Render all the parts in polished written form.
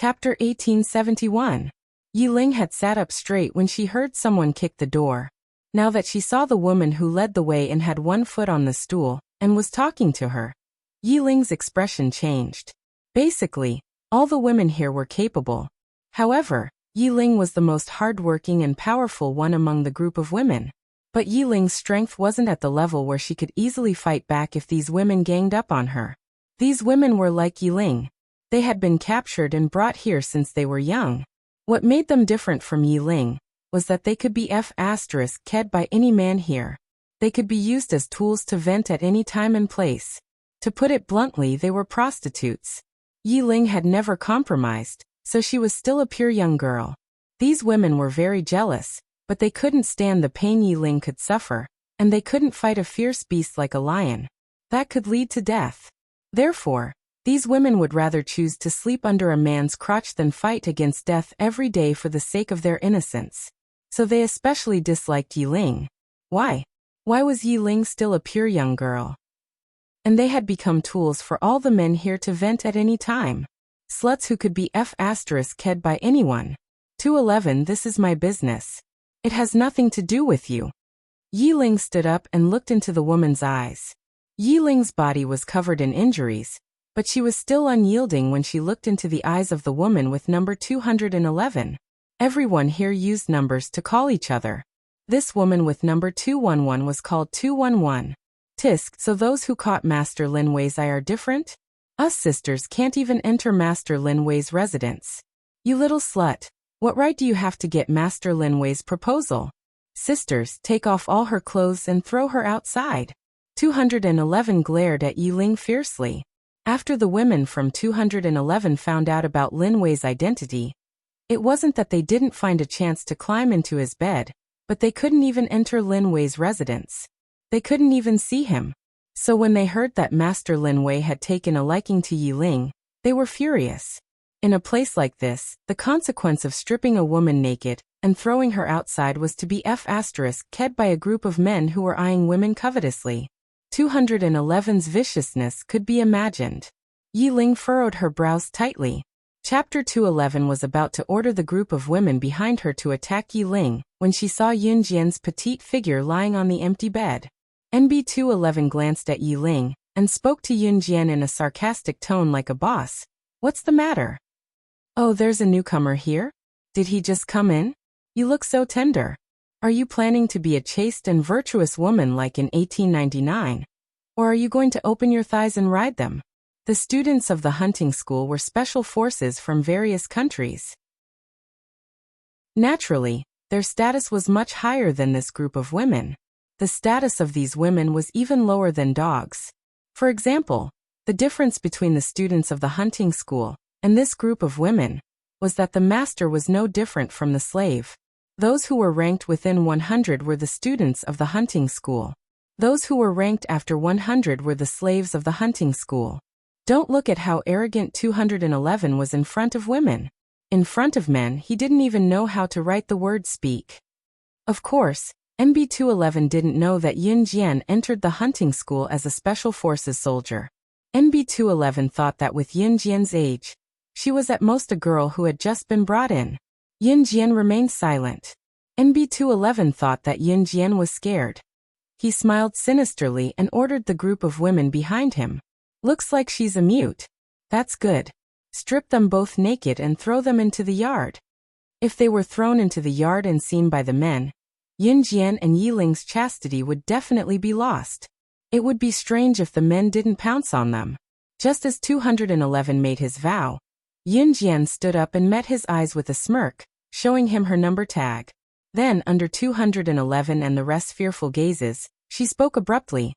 Chapter 1871. Yiling had sat up straight when she heard someone kick the door. Now that she saw the woman who led the way and had one foot on the stool, and was talking to her, Yiling's expression changed. Basically, all the women here were capable. However, Yiling was the most hardworking and powerful one among the group of women. But Yiling's strength wasn't at the level where she could easily fight back if these women ganged up on her. These women were like Yiling. They had been captured and brought here since they were young. What made them different from Yiling was that they could be ked by any man here. They could be used as tools to vent at any time and place. To put it bluntly, they were prostitutes. Yiling had never compromised, so she was still a pure young girl. These women were very jealous, but they couldn't stand the pain Yiling could suffer, and they couldn't fight a fierce beast like a lion. That could lead to death. Therefore, these women would rather choose to sleep under a man's crotch than fight against death every day for the sake of their innocence. So they especially disliked Yiling. Why? Why was Yiling still a pure young girl? And they had become tools for all the men here to vent at any time. Sluts who could be ked by anyone. 211. This is my business. It has nothing to do with you. Yiling stood up and looked into the woman's eyes. Yiling's body was covered in injuries, but she was still unyielding when she looked into the eyes of the woman with number 211. Everyone here used numbers to call each other. This woman with number 211 was called 211. Tisk, so those who caught Master Lin Wei's eye are different? Us sisters can't even enter Master Lin Wei's residence. You little slut, what right do you have to get Master Lin Wei's proposal? Sisters, take off all her clothes and throw her outside. 211 glared at Yiling fiercely. After the women from 211 found out about Lin Wei's identity, it wasn't that they didn't find a chance to climb into his bed, but they couldn't even enter Lin Wei's residence. They couldn't even see him. So when they heard that Master Lin Wei had taken a liking to Yiling, they were furious. In a place like this, the consequence of stripping a woman naked and throwing her outside was to be ked by a group of men who were eyeing women covetously. 211's viciousness could be imagined. Yiling furrowed her brows tightly. Chapter 211 was about to order the group of women behind her to attack Yiling when she saw Yunjian's petite figure lying on the empty bed. NB 211 glanced at Yiling and spoke to Yunjian in a sarcastic tone like a boss. What's the matter? Oh, there's a newcomer here? Did he just come in? You look so tender. Are you planning to be a chaste and virtuous woman like in 1899? Or are you going to open your thighs and ride them? The students of the hunting school were special forces from various countries. Naturally, their status was much higher than this group of women. The status of these women was even lower than dogs. For example, the difference between the students of the hunting school and this group of women was that the master was no different from the slave. Those who were ranked within 100 were the students of the hunting school. Those who were ranked after 100 were the slaves of the hunting school. Don't look at how arrogant 211 was in front of women. In front of men, he didn't even know how to write the word speak. Of course, NB 211 didn't know that Yun Jian entered the hunting school as a special forces soldier. NB 211 thought that with Yun Jian's age, she was at most a girl who had just been brought in. Yun Jian remained silent. NB 211 thought that Yun Jian was scared. He smiled sinisterly and ordered the group of women behind him. Looks like she's a mute. That's good. Strip them both naked and throw them into the yard. If they were thrown into the yard and seen by the men, Yun Jian and Yiling's chastity would definitely be lost. It would be strange if the men didn't pounce on them. Just as 211 made his vow, Yun Jian stood up and met his eyes with a smirk, showing him her number tag. Then, under 211 and the rest's fearful gazes, she spoke abruptly.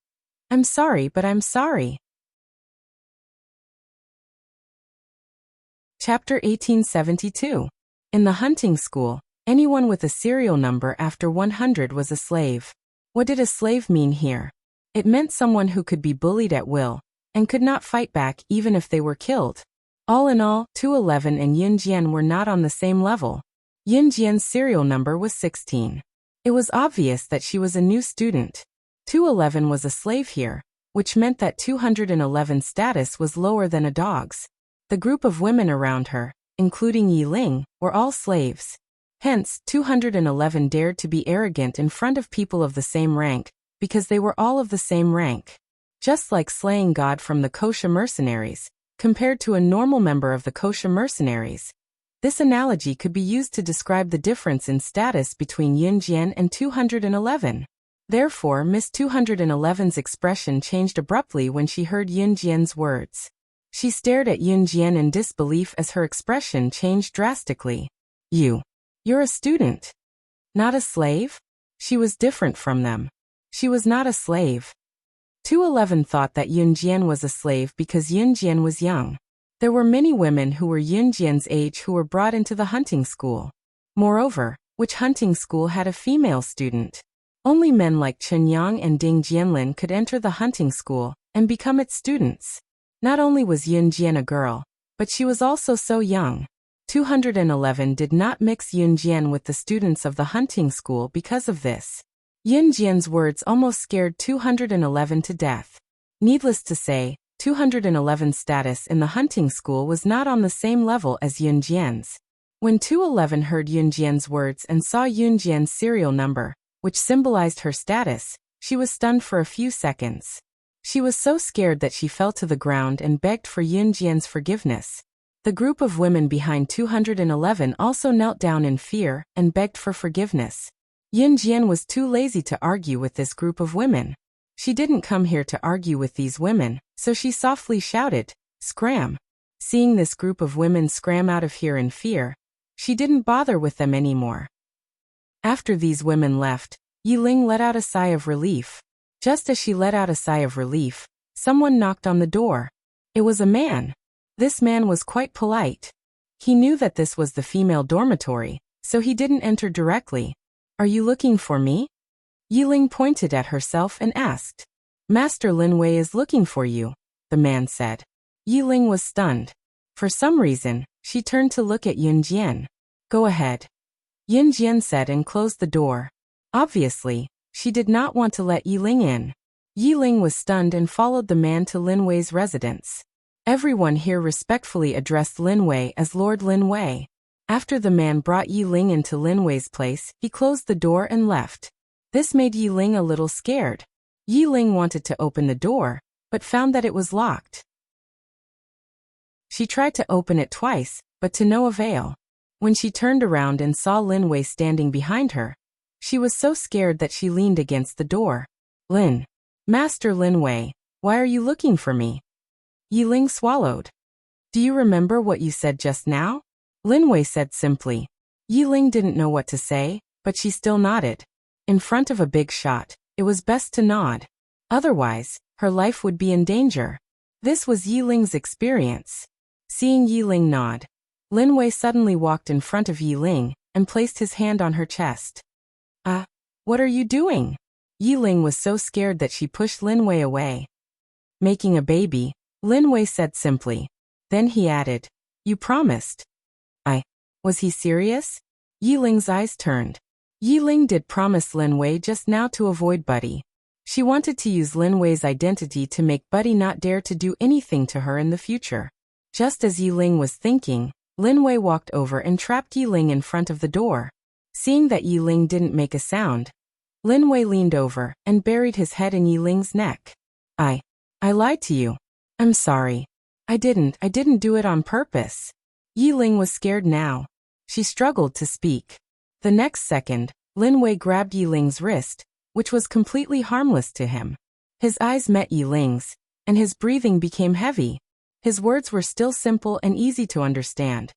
I'm sorry, but I'm sorry. Chapter 1872. In the hunting school, anyone with a serial number after 100 was a slave. What did a slave mean here? It meant someone who could be bullied at will, and could not fight back even if they were killed. All in all, 211 and Yun Jian were not on the same level. Yun Jian's serial number was 16. It was obvious that she was a new student. 211 was a slave here, which meant that 211's status was lower than a dog's. The group of women around her, including Yi Ling, were all slaves. Hence, 211 dared to be arrogant in front of people of the same rank, because they were all of the same rank. Just like slaying God from the kosher mercenaries, compared to a normal member of the kosher mercenaries. This analogy could be used to describe the difference in status between Yun Jian and 211. Therefore, Miss 211's expression changed abruptly when she heard Yun Jian's words. She stared at Yun Jian in disbelief as her expression changed drastically. You're a student. Not a slave? She was different from them. She was not a slave. 211 thought that Yun Jian was a slave because Yun Jian was young. There were many women who were Yun Jian's age who were brought into the hunting school. Moreover, which hunting school had a female student? Only men like Chen Yang and Ding Jianlin could enter the hunting school and become its students. Not only was Yun Jian a girl, but she was also so young. 211 did not mix Yun Jian with the students of the hunting school because of this. Yun Jian's words almost scared 211 to death. Needless to say, 211's status in the hunting school was not on the same level as Yun Jian's. When 211 heard Yun Jian's words and saw Yun Jian's serial number, which symbolized her status, she was stunned for a few seconds. She was so scared that she fell to the ground and begged for Yun Jian's forgiveness. The group of women behind 211 also knelt down in fear and begged for forgiveness. Yun Jian was too lazy to argue with this group of women. She didn't come here to argue with these women, so she softly shouted, "Scram!" Seeing this group of women scram out of here in fear, she didn't bother with them anymore. After these women left, Yi Ling let out a sigh of relief. Just as she let out a sigh of relief, someone knocked on the door. It was a man. This man was quite polite. He knew that this was the female dormitory, so he didn't enter directly. "Are you looking for me?" Yi Ling pointed at herself and asked. "Master Lin Wei is looking for you," the man said. Yi Ling was stunned. For some reason, she turned to look at Yun Jian. "Go ahead," Yun Jian said and closed the door. Obviously, she did not want to let Yi Ling in. Yi Ling was stunned and followed the man to Lin Wei's residence. Everyone here respectfully addressed Lin Wei as Lord Lin Wei. After the man brought Yi Ling into Lin Wei's place, he closed the door and left. This made Yi Ling a little scared. Yi Ling wanted to open the door, but found that it was locked. She tried to open it twice, but to no avail. When she turned around and saw Lin Wei standing behind her, she was so scared that she leaned against the door. Master Lin Wei, why are you looking for me?" Yi Ling swallowed. "Do you remember what you said just now?" Lin Wei said simply. Yi Ling didn't know what to say, but she still nodded. In front of a big shot, it was best to nod. Otherwise, her life would be in danger. This was Yi Ling's experience. Seeing Yi Ling nod, Lin Wei suddenly walked in front of Yi Ling and placed his hand on her chest. What are you doing?" Yi Ling was so scared that she pushed Lin Wei away. "Making a baby," Lin Wei said simply. Then he added, "You promised." Was he serious? Yi Ling's eyes turned. Yi Ling did promise Lin Wei just now to avoid Buddy. She wanted to use Lin Wei's identity to make Buddy not dare to do anything to her in the future. Just as Yi Ling was thinking, Lin Wei walked over and trapped Yi Ling in front of the door. Seeing that Yi Ling didn't make a sound, Lin Wei leaned over and buried his head in Yi Ling's neck. I lied to you. I'm sorry. I didn't do it on purpose." Yi Ling was scared now. She struggled to speak. The next second, Lin Wei grabbed Yi Ling's wrist, which was completely harmless to him. His eyes met Yi Ling's, and his breathing became heavy. His words were still simple and easy to understand.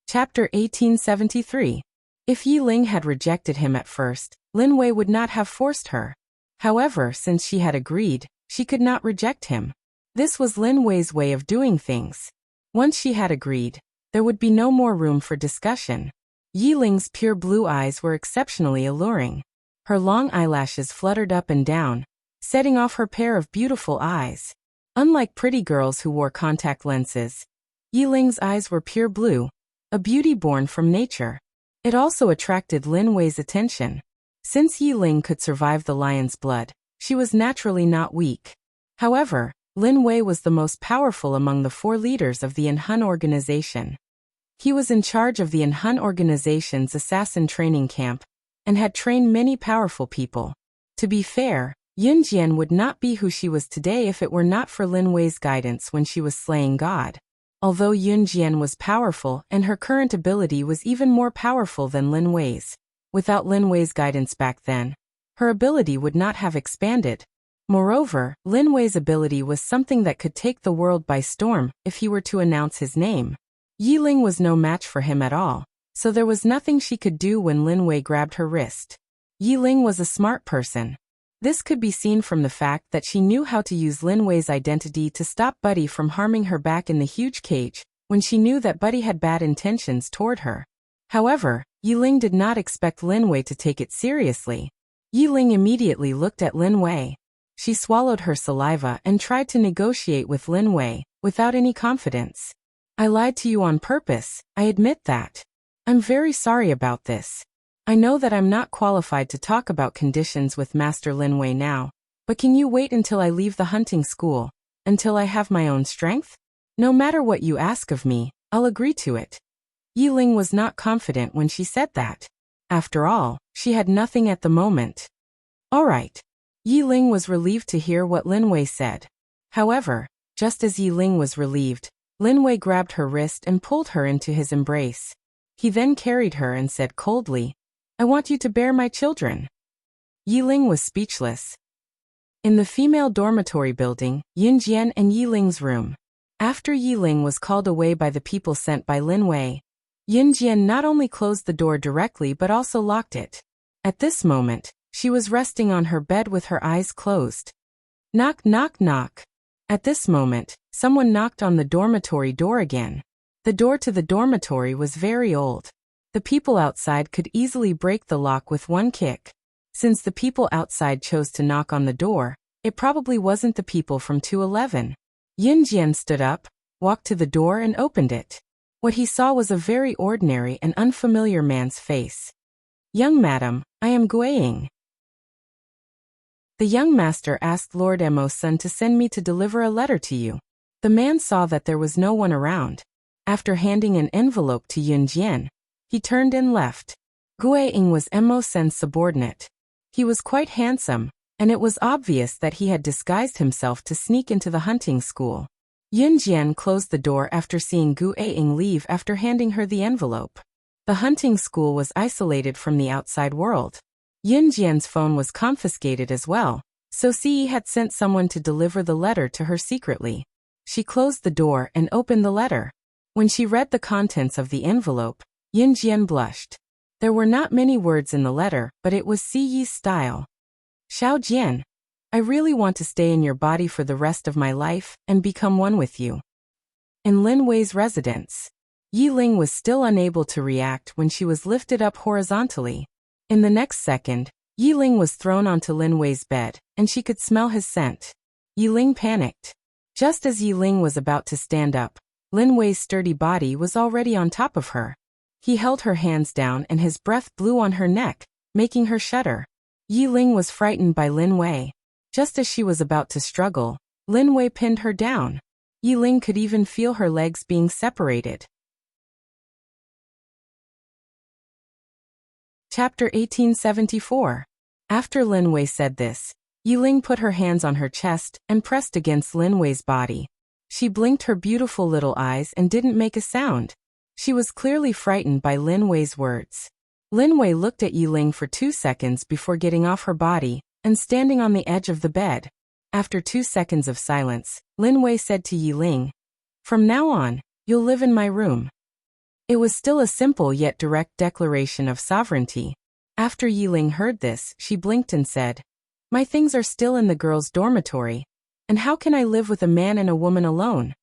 Chapter 1873. If Yi Ling had rejected him at first, Lin Wei would not have forced her. However, since she had agreed, she could not reject him. This was Lin Wei's way of doing things. Once she had agreed, there would be no more room for discussion. Yi Ling's pure blue eyes were exceptionally alluring. Her long eyelashes fluttered up and down, setting off her pair of beautiful eyes. Unlike pretty girls who wore contact lenses, Yi Ling's eyes were pure blue, a beauty born from nature. It also attracted Lin Wei's attention. Since Yi Ling could survive the lion's blood, she was naturally not weak. However, Lin Wei was the most powerful among the 4 leaders of the Hun organization. He was in charge of the Hun organization's assassin training camp and had trained many powerful people. To be fair, Yun Jian would not be who she was today if it were not for Lin Wei's guidance when she was slaying God. Although Yun Jian was powerful and her current ability was even more powerful than Lin Wei's, without Lin Wei's guidance back then, her ability would not have expanded. Moreover, Lin Wei's ability was something that could take the world by storm if he were to announce his name. Yi Ling was no match for him at all, so there was nothing she could do when Lin Wei grabbed her wrist. Yi Ling was a smart person. This could be seen from the fact that she knew how to use Lin Wei's identity to stop Buddy from harming her back in the huge cage, when she knew that Buddy had bad intentions toward her. However, Yi Ling did not expect Lin Wei to take it seriously. Yi Ling immediately looked at Lin Wei. She swallowed her saliva and tried to negotiate with Lin Wei, without any confidence. I lied to you on purpose, I admit that. I'm very sorry about this. I know that I'm not qualified to talk about conditions with Master Lin Wei now, but can you wait until I leave the hunting school, until I have my own strength? No matter what you ask of me, I'll agree to it. Yi Ling was not confident when she said that. After all, she had nothing at the moment. All right. Yi Ling was relieved to hear what Lin Wei said. However, just as Yi Ling was relieved, Lin Wei grabbed her wrist and pulled her into his embrace. He then carried her and said coldly, I want you to bear my children. Yi Ling was speechless. In the female dormitory building, Yun Jian and Yi Ling's room. After Yi Ling was called away by the people sent by Lin Wei, Yun Jian not only closed the door directly but also locked it. At this moment, she was resting on her bed with her eyes closed. Knock, knock, knock. At this moment, someone knocked on the dormitory door again. The door to the dormitory was very old. The people outside could easily break the lock with one kick. Since the people outside chose to knock on the door, it probably wasn't the people from 211. Yun Jian stood up, walked to the door and opened it. What he saw was a very ordinary and unfamiliar man's face. Young madam, I am Guiying. The young master asked Lord Emo's son to send me to deliver a letter to you. The man saw that there was no one around. After handing an envelope to Yun Jian, he turned and left. Guiying was Emo's subordinate. He was quite handsome, and it was obvious that he had disguised himself to sneak into the hunting school. Yun Jian closed the door after seeing Guiying leave after handing her the envelope. The hunting school was isolated from the outside world. Yun Jian's phone was confiscated as well, so Ci had sent someone to deliver the letter to her secretly. She closed the door and opened the letter. When she read the contents of the envelope, Yun Jian blushed. There were not many words in the letter, but it was Ci's style. Xiao Jian, I really want to stay in your body for the rest of my life and become one with you. In Lin Wei's residence, Yi Ling was still unable to react when she was lifted up horizontally. In the next second, Yi Ling was thrown onto Lin Wei's bed, and she could smell his scent. Yi Ling panicked. Just as Yi Ling was about to stand up, Lin Wei's sturdy body was already on top of her. He held her hands down and his breath blew on her neck, making her shudder. Yi Ling was frightened by Lin Wei. Just as she was about to struggle, Lin Wei pinned her down. Yi Ling could even feel her legs being separated. Chapter 1874. After Lin Wei said this, Yi Ling put her hands on her chest and pressed against Lin Wei's body. She blinked her beautiful little eyes and didn't make a sound. She was clearly frightened by Lin Wei's words. Lin Wei looked at Yi Ling for 2 seconds before getting off her body and standing on the edge of the bed. After 2 seconds of silence, Lin Wei said to Yi Ling, "From now on, you'll live in my room." It was still a simple yet direct declaration of sovereignty. After Yi Ling heard this, she blinked and said, "My things are still in the girls' dormitory, and how can I live with a man and a woman alone?"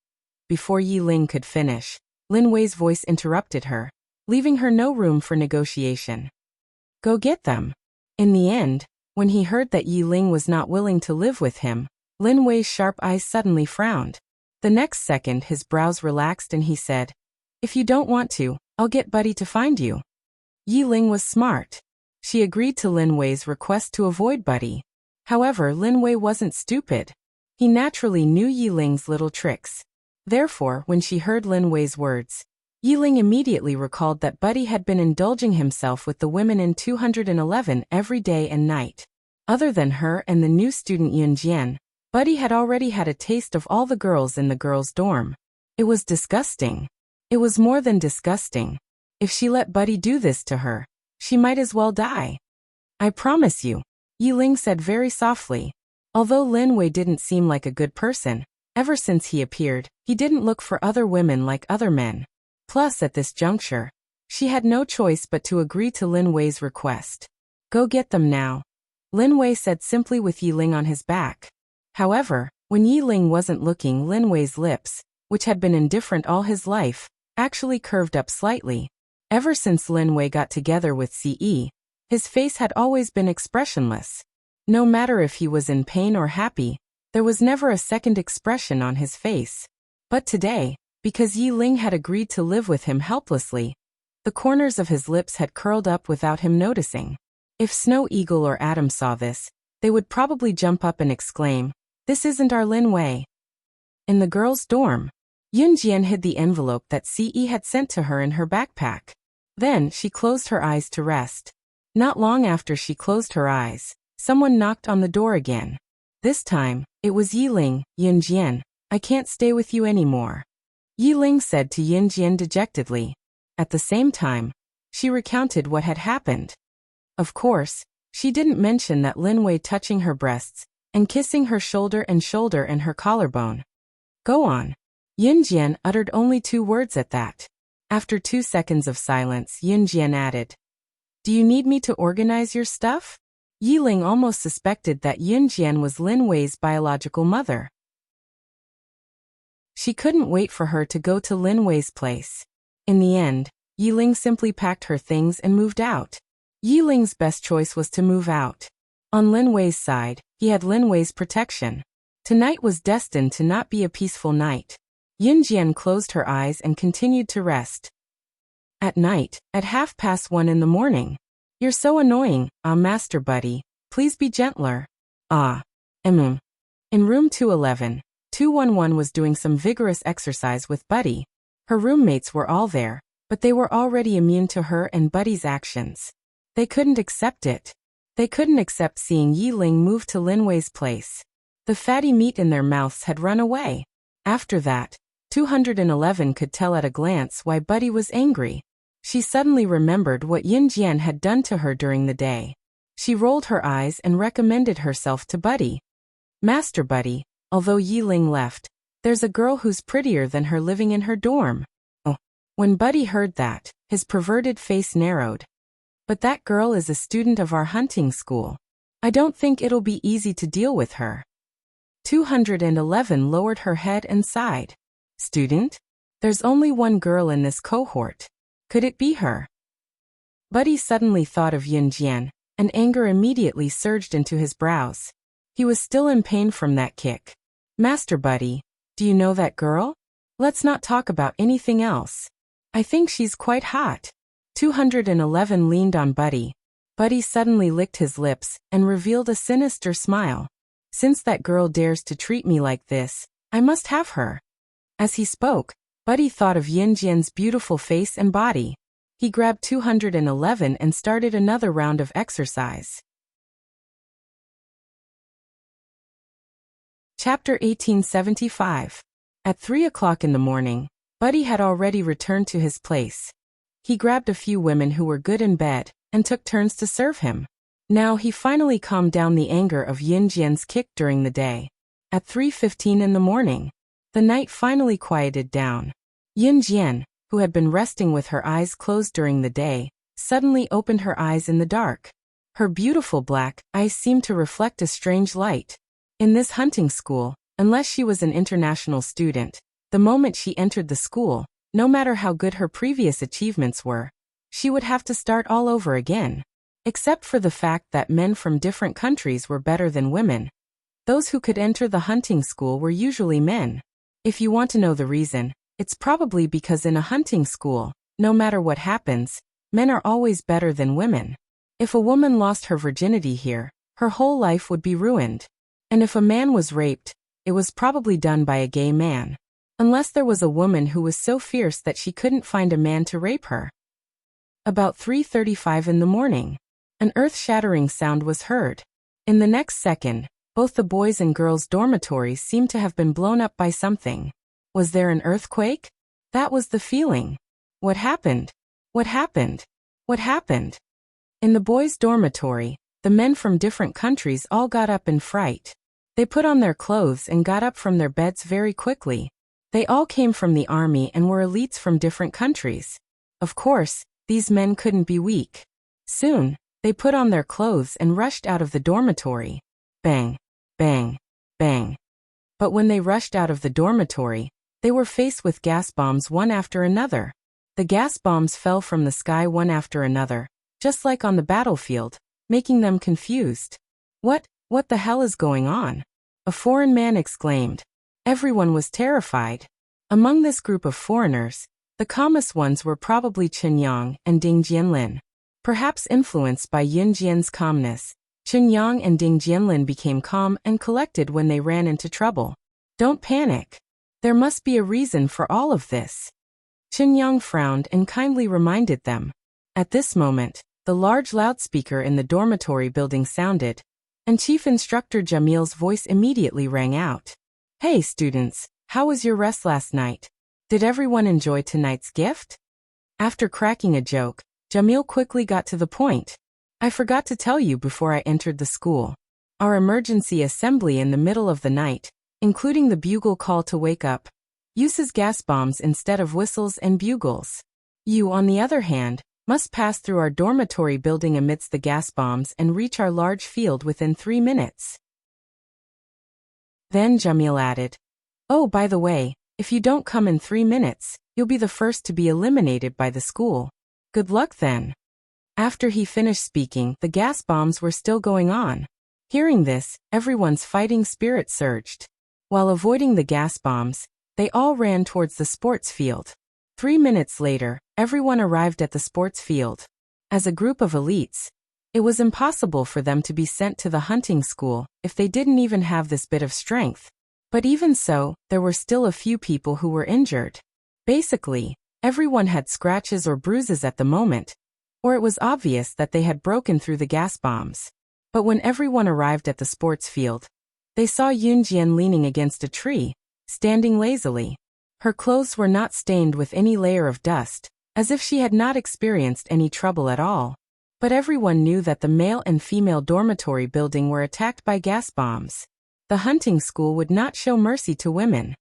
Before Yi Ling could finish, Lin Wei's voice interrupted her, leaving her no room for negotiation. "Go get them." In the end, when he heard that Yi Ling was not willing to live with him, Lin Wei's sharp eyes suddenly frowned. The next second his brows relaxed and he said, "If you don't want to, I'll get Buddy to find you." Yi Ling was smart. She agreed to Lin Wei's request to avoid Buddy. However, Lin Wei wasn't stupid. He naturally knew Yiling's little tricks. Therefore, when she heard Lin Wei's words, Yiling immediately recalled that Buddy had been indulging himself with the women in 211 every day and night. Other than her and the new student Yunjian, Buddy had already had a taste of all the girls in the girls' dorm. It was disgusting. It was more than disgusting. If she let Buddy do this to her, she might as well die. I promise you, Yiling said very softly. Although Lin Wei didn't seem like a good person, ever since he appeared, he didn't look for other women like other men. Plus, at this juncture, she had no choice but to agree to Lin Wei's request. Go get them now, Lin Wei said simply with Yiling on his back. However, when Yiling wasn't looking, Lin Wei's lips, which had been indifferent all his life, actually curved up slightly. Ever since Lin Wei got together with Ce, his face had always been expressionless. No matter if he was in pain or happy, there was never a second expression on his face. But today, because Yiling had agreed to live with him helplessly, the corners of his lips had curled up without him noticing. If Snow Eagle or Adam saw this, they would probably jump up and exclaim, "This isn't our Lin Wei." In the girls' dorm, Yunjian hid the envelope that Ce had sent to her in her backpack. Then she closed her eyes to rest. Not long after she closed her eyes, someone knocked on the door again. This time, it was Yiling. "Yunjian, I can't stay with you anymore," Yiling said to Yunjian dejectedly. At the same time, she recounted what had happened. Of course, she didn't mention that Lin Wei touching her breasts and kissing her shoulder and her collarbone. "Go on." Yunjian uttered only 2 words at that. After 2 seconds of silence, Yunjian added, "Do you need me to organize your stuff?" Yiling almost suspected that Yunjian was Lin Wei's biological mother. She couldn't wait for her to go to Lin Wei's place. In the end, Yiling simply packed her things and moved out. Yiling's best choice was to move out. On Lin Wei's side, he had Lin Wei's protection. Tonight was destined to not be a peaceful night. Yunjian closed her eyes and continued to rest. At night, at 1:30 in the morning. "You're so annoying, Master Buddy. Please be gentler." In room 211, 211 was doing some vigorous exercise with Buddy. Her roommates were all there, but they were already immune to her and Buddy's actions. They couldn't accept it. They couldn't accept seeing Yiling move to Lin Wei's place. The fatty meat in their mouths had run away. After that, 211 could tell at a glance why Buddy was angry. She suddenly remembered what Yunjian had done to her during the day. She rolled her eyes and recommended herself to Buddy. "Master Buddy, although Yiling left, there's a girl who's prettier than her living in her dorm." When Buddy heard that, his perverted face narrowed. "But that girl is a student of our hunting school. I don't think it'll be easy to deal with her." 211 lowered her head and sighed. "Student? There's only one girl in this cohort. Could it be her?" Buddy suddenly thought of Yunjian, and anger immediately surged into his brows. He was still in pain from that kick. "Master Buddy, do you know that girl? Let's not talk about anything else. I think she's quite hot." 211 leaned on Buddy. Buddy suddenly licked his lips and revealed a sinister smile. "Since that girl dares to treat me like this, I must have her." As he spoke, Buddy thought of Yunjian's beautiful face and body. He grabbed 211 and started another round of exercise. Chapter 1875. At 3 o'clock in the morning, Buddy had already returned to his place. He grabbed a few women who were good in bed, and took turns to serve him. Now he finally calmed down the anger of Yunjian's kick during the day. At 3:15 in the morning, the night finally quieted down. Yunjian, who had been resting with her eyes closed during the day, suddenly opened her eyes in the dark. Her beautiful black eyes seemed to reflect a strange light. In this hunting school, unless she was an international student, the moment she entered the school, no matter how good her previous achievements were, she would have to start all over again. Except for the fact that men from different countries were better than women. Those who could enter the hunting school were usually men. If you want to know the reason, it's probably because in a hunting school, no matter what happens, men are always better than women. If a woman lost her virginity here, her whole life would be ruined. And if a man was raped, it was probably done by a gay man. Unless there was a woman who was so fierce that she couldn't find a man to rape her. About 3:35 in the morning, an earth-shattering sound was heard. In the next second, both the boys' and girls' dormitories seemed to have been blown up by something. Was there an earthquake? That was the feeling. What happened? What happened? What happened? In the boys' dormitory, the men from different countries all got up in fright. They put on their clothes and got up from their beds very quickly. They all came from the army and were elites from different countries. Of course, these men couldn't be weak. Soon, they put on their clothes and rushed out of the dormitory. Bang, bang, bang. But when they rushed out of the dormitory, they were faced with gas bombs one after another. The gas bombs fell from the sky one after another, just like on the battlefield, making them confused. What the hell is going on? A foreign man exclaimed. Everyone was terrified. Among this group of foreigners, the calmest ones were probably Chen Yang and Ding Jianlin. Perhaps influenced by Yun Jian's calmness, Chen Yang and Ding Jianlin became calm and collected when they ran into trouble. Don't panic. There must be a reason for all of this. Chen Yang frowned and kindly reminded them. At this moment, the large loudspeaker in the dormitory building sounded, and Chief Instructor Jamil's voice immediately rang out. Hey students, how was your rest last night? Did everyone enjoy tonight's gift? After cracking a joke, Jamil quickly got to the point. I forgot to tell you before I entered the school. Our emergency assembly in the middle of the night, including the bugle call to wake up, uses gas bombs instead of whistles and bugles. You, on the other hand, must pass through our dormitory building amidst the gas bombs and reach our large field within 3 minutes. Then Jamil added, oh, by the way, if you don't come in 3 minutes, you'll be the first to be eliminated by the school. Good luck then. After he finished speaking, the gas bombs were still going on. Hearing this, everyone's fighting spirit surged. While avoiding the gas bombs, they all ran towards the sports field. 3 minutes later, everyone arrived at the sports field. As a group of elites, it was impossible for them to be sent to the hunting school if they didn't even have this bit of strength. But even so, there were still a few people who were injured. Basically, everyone had scratches or bruises at the moment, or it was obvious that they had broken through the gas bombs. But when everyone arrived at the sports field, they saw Yun Jian leaning against a tree, standing lazily. Her clothes were not stained with any layer of dust, as if she had not experienced any trouble at all. But everyone knew that the male and female dormitory building were attacked by gas bombs. The hunting school would not show mercy to women.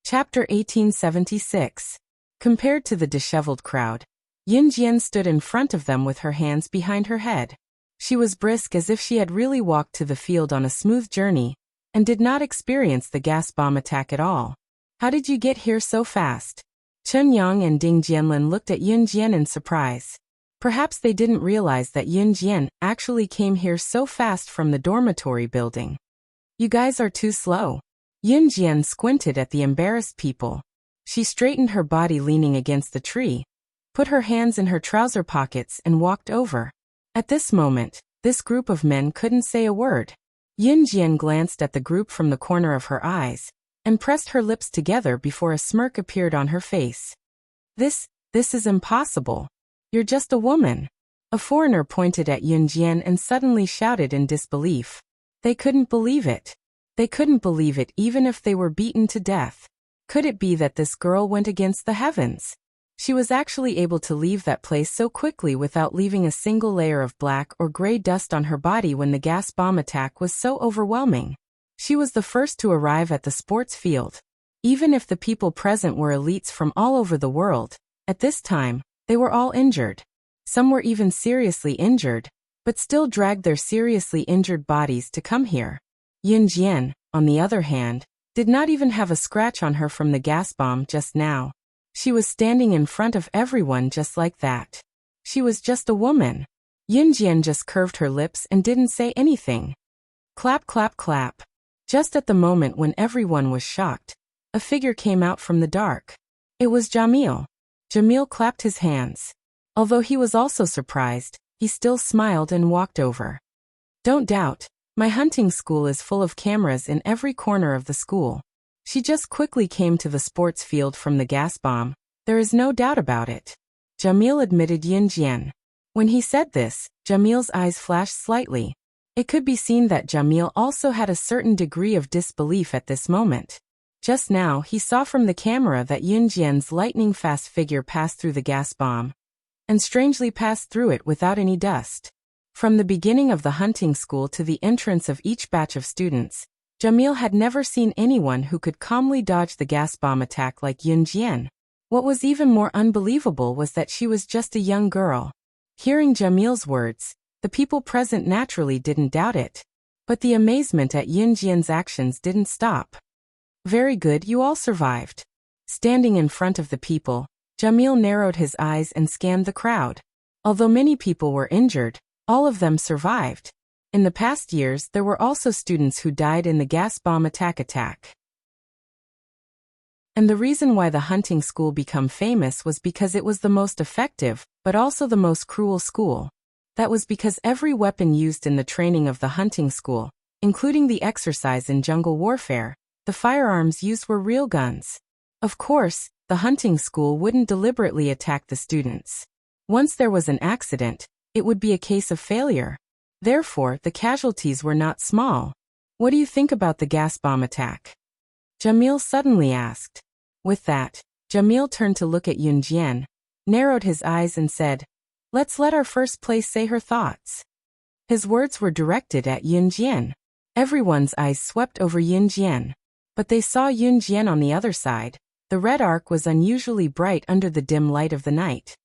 Chapter 1876. Compared to the disheveled crowd, Yun Jian stood in front of them with her hands behind her head. She was brisk as if she had really walked to the field on a smooth journey, and did not experience the gas bomb attack at all. How did you get here so fast? Chen Yang and Ding Jianlin looked at Yun Jian in surprise. Perhaps they didn't realize that Yun Jian actually came here so fast from the dormitory building. You guys are too slow. Yun Jian squinted at the embarrassed people. She straightened her body leaning against the tree, put her hands in her trouser pockets and walked over. At this moment, this group of men couldn't say a word. Yun Jian glanced at the group from the corner of her eyes, and pressed her lips together before a smirk appeared on her face. This is impossible. You're just a woman. A foreigner pointed at Yun Jian and suddenly shouted in disbelief. They couldn't believe it. They couldn't believe it even if they were beaten to death. Could it be that this girl went against the heavens? She was actually able to leave that place so quickly without leaving a single layer of black or gray dust on her body when the gas bomb attack was so overwhelming. She was the first to arrive at the sports field. Even if the people present were elites from all over the world, at this time, they were all injured. Some were even seriously injured, but still dragged their seriously injured bodies to come here. Yun Jian, on the other hand, did not even have a scratch on her from the gas bomb just now. She was standing in front of everyone just like that. She was just a woman. Yun Jian just curved her lips and didn't say anything. Clap, clap, clap. Just at the moment when everyone was shocked, a figure came out from the dark. It was Jamil. Jamil clapped his hands. Although he was also surprised, he still smiled and walked over. Don't doubt. My hunting school is full of cameras in every corner of the school. She just quickly came to the sports field from the gas bomb. There is no doubt about it. Jamil admitted Yunjian. When he said this, Jamil's eyes flashed slightly. It could be seen that Jamil also had a certain degree of disbelief at this moment. Just now he saw from the camera that Yunjian's lightning-fast figure passed through the gas bomb, and strangely passed through it without any dust. From the beginning of the hunting school to the entrance of each batch of students, Jamil had never seen anyone who could calmly dodge the gas bomb attack like Yunjian. What was even more unbelievable was that she was just a young girl. Hearing Jamil's words, the people present naturally didn't doubt it. But the amazement at Yunjian's actions didn't stop. Very good, you all survived. Standing in front of the people, Jamil narrowed his eyes and scanned the crowd. Although many people were injured, all of them survived. In the past years, there were also students who died in the gas bomb attack. And the reason why the hunting school became famous was because it was the most effective, but also the most cruel school. That was because every weapon used in the training of the hunting school, including the exercise in jungle warfare, the firearms used were real guns. Of course, the hunting school wouldn't deliberately attack the students. Once there was an accident, it would be a case of failure. Therefore, the casualties were not small. What do you think about the gas bomb attack? Jamil suddenly asked. With that, Jamil turned to look at Yunjian, narrowed his eyes and said, "Let's let our first place say her thoughts." His words were directed at Yunjian. Everyone's eyes swept over Yunjian. But they saw Yunjian on the other side. The red arc was unusually bright under the dim light of the night.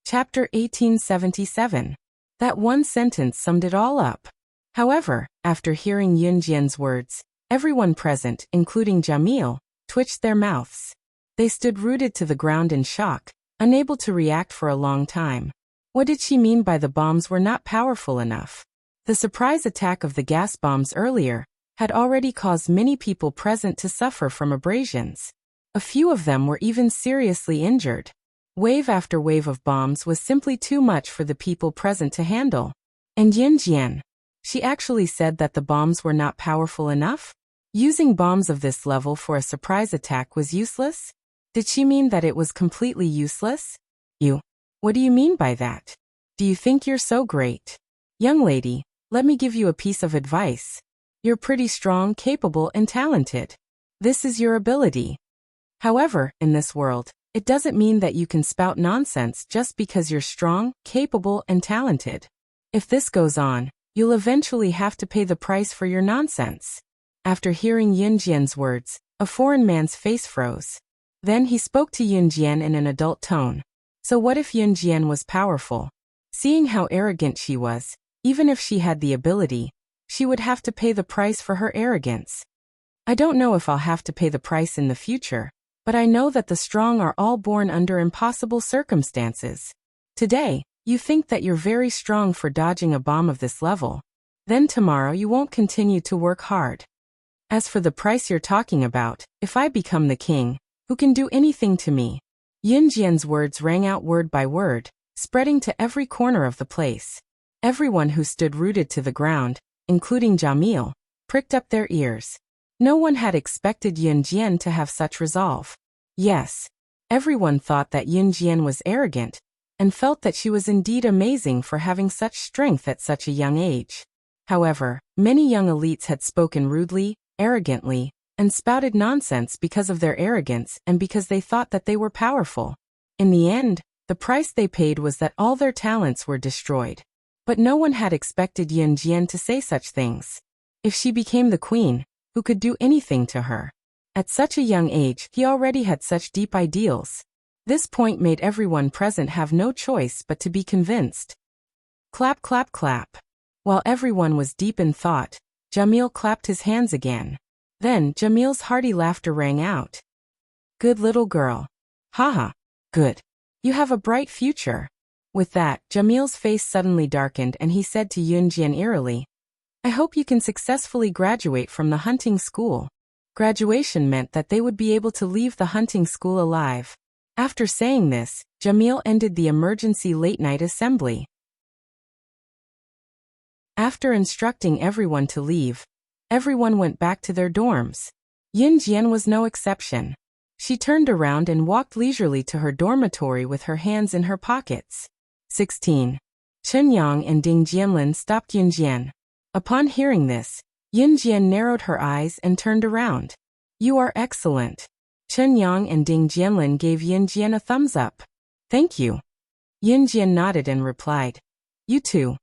Chapter 1877. That one sentence summed it all up. However, after hearing Yunjian's words, everyone present, including Jamil, twitched their mouths. They stood rooted to the ground in shock, unable to react for a long time. What did she mean by the bombs were not powerful enough? The surprise attack of the gas bombs earlier had already caused many people present to suffer from abrasions. A few of them were even seriously injured. Wave after wave of bombs was simply too much for the people present to handle. And Yunjian, she actually said that the bombs were not powerful enough? Using bombs of this level for a surprise attack was useless? Did she mean that it was completely useless? What do you mean by that? Do you think you're so great? Young lady, let me give you a piece of advice. You're pretty strong, capable, and talented. This is your ability. However, in this world, it doesn't mean that you can spout nonsense just because you're strong, capable, and talented. If this goes on, you'll eventually have to pay the price for your nonsense. After hearing Yunjian's words, a foreign man's face froze. Then he spoke to Yunjian in an adult tone. So what if Yunjian was powerful? Seeing how arrogant she was, even if she had the ability, she would have to pay the price for her arrogance. I don't know if I'll have to pay the price in the future, but I know that the strong are all born under impossible circumstances. Today, you think that you're very strong for dodging a bomb of this level. Then tomorrow you won't continue to work hard. As for the price you're talking about, if I become the king, who can do anything to me? Yunjian's words rang out word by word, spreading to every corner of the place. Everyone who stood rooted to the ground, including Jamil, pricked up their ears. No one had expected Yunjian to have such resolve. Yes, everyone thought that Yunjian was arrogant, and felt that she was indeed amazing for having such strength at such a young age. However, many young elites had spoken rudely, arrogantly, and spouted nonsense because of their arrogance and because they thought that they were powerful. In the end, the price they paid was that all their talents were destroyed. But no one had expected Yunjian to say such things. If she became the queen, who could do anything to her? At such a young age, he already had such deep ideals. This point made everyone present have no choice but to be convinced. Clap, clap, clap. While everyone was deep in thought, Jamil clapped his hands again. Then Jamil's hearty laughter rang out. Good little girl. Haha. Good. You have a bright future. With that, Jamil's face suddenly darkened and he said to Yunjian eerily, I hope you can successfully graduate from the hunting school. Graduation meant that they would be able to leave the hunting school alive. After saying this, Jamil ended the emergency late-night assembly. After instructing everyone to leave, everyone went back to their dorms. Yin Jian was no exception. She turned around and walked leisurely to her dormitory with her hands in her pockets. 16. Chen Yang and Ding Jianlin stopped Yin Jian. Upon hearing this, Yin Jian narrowed her eyes and turned around. "You are excellent." Chen Yang and Ding Jianlin gave Yin Jian a thumbs up. "Thank you." Yin Jian nodded and replied, "You too."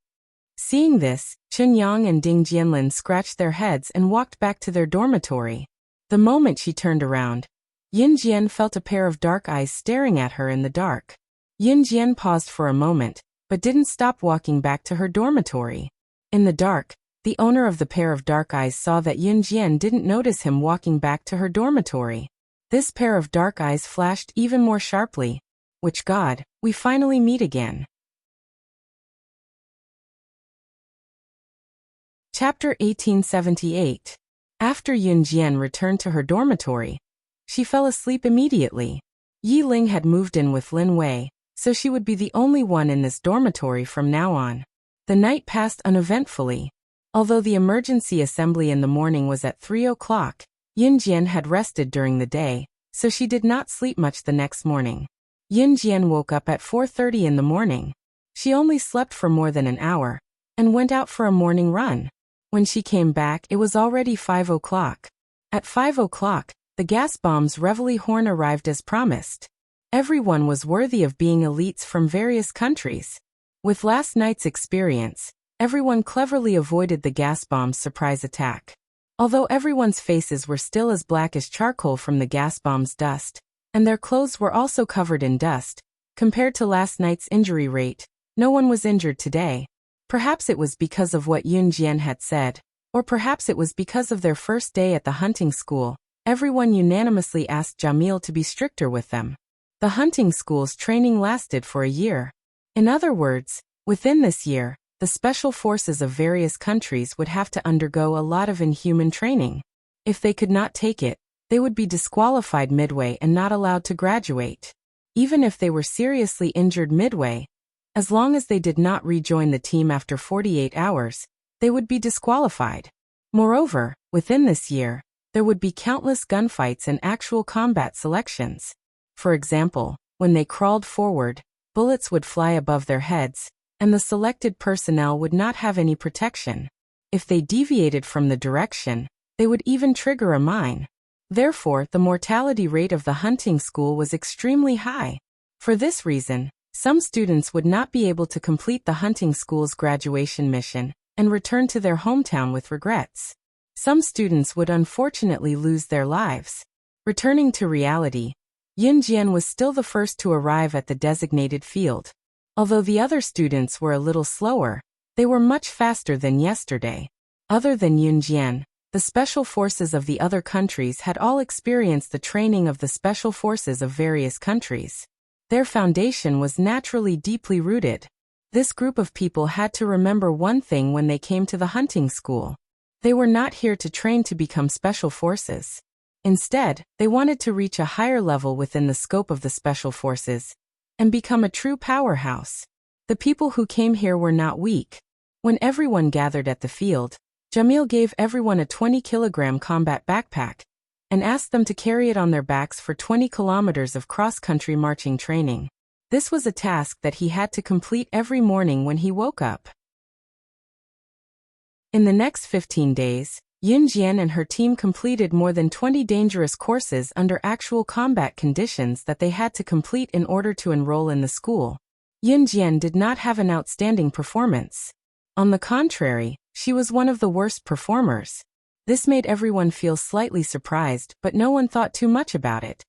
Seeing this, Chen Yang and Ding Jianlin scratched their heads and walked back to their dormitory. The moment she turned around, Yin Jian felt a pair of dark eyes staring at her in the dark. Yin Jian paused for a moment, but didn't stop walking back to her dormitory. In the dark, the owner of the pair of dark eyes saw that Yin Jian didn't notice him walking back to her dormitory. This pair of dark eyes flashed even more sharply. "Which god, we finally meet again." Chapter 1878. After Yin Jian returned to her dormitory, she fell asleep immediately. Yi Ling had moved in with Lin Wei, so she would be the only one in this dormitory from now on. The night passed uneventfully. Although the emergency assembly in the morning was at 3 o'clock, Yin Jian had rested during the day, so she did not sleep much the next morning. Yin Jian woke up at 4:30 in the morning. She only slept for more than an hour, and went out for a morning run. When she came back, it was already 5 o'clock. At 5 o'clock, the gas bomb's reveille horn arrived as promised. Everyone was worthy of being elites from various countries. With last night's experience, everyone cleverly avoided the gas bomb's surprise attack. Although everyone's faces were still as black as charcoal from the gas bomb's dust, and their clothes were also covered in dust, compared to last night's injury rate, no one was injured today. Perhaps it was because of what Yin Jian had said, or perhaps it was because of their first day at the hunting school. Everyone unanimously asked Jamil to be stricter with them. The hunting school's training lasted for a year. In other words, within this year, the special forces of various countries would have to undergo a lot of inhuman training. If they could not take it, they would be disqualified midway and not allowed to graduate. Even if they were seriously injured midway, as long as they did not rejoin the team after 48 hours, they would be disqualified. Moreover, within this year, there would be countless gunfights and actual combat selections. For example, when they crawled forward, bullets would fly above their heads, and the selected personnel would not have any protection. If they deviated from the direction, they would even trigger a mine. Therefore, the mortality rate of the hunting school was extremely high. For this reason, some students would not be able to complete the hunting school's graduation mission and return to their hometown with regrets. Some students would unfortunately lose their lives. Returning to reality, Yin Jian was still the first to arrive at the designated field. Although the other students were a little slower, they were much faster than yesterday. Other than Yin Jian, the special forces of the other countries had all experienced the training of the special forces of various countries. Their foundation was naturally deeply rooted. This group of people had to remember one thing when they came to the hunting school. They were not here to train to become special forces. Instead, they wanted to reach a higher level within the scope of the special forces and become a true powerhouse. The people who came here were not weak. When everyone gathered at the field, Jamil gave everyone a 20-kilogram combat backpack and asked them to carry it on their backs for 20 kilometers of cross-country marching training. This was a task that he had to complete every morning when he woke up. In the next 15 days, Yin Jian and her team completed more than 20 dangerous courses under actual combat conditions that they had to complete in order to enroll in the school. Yin Jian did not have an outstanding performance. On the contrary, she was one of the worst performers. This made everyone feel slightly surprised, but no one thought too much about it.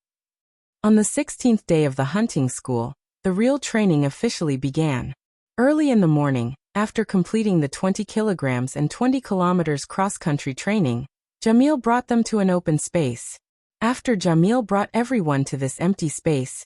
On the 16th day of the hunting school, the real training officially began. Early in the morning, after completing the 20 kilograms and 20 kilometers cross-country training, Jamil brought them to an open space. After Jamil brought everyone to this empty space,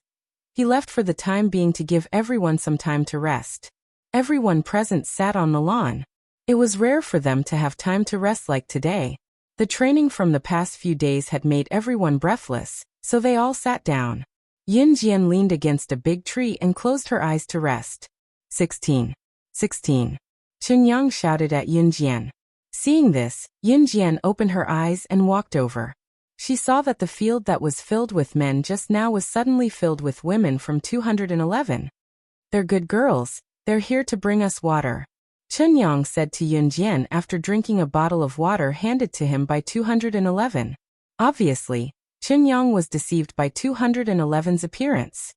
he left for the time being to give everyone some time to rest. Everyone present sat on the lawn. It was rare for them to have time to rest like today. The training from the past few days had made everyone breathless, so they all sat down. Yunjian leaned against a big tree and closed her eyes to rest. 16. 16. Chunyang shouted at Yunjian. Seeing this, Yunjian opened her eyes and walked over. She saw that the field that was filled with men just now was suddenly filled with women from 211. They're good girls, they're here to bring us water. Chunyang said to Yunjian after drinking a bottle of water handed to him by 211. Obviously, Chunyang was deceived by 211's appearance.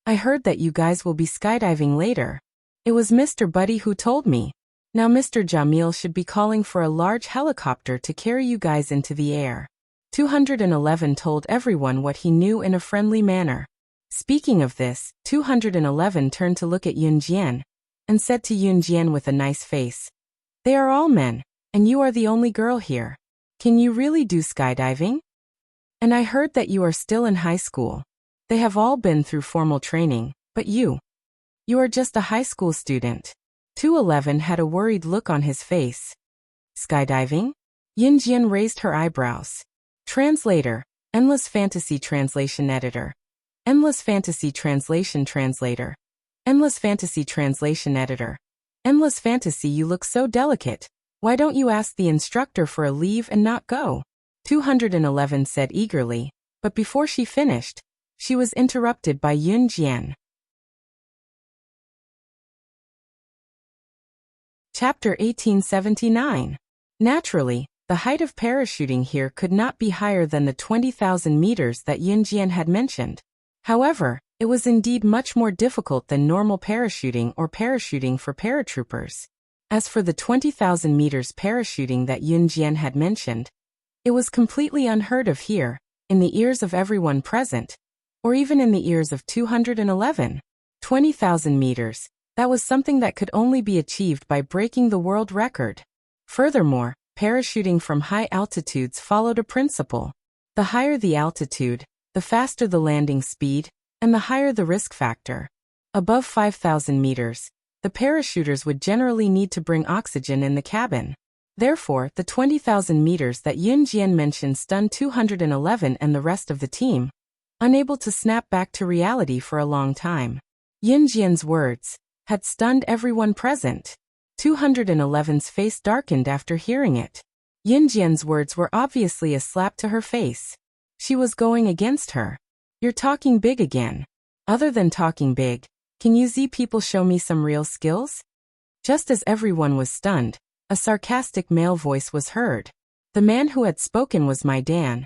I heard that you guys will be skydiving later. It was Mr. Buddy who told me. Now Mr. Jamil should be calling for a large helicopter to carry you guys into the air. 211 told everyone what he knew in a friendly manner. Speaking of this, 211 turned to look at Yunjian and said to Yunjian with a nice face, they are all men, and you are the only girl here. Can you really do skydiving? And I heard that you are still in high school. They have all been through formal training, but you are just a high school student. 211 had a worried look on his face. Skydiving? Yunjian raised her eyebrows. Translator, Endless Fantasy Translation Editor. Endless Fantasy Translation Translator. Endless Fantasy Translation Editor. Endless Fantasy, you look so delicate. Why don't you ask the instructor for a leave and not go? 211 said eagerly, but before she finished, she was interrupted by Yunjian. Chapter 1879. Naturally, the height of parachuting here could not be higher than the 20,000 meters that Yunjian had mentioned. However, it was indeed much more difficult than normal parachuting or parachuting for paratroopers. As for the 20,000 meters parachuting that Yunjian had mentioned, it was completely unheard of here, in the ears of everyone present, or even in the ears of 211. 20,000 meters, that was something that could only be achieved by breaking the world record. Furthermore, parachuting from high altitudes followed a principle. The higher the altitude, the faster the landing speed, and the higher the risk factor. Above 5,000 meters, the parachuters would generally need to bring oxygen in the cabin. Therefore, the 20,000 meters that Yunjian mentioned stunned 211 and the rest of the team, unable to snap back to reality for a long time. Yunjian's words had stunned everyone present. 211's face darkened after hearing it. Yunjian's words were obviously a slap to her face. She was going against her. You're talking big again. Other than talking big, can you people show me some real skills? Just as everyone was stunned, a sarcastic male voice was heard. The man who had spoken was my Dan,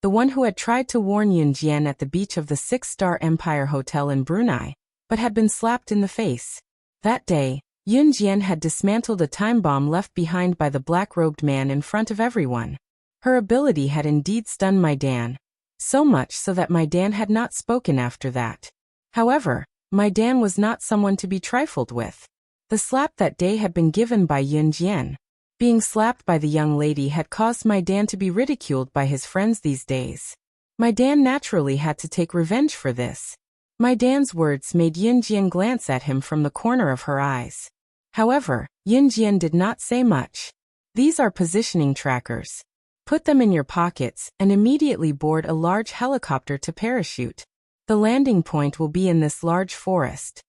the one who had tried to warn Yunjian at the beach of the 6-star Empire Hotel in Brunei, but had been slapped in the face. That day, Yunjian had dismantled a time bomb left behind by the black-robed man in front of everyone. Her ability had indeed stunned my Dan, so much so that my Dan had not spoken after that. However, my Dan was not someone to be trifled with. The slap that day had been given by Yunjian. Being slapped by the young lady had caused my Dan to be ridiculed by his friends these days. My Dan naturally had to take revenge for this. My Dan's words made Yunjian glance at him from the corner of her eyes. However, Yunjian did not say much. These are positioning trackers. Put them in your pockets and immediately board a large helicopter to parachute. The landing point will be in this large forest.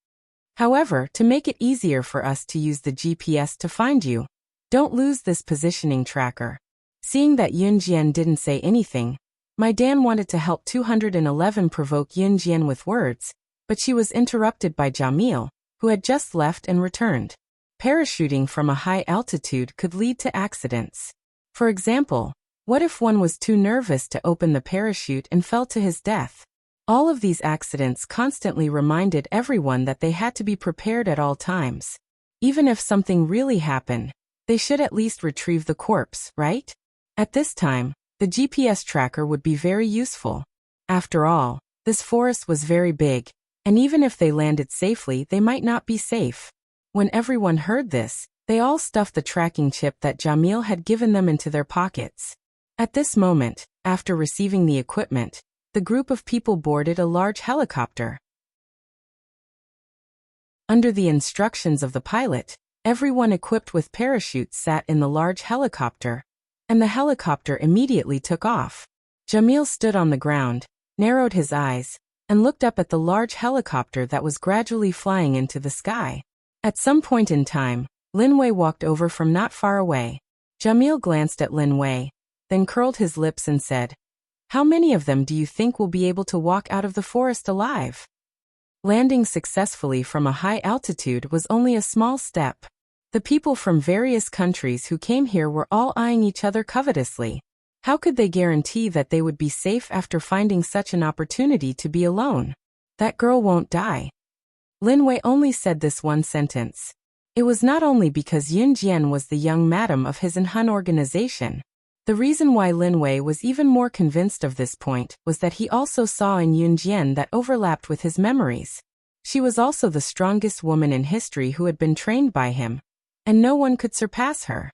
However, to make it easier for us to use the GPS to find you, don't lose this positioning tracker. Seeing that Yunjian didn't say anything, my Dan wanted to help 211 provoke Yunjian with words, but she was interrupted by Jamil, who had just left and returned. Parachuting from a high altitude could lead to accidents. For example, what if one was too nervous to open the parachute and fell to his death? All of these accidents constantly reminded everyone that they had to be prepared at all times. Even if something really happened, they should at least retrieve the corpse, right? At this time, the GPS tracker would be very useful. After all, this forest was very big, and even if they landed safely, they might not be safe. When everyone heard this, they all stuffed the tracking chip that Jamil had given them into their pockets. At this moment, after receiving the equipment, the group of people boarded a large helicopter. Under the instructions of the pilot, everyone equipped with parachutes sat in the large helicopter, and the helicopter immediately took off. Jamil stood on the ground, narrowed his eyes, and looked up at the large helicopter that was gradually flying into the sky. At some point in time, Lin Wei walked over from not far away. Jamil glanced at Lin Wei, then curled his lips and said, "How many of them do you think will be able to walk out of the forest alive?" Landing successfully from a high altitude was only a small step. The people from various countries who came here were all eyeing each other covetously. How could they guarantee that they would be safe after finding such an opportunity to be alone? "That girl won't die." Lin Wei only said this one sentence. It was not only because Yun Jian was the young madam of his Hun organization. The reason why Lin Wei was even more convinced of this point was that he also saw in Yun Jian that overlapped with his memories. She was also the strongest woman in history who had been trained by him, and no one could surpass her.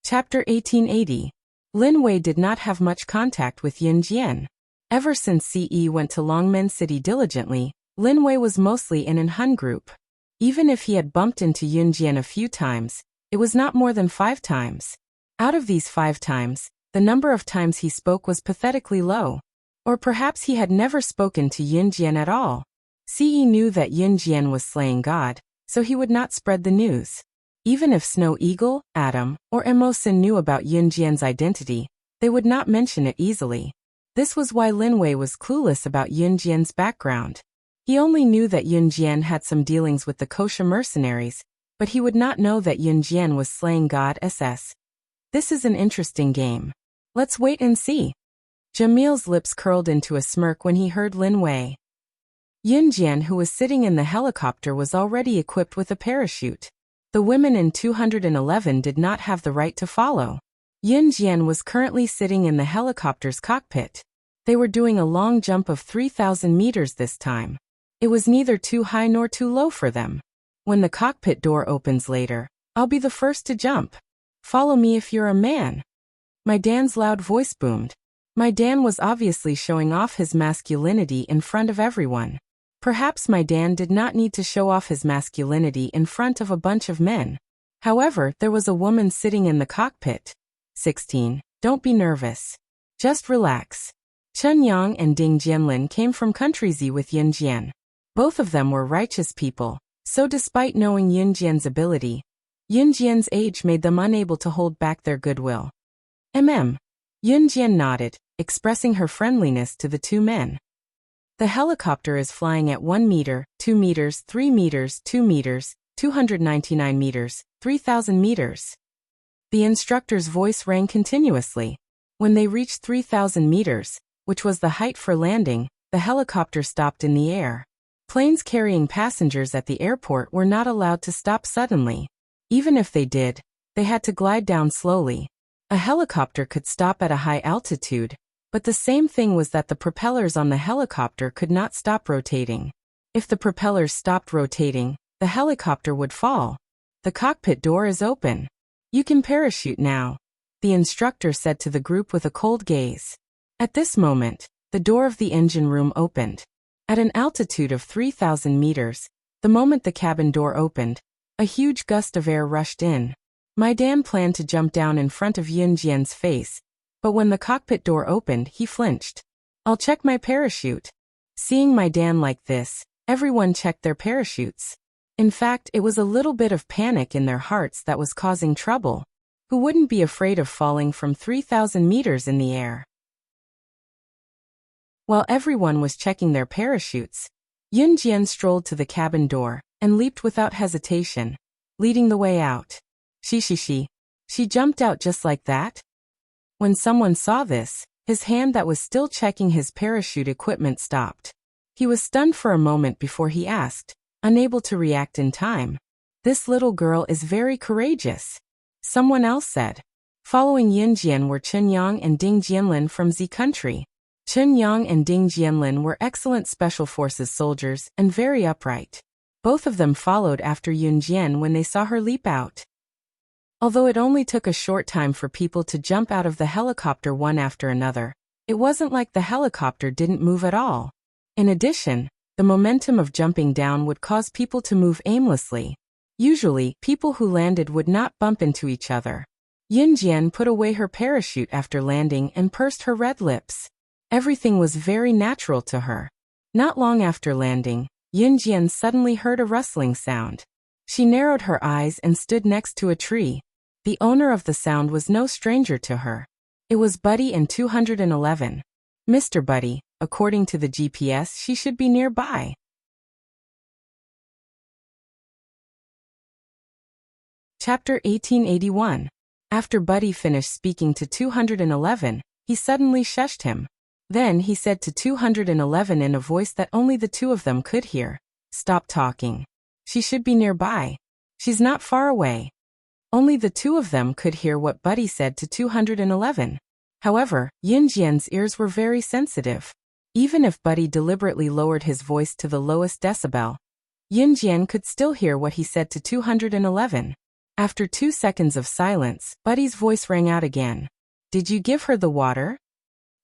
Chapter 1880. Lin Wei did not have much contact with Yun Jian. Ever since CE went to Longmen City diligently, Lin Wei was mostly in an Hun group. Even if he had bumped into Yun Jian a few times, it was not more than 5 times. Out of these 5 times, the number of times he spoke was pathetically low. Or perhaps he had never spoken to Yun Jian at all. CE knew that Yun Jian was slaying God, so he would not spread the news. Even if Snow Eagle, Adam, or Emosin knew about Yun Jian's identity, they would not mention it easily. This was why Lin Wei was clueless about Yun Jian's background. He only knew that Yun Jian had some dealings with the kosher mercenaries, but he would not know that Yun Jian was slaying God SS. This is an interesting game. Let's wait and see. Jamil's lips curled into a smirk when he heard Lin Wei. Yun Jian, who was sitting in the helicopter, was already equipped with a parachute. The women in 211 did not have the right to follow. Yun Jian was currently sitting in the helicopter's cockpit. They were doing a long jump of 3,000 meters this time. It was neither too high nor too low for them. When the cockpit door opens later, I'll be the first to jump. Follow me if you're a man. My Dan's loud voice boomed. My Dan was obviously showing off his masculinity in front of everyone. Perhaps my Dan did not need to show off his masculinity in front of a bunch of men. However, there was a woman sitting in the cockpit. 16. Don't be nervous. Just relax. Chen Yang and Ding Jianlin came from Country Z with Yun Jian. Both of them were righteous people, so despite knowing Yun Jian's ability, Yun Jian's age made them unable to hold back their goodwill. Yun Jian nodded, expressing her friendliness to the 2 men. The helicopter is flying at 1 meter, 2 meters, 3 meters, 2 meters, 299 meters, 3,000 meters. The instructor's voice rang continuously. When they reached 3,000 meters, which was the height for landing, the helicopter stopped in the air. Planes carrying passengers at the airport were not allowed to stop suddenly. Even if they did, they had to glide down slowly. A helicopter could stop at a high altitude, but the same thing was that the propellers on the helicopter could not stop rotating. If the propellers stopped rotating, the helicopter would fall. The cockpit door is open. You can parachute now, the instructor said to the group with a cold gaze. At this moment, the door of the engine room opened. At an altitude of 3,000 meters, the moment the cabin door opened, a huge gust of air rushed in. My Dan planned to jump down in front of Yun Jian's face, but when the cockpit door opened, he flinched. I'll check my parachute. Seeing my Dan like this, everyone checked their parachutes. In fact, it was a little bit of panic in their hearts that was causing trouble. Who wouldn't be afraid of falling from 3,000 meters in the air? While everyone was checking their parachutes, Yun Jian strolled to the cabin door and leaped without hesitation, leading the way out. She jumped out just like that? When someone saw this, his hand that was still checking his parachute equipment stopped. He was stunned for a moment before he asked, unable to react in time. This little girl is very courageous. Someone else said. Following Yun Jian were Chen Yang and Ding Jianlin from Z Country. Chen Yang and Ding Jianlin were excellent special forces soldiers and very upright. Both of them followed after Yun Jian when they saw her leap out. Although it only took a short time for people to jump out of the helicopter one after another, it wasn't like the helicopter didn't move at all. In addition, the momentum of jumping down would cause people to move aimlessly. Usually, people who landed would not bump into each other. Yunjian put away her parachute after landing and pursed her red lips. Everything was very natural to her. Not long after landing, Yunjian suddenly heard a rustling sound. She narrowed her eyes and stood next to a tree. The owner of the sound was no stranger to her. It was Buddy in 211. Mr. Buddy, according to the GPS, she should be nearby. Chapter 1881. After Buddy finished speaking to 211, he suddenly shushed him. Then he said to 211 in a voice that only the two of them could hear, "Stop talking. She should be nearby. She's not far away." Only the two of them could hear what Buddy said to 211. However, Yunjian's ears were very sensitive. Even if Buddy deliberately lowered his voice to the lowest decibel, Yunjian could still hear what he said to 211. After 2 seconds of silence, Buddy's voice rang out again. "Did you give her the water?"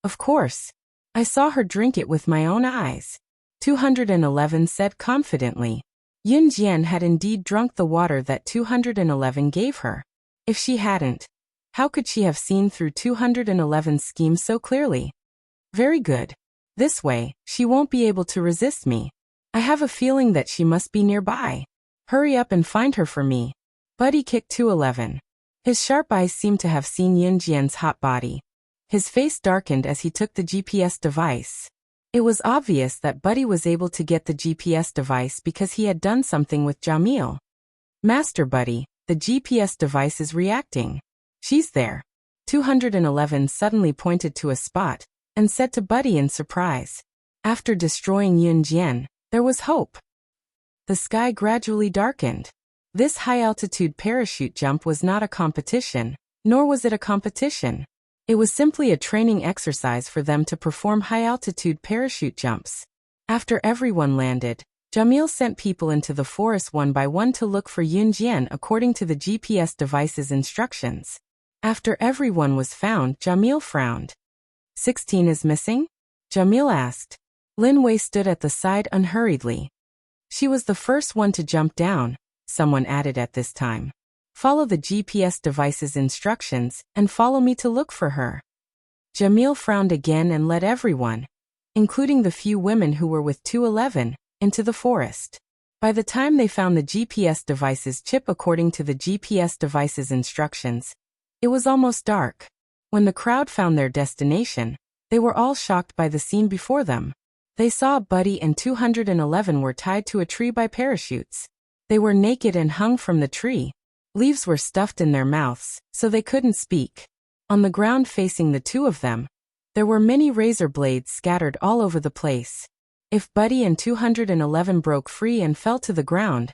"Of course. I saw her drink it with my own eyes," 211 said confidently. Yunjian had indeed drunk the water that 211 gave her. If she hadn't, how could she have seen through 211's scheme so clearly? "Very good. This way, she won't be able to resist me. I have a feeling that she must be nearby. Hurry up and find her for me." Buddy kicked 211. His sharp eyes seemed to have seen Yunjian's hot body. His face darkened as he took the GPS device. It was obvious that Buddy was able to get the GPS device because he had done something with Jamil. "Master Buddy, the GPS device is reacting. She's there." 211 suddenly pointed to a spot and said to Buddy in surprise. After destroying Yunjian, there was hope. The sky gradually darkened. This high-altitude parachute jump was not a competition, nor was it a competition. It was simply a training exercise for them to perform high-altitude parachute jumps. After everyone landed, Jamil sent people into the forest one by one to look for Yunjian according to the GPS device's instructions. After everyone was found, Jamil frowned. 16 is missing? Jamil asked. Lin Wei stood at the side unhurriedly. She was the first one to jump down, someone added at this time. Follow the GPS device's instructions and follow me to look for her. Jamil frowned again and led everyone, including the few women who were with 211, into the forest. By the time they found the GPS device's chip according to the GPS device's instructions, it was almost dark. When the crowd found their destination, they were all shocked by the scene before them. They saw Buddy and 211 were tied to a tree by parachutes. They were naked and hung from the tree. Leaves were stuffed in their mouths, so they couldn't speak. On the ground facing the two of them, there were many razor blades scattered all over the place. If Buddy and 211 broke free and fell to the ground,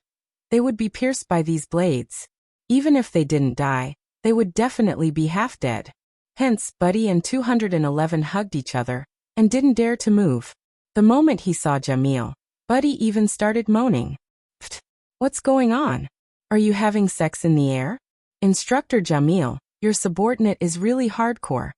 they would be pierced by these blades. Even if they didn't die, they would definitely be half dead. Hence, Buddy and 211 hugged each other and didn't dare to move. The moment he saw Jamil, Buddy even started moaning. "Pfft, what's going on? Are you having sex in the air? Instructor Jamil, your subordinate is really hardcore."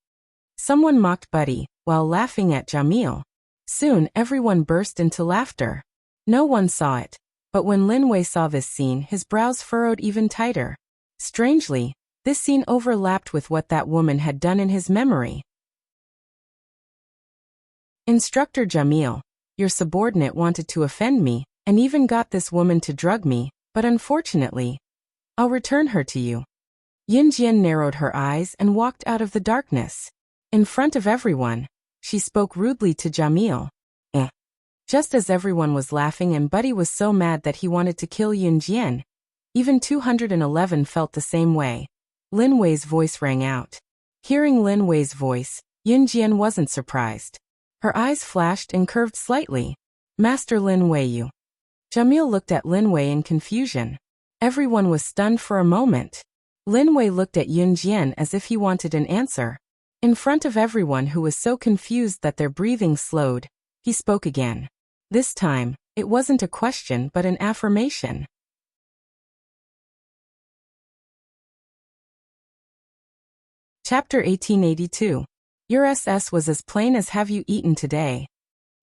Someone mocked Buddy while laughing at Jamil. Soon everyone burst into laughter. No one saw it, but when Lin Wei saw this scene, his brows furrowed even tighter. Strangely, this scene overlapped with what that woman had done in his memory. "Instructor Jamil, your subordinate wanted to offend me and even got this woman to drug me, but unfortunately, I'll return her to you." Yunjian narrowed her eyes and walked out of the darkness. In front of everyone, she spoke rudely to Jamil. Just as everyone was laughing and Buddy was so mad that he wanted to kill Yunjian, even 211 felt the same way. Lin Wei's voice rang out. Hearing Lin Wei's voice, Yunjian wasn't surprised. Her eyes flashed and curved slightly. "Master Lin Wei, you." Jamil looked at Lin Wei in confusion. Everyone was stunned for a moment. Lin Wei looked at Yunjian as if he wanted an answer. In front of everyone who was so confused that their breathing slowed, he spoke again. This time, it wasn't a question but an affirmation. Chapter 1882. Your SS was as plain as have you eaten today.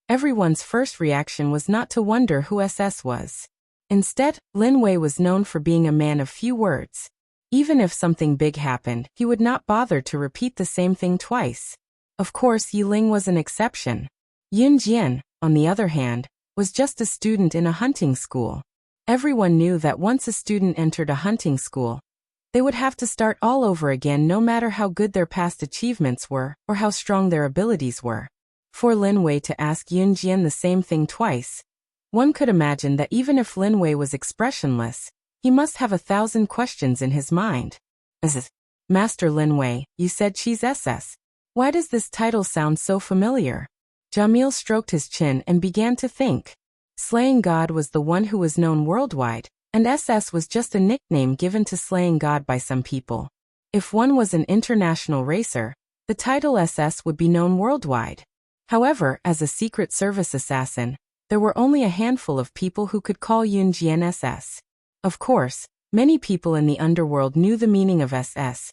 Everyone's first reaction was not to wonder who SS was. Instead, Lin Wei was known for being a man of few words. Even if something big happened, he would not bother to repeat the same thing twice. Of course, Yiling was an exception. Yun Jian, on the other hand, was just a student in a hunting school. Everyone knew that once a student entered a hunting school, they would have to start all over again no matter how good their past achievements were or how strong their abilities were. For Lin Wei to ask Yun Jian the same thing twice, one could imagine that even if Lin Wei was expressionless, he must have 1,000 questions in his mind. Master Lin Wei, you said she's SS. Why does this title sound so familiar? Jamil stroked his chin and began to think. Slaying God was the one who was known worldwide, and SS was just a nickname given to slaying God by some people. If one was an international racer, the title SS would be known worldwide. However, as a Secret Service assassin, there were only a handful of people who could call Yun Jian SS. Of course, many people in the underworld knew the meaning of SS,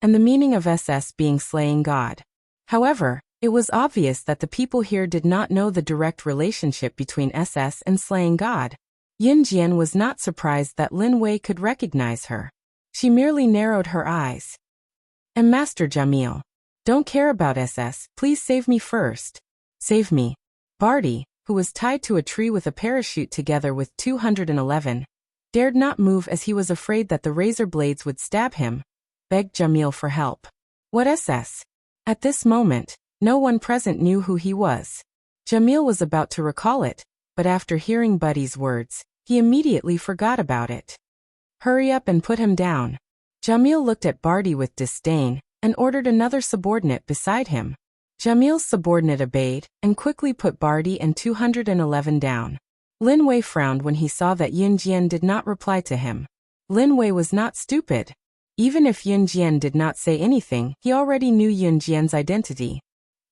and the meaning of SS being slaying God. However, it was obvious that the people here did not know the direct relationship between SS and slaying God. Yun Jian was not surprised that Lin Wei could recognize her. She merely narrowed her eyes. And Master Jamil, don't care about SS, please save me first. Save me. Barty, who was tied to a tree with a parachute together with 211, dared not move as he was afraid that the razor blades would stab him, begged Jamil for help. What SS? At this moment, no one present knew who he was. Jamil was about to recall it, but after hearing Buddy's words, he immediately forgot about it. Hurry up and put him down. Jamil looked at Barty with disdain and ordered another subordinate beside him. Jamil's subordinate obeyed and quickly put Barty and 211 down. Lin Wei frowned when he saw that Yun Jian did not reply to him. Lin Wei was not stupid. Even if Yun Jian did not say anything, he already knew Yun Jian's identity.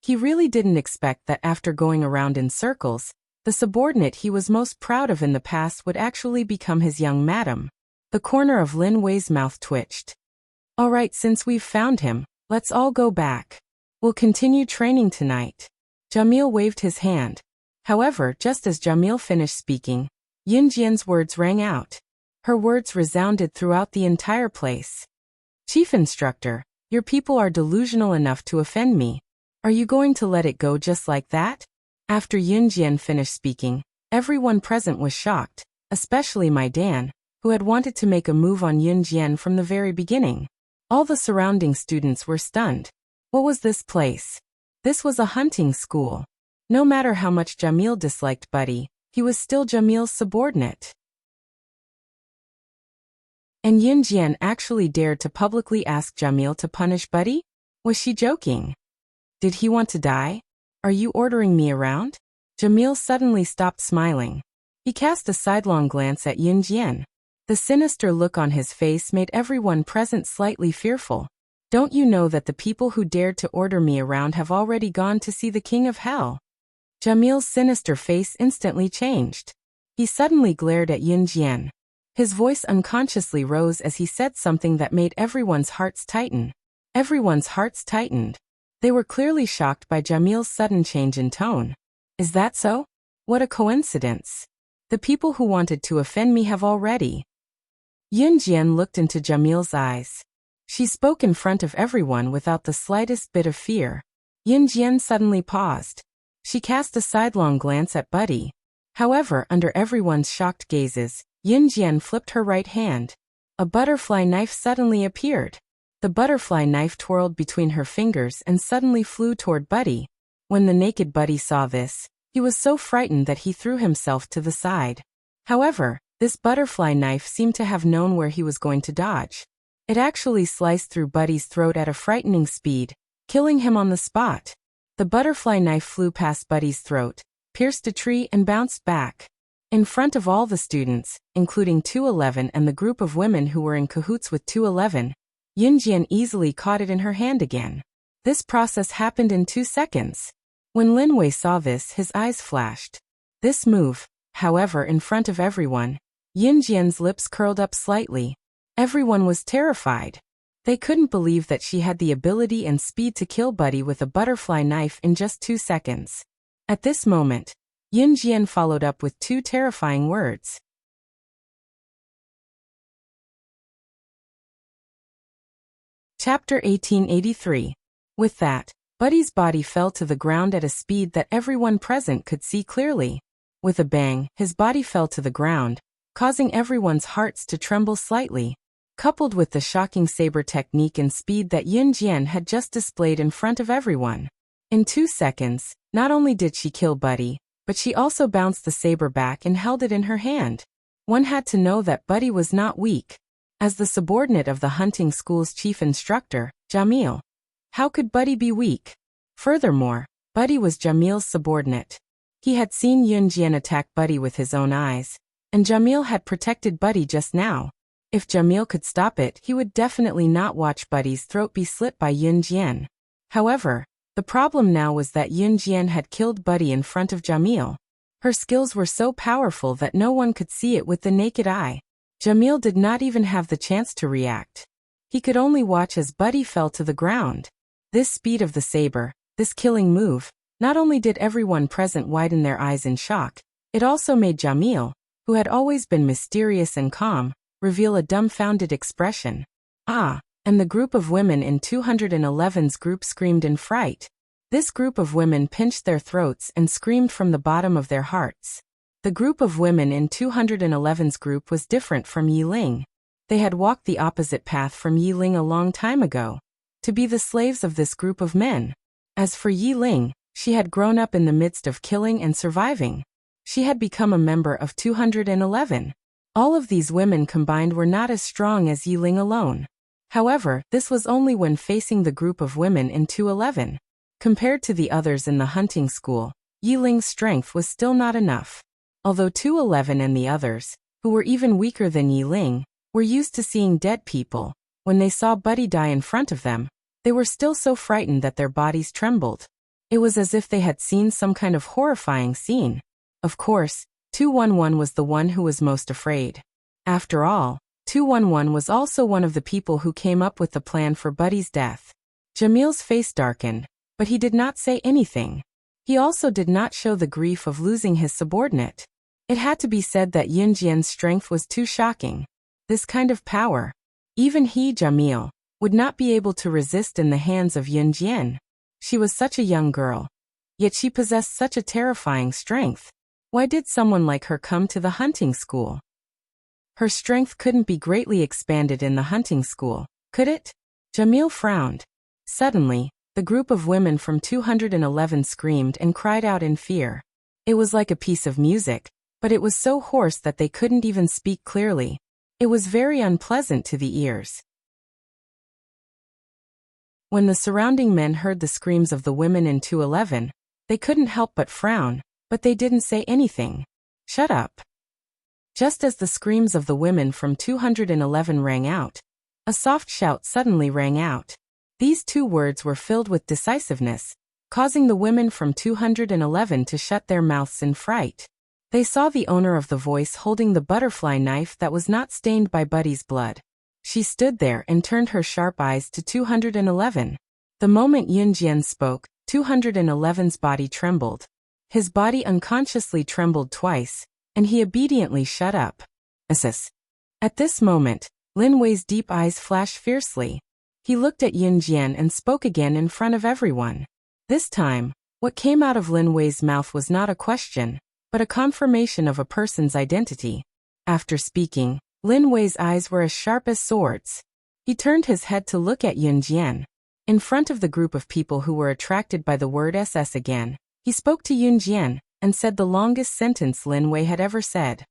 He really didn't expect that after going around in circles, the subordinate he was most proud of in the past would actually become his young madam. The corner of Lin Wei's mouth twitched. All right, since we've found him, let's all go back. We'll continue training tonight. Jamil waved his hand. However, just as Jamil finished speaking, Yun Jian's words rang out. Her words resounded throughout the entire place. Chief Instructor, your people are delusional enough to offend me. Are you going to let it go just like that? After Yun Jian finished speaking, everyone present was shocked, especially my Dan, who had wanted to make a move on Yun Jian from the very beginning. All the surrounding students were stunned. What was this place? This was a hunting school. No matter how much Jamil disliked Buddy, he was still Jamil's subordinate. And Yun Jian actually dared to publicly ask Jamil to punish Buddy? Was she joking? Did he want to die? Are you ordering me around? Jamil suddenly stopped smiling. He cast a sidelong glance at Yun Jian. The sinister look on his face made everyone present slightly fearful. Don't you know that the people who dared to order me around have already gone to see the King of Hell? Jamil's sinister face instantly changed. He suddenly glared at Yun Jian. His voice unconsciously rose as he said something that made everyone's hearts tighten. Everyone's hearts tightened. They were clearly shocked by Jamil's sudden change in tone. Is that so? What a coincidence. The people who wanted to offend me have already. Yun Jian looked into Jamil's eyes. She spoke in front of everyone without the slightest bit of fear. Yun Jian suddenly paused. She cast a sidelong glance at Buddy. However, under everyone's shocked gazes, Yun Jian flipped her right hand. A butterfly knife suddenly appeared. The butterfly knife twirled between her fingers and suddenly flew toward Buddy. When the naked Buddy saw this, he was so frightened that he threw himself to the side. However, this butterfly knife seemed to have known where he was going to dodge. It actually sliced through Buddy's throat at a frightening speed, killing him on the spot. The butterfly knife flew past Buddy's throat, pierced a tree and bounced back. In front of all the students, including 211 and the group of women who were in cahoots with 211, Yun Jian easily caught it in her hand again. This process happened in 2 seconds. When Lin Wei saw this, his eyes flashed. This move, however, in front of everyone, Yun Jian's lips curled up slightly. Everyone was terrified. They couldn't believe that she had the ability and speed to kill Buddy with a butterfly knife in just 2 seconds. At this moment, Yun Jian followed up with 2 terrifying words. Chapter 1883. With that, Buddy's body fell to the ground at a speed that everyone present could see clearly. With a bang, his body fell to the ground, causing everyone's hearts to tremble slightly. Coupled with the shocking saber technique and speed that Yun Jian had just displayed in front of everyone. In 2 seconds, not only did she kill Buddy, but she also bounced the saber back and held it in her hand. One had to know that Buddy was not weak. As the subordinate of the hunting school's chief instructor, Jamil. How could Buddy be weak? Furthermore, Buddy was Jamil's subordinate. He had seen Yun Jian attack Buddy with his own eyes, and Jamil had protected Buddy just now. If Jamil could stop it, he would definitely not watch Buddy's throat be slit by Yun Jian. However, the problem now was that Yun Jian had killed Buddy in front of Jamil. Her skills were so powerful that no one could see it with the naked eye. Jamil did not even have the chance to react. He could only watch as Buddy fell to the ground. This speed of the saber, this killing move, not only did everyone present widen their eyes in shock, it also made Jamil, who had always been mysterious and calm, reveal a dumbfounded expression. Ah, and the group of women in 211's group screamed in fright. This group of women pinched their throats and screamed from the bottom of their hearts. The group of women in 211's group was different from Yi Ling. They had walked the opposite path from Yi Ling a long time ago, to be the slaves of this group of men. As for Yi Ling, she had grown up in the midst of killing and surviving. She had become a member of 211. All of these women combined were not as strong as Yi Ling alone. However, this was only when facing the group of women in 211. Compared to the others in the hunting school, Yi Ling's strength was still not enough. Although 211 and the others, who were even weaker than Yi Ling, were used to seeing dead people, when they saw Buddy die in front of them, they were still so frightened that their bodies trembled. It was as if they had seen some kind of horrifying scene. Of course, 211 was the one who was most afraid. After all, 211 was also one of the people who came up with the plan for Buddy's death. Jamil's face darkened, but he did not say anything. He also did not show the grief of losing his subordinate. It had to be said that Yun Jian's strength was too shocking. This kind of power, even he, Jamil, would not be able to resist in the hands of Yun Jian. She was such a young girl. Yet she possessed such a terrifying strength. Why did someone like her come to the hunting school? Her strength couldn't be greatly expanded in the hunting school, could it? Jamil frowned. Suddenly, the group of women from 211 screamed and cried out in fear. It was like a piece of music, but it was so hoarse that they couldn't even speak clearly. It was very unpleasant to the ears. When the surrounding men heard the screams of the women in 211, they couldn't help but frown, but they didn't say anything. Shut up. Just as the screams of the women from 211 rang out, a soft shout suddenly rang out. These 2 words were filled with decisiveness, causing the women from 211 to shut their mouths in fright. They saw the owner of the voice holding the butterfly knife that was not stained by Buddy's blood. She stood there and turned her sharp eyes to 211. The moment Yun Jian spoke, 211's body trembled. His body unconsciously trembled twice, and he obediently shut up. Assess. At this moment, Lin Wei's deep eyes flashed fiercely. He looked at Yun Jian and spoke again in front of everyone. This time, what came out of Lin Wei's mouth was not a question, but a confirmation of a person's identity. After speaking, Lin Wei's eyes were as sharp as swords. He turned his head to look at Yun Jian. In front of the group of people who were attracted by the word SS again, he spoke to Yun Jian and said the longest sentence Lin Wei had ever said.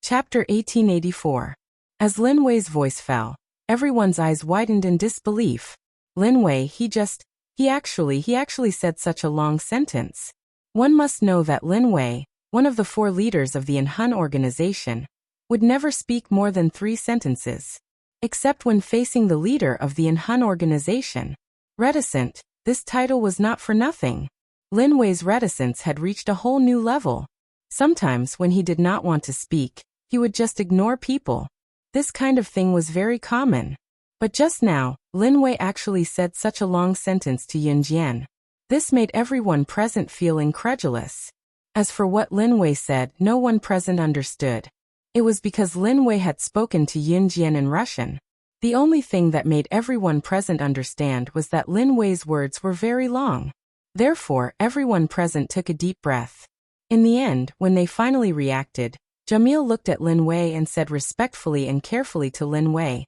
Chapter 1884. As Lin Wei's voice fell, everyone's eyes widened in disbelief. Lin Wei, he actually said such a long sentence. One must know that Lin Wei, one of the 4 leaders of the Inhun organization, would never speak more than 3 sentences. Except when facing the leader of the Inhun organization. Reticent, this title was not for nothing. Lin Wei's reticence had reached a whole new level. Sometimes when he did not want to speak, he would just ignore people. This kind of thing was very common. But just now, Lin Wei actually said such a long sentence to Yun Jian. This made everyone present feel incredulous. As for what Lin Wei said, no one present understood. It was because Lin Wei had spoken to Yun Jian in Russian. The only thing that made everyone present understand was that Lin Wei's words were very long. Therefore, everyone present took a deep breath. In the end, when they finally reacted, Jamil looked at Lin Wei and said respectfully and carefully to Lin Wei,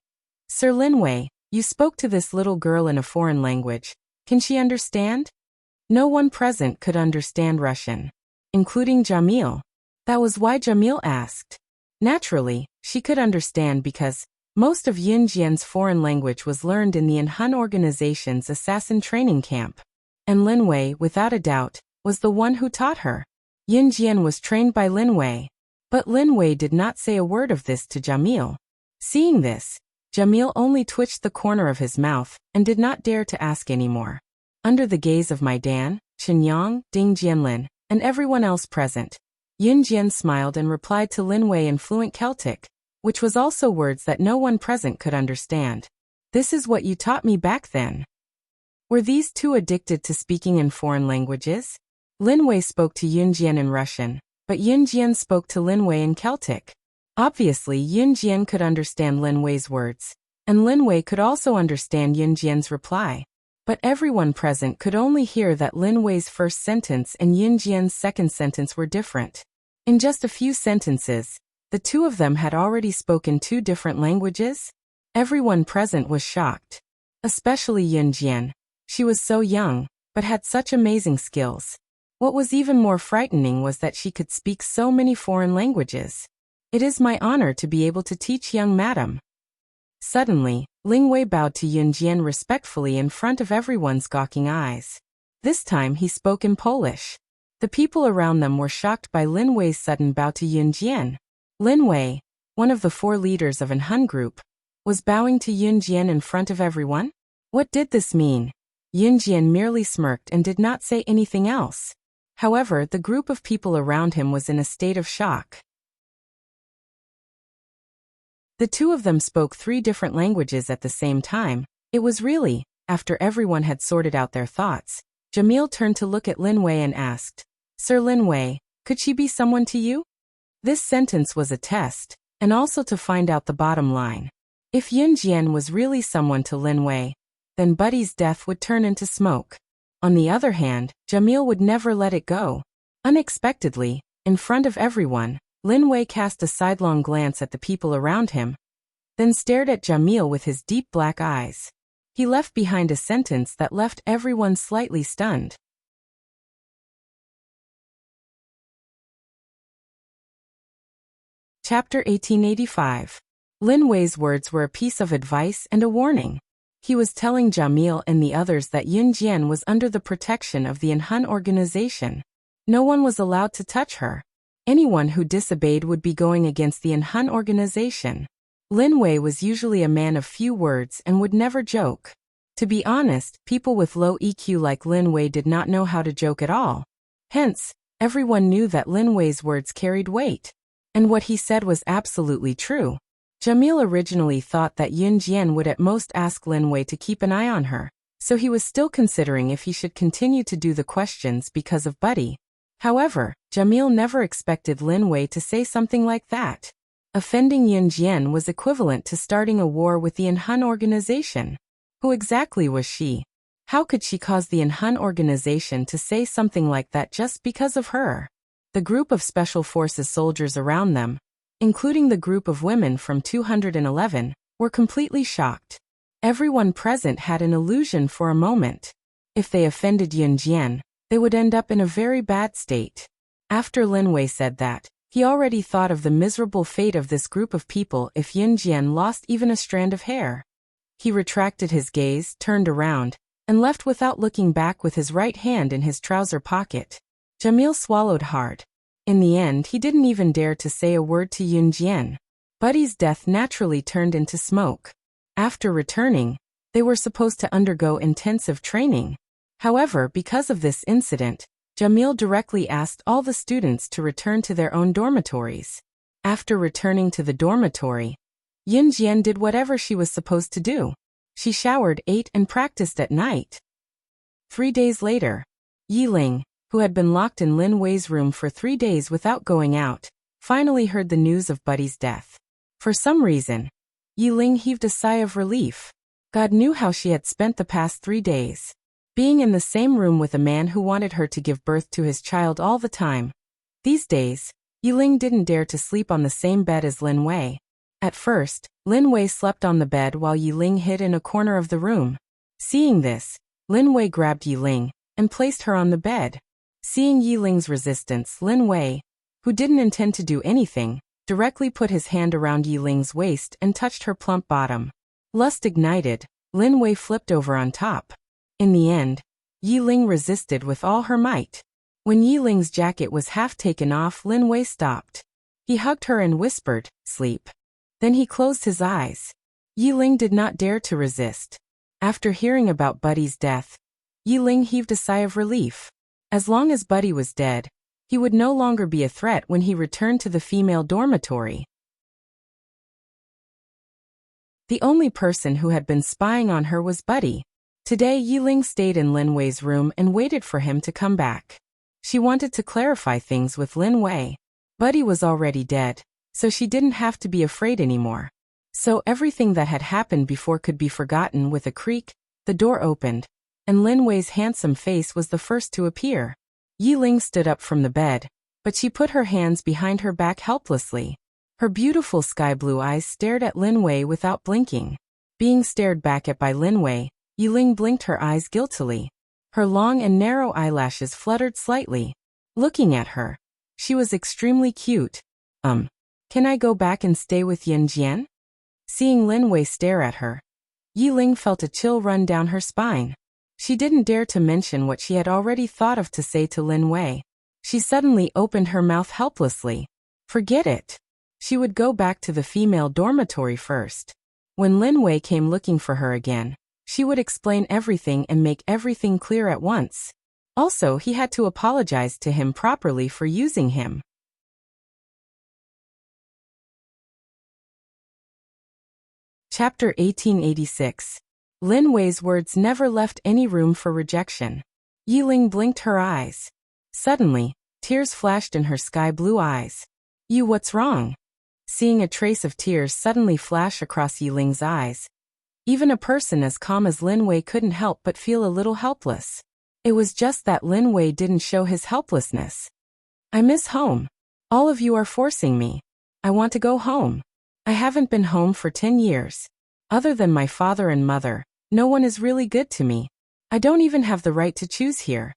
"Sir Lin Wei, you spoke to this little girl in a foreign language. Can she understand?" No one present could understand Russian, including Jamil. That was why Jamil asked. Naturally, she could understand because most of Yun Jian's foreign language was learned in the Hun organization's assassin training camp. And Lin Wei, without a doubt, was the one who taught her. Yun Jian was trained by Lin Wei. But Lin Wei did not say a word of this to Jamil. Seeing this, Jamil only twitched the corner of his mouth and did not dare to ask any more. Under the gaze of Maidan, Qinyang, Ding Jianlin, and everyone else present, Yun Jian smiled and replied to Lin Wei in fluent Celtic, which was also words that no one present could understand. "This is what you taught me back then." Were these two addicted to speaking in foreign languages? Lin Wei spoke to Yun Jian in Russian, but Yun Jian spoke to Lin Wei in Celtic. Obviously, Yun Jian could understand Lin Wei's words, and Lin Wei could also understand Yun Jian's reply. But everyone present could only hear that Lin Wei's first sentence and Yun Jian's second sentence were different. In just a few sentences, the two of them had already spoken two different languages. Everyone present was shocked. Especially Yun Jian. She was so young, but had such amazing skills. What was even more frightening was that she could speak so many foreign languages. "It is my honor to be able to teach young madam." Suddenly, Lin Wei bowed to Yun Jian respectfully in front of everyone's gawking eyes. This time he spoke in Polish. The people around them were shocked by Lin Wei's sudden bow to Yun Jian. Lin Wei, one of the 4 leaders of an Hun group, was bowing to Yun Jian in front of everyone? What did this mean? Yun Jian merely smirked and did not say anything else. However, the group of people around him was in a state of shock. The two of them spoke 3 different languages at the same time. It was really, after everyone had sorted out their thoughts, Jamil turned to look at Lin Wei and asked, "Sir Lin Wei, could she be someone to you?" This sentence was a test, and also to find out the bottom line. If Yun Jian was really someone to Lin Wei, then Buddy's death would turn into smoke. On the other hand, Jamil would never let it go. Unexpectedly, in front of everyone, Lin Wei cast a sidelong glance at the people around him, then stared at Jamil with his deep black eyes. He left behind a sentence that left everyone slightly stunned. Chapter 1885. Lin Wei's words were a piece of advice and a warning. He was telling Jamil and the others that Yun Jian was under the protection of the Hun organization. No one was allowed to touch her. Anyone who disobeyed would be going against the Hun organization. Lin Wei was usually a man of few words and would never joke. To be honest, people with low EQ like Lin Wei did not know how to joke at all. Hence, everyone knew that Lin Wei's words carried weight. And what he said was absolutely true. Jamil originally thought that Yun Jian would at most ask Lin Wei to keep an eye on her, so he was still considering if he should continue to do the questions because of Buddy. However, Jamil never expected Lin Wei to say something like that. Offending Yun Jian was equivalent to starting a war with the Hun organization. Who exactly was she? How could she cause the Hun organization to say something like that just because of her? The group of Special Forces soldiers around them, including the group of women from 211, were completely shocked. Everyone present had an illusion for a moment. If they offended Yun Jian, they would end up in a very bad state. After Lin Wei said that, he already thought of the miserable fate of this group of people if Yun Jian lost even a strand of hair. He retracted his gaze, turned around, and left without looking back with his right hand in his trouser pocket. Jamil swallowed hard. In the end, he didn't even dare to say a word to Yun Jian. Buddy's death naturally turned into smoke. After returning, they were supposed to undergo intensive training. However, because of this incident, Jamil directly asked all the students to return to their own dormitories. After returning to the dormitory, Yun Jian did whatever she was supposed to do. She showered, ate, and practiced at night. 3 days later, Yi Ling, who had been locked in Lin Wei's room for 3 days without going out, finally heard the news of Buddy's death. For some reason, Yi Ling heaved a sigh of relief. God knew how she had spent the past 3 days. Being in the same room with a man who wanted her to give birth to his child all the time. These days, Yi Ling didn't dare to sleep on the same bed as Lin Wei. At first, Lin Wei slept on the bed while Yi Ling hid in a corner of the room. Seeing this, Lin Wei grabbed Yi Ling and placed her on the bed. Seeing Yi Ling's resistance, Lin Wei, who didn't intend to do anything, directly put his hand around Yi Ling's waist and touched her plump bottom. Lust ignited, Lin Wei flipped over on top. In the end, Yi Ling resisted with all her might. When Yi Ling's jacket was half taken off, Lin Wei stopped. He hugged her and whispered, "Sleep." Then he closed his eyes. Yi Ling did not dare to resist. After hearing about Buddy's death, Yi Ling heaved a sigh of relief. As long as Buddy was dead, he would no longer be a threat when he returned to the female dormitory. The only person who had been spying on her was Buddy. Today Yi Ling stayed in Lin Wei's room and waited for him to come back. She wanted to clarify things with Lin Wei. Buddy was already dead, so she didn't have to be afraid anymore. So everything that had happened before could be forgotten. With a creak, the door opened, and Lin Wei's handsome face was the first to appear. Yi Ling stood up from the bed, but she put her hands behind her back helplessly. Her beautiful sky blue eyes stared at Lin Wei without blinking. Being stared back at by Lin Wei, Yi Ling blinked her eyes guiltily. Her long and narrow eyelashes fluttered slightly. Looking at her, she was extremely cute. Can I go back and stay with Yin Jian? Seeing Lin Wei stare at her, Yi Ling felt a chill run down her spine. She didn't dare to mention what she had already thought of to say to Lin Wei. She suddenly opened her mouth helplessly. Forget it. She would go back to the female dormitory first. When Lin Wei came looking for her again, she would explain everything and make everything clear at once. Also, he had to apologize to him properly for using him. Chapter 1886. Lin Wei's words never left any room for rejection. Yi Ling blinked her eyes. Suddenly, tears flashed in her sky blue eyes. "You, what's wrong?" Seeing a trace of tears suddenly flash across Yi Ling's eyes, even a person as calm as Lin Wei couldn't help but feel a little helpless. It was just that Lin Wei didn't show his helplessness. "I miss home. All of you are forcing me. I want to go home. I haven't been home for 10 years. Other than my father and mother, no one is really good to me. I don't even have the right to choose here."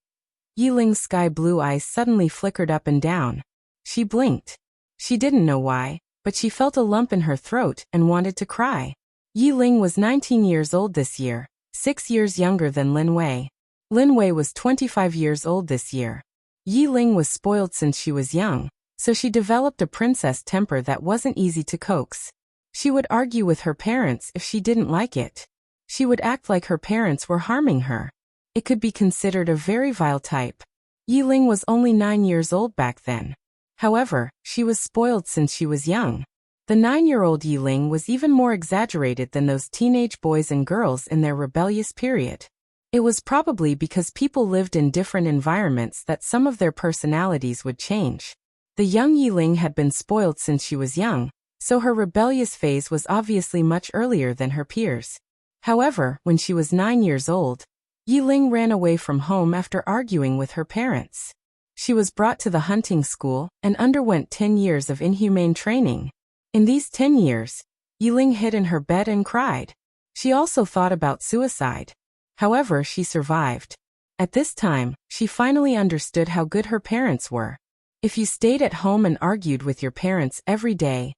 Yi Ling's sky blue eyes suddenly flickered up and down. She blinked. She didn't know why, but she felt a lump in her throat and wanted to cry. Yi Ling was 19 years old this year, 6 years younger than Lin Wei. Lin Wei was 25 years old this year. Yi Ling was spoiled since she was young, so she developed a princess temper that wasn't easy to coax. She would argue with her parents if she didn't like it. She would act like her parents were harming her. It could be considered a very vile type. Yi Ling was only 9 years old back then. However, she was spoiled since she was young. The 9-year-old Yi Ling was even more exaggerated than those teenage boys and girls in their rebellious period. It was probably because people lived in different environments that some of their personalities would change. The young Yi Ling had been spoiled since she was young, so her rebellious phase was obviously much earlier than her peers. However, when she was 9 years old, Yi Ling ran away from home after arguing with her parents. She was brought to the hunting school and underwent 10 years of inhumane training. In these 10 years, Yi Ling hid in her bed and cried. She also thought about suicide. However, she survived. At this time, she finally understood how good her parents were. If you stayed at home and argued with your parents every day,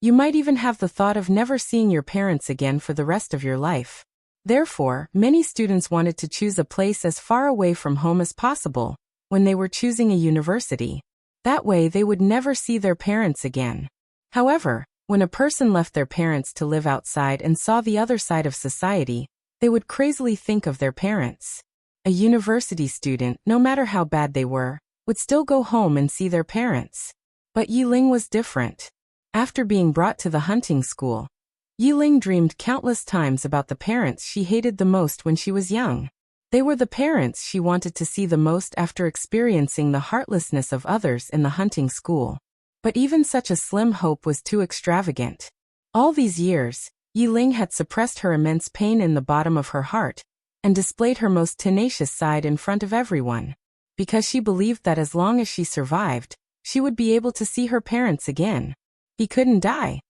you might even have the thought of never seeing your parents again for the rest of your life. Therefore, many students wanted to choose a place as far away from home as possible when they were choosing a university. That way they would never see their parents again. However, when a person left their parents to live outside and saw the other side of society, they would crazily think of their parents. A university student, no matter how bad they were, would still go home and see their parents. But Yi Ling was different. After being brought to the hunting school, Yi Ling dreamed countless times about the parents she hated the most when she was young. They were the parents she wanted to see the most after experiencing the heartlessness of others in the hunting school. But even such a slim hope was too extravagant. All these years, Yiling had suppressed her immense pain in the bottom of her heart, and displayed her most tenacious side in front of everyone, because she believed that as long as she survived, she would be able to see her parents again. He couldn't die.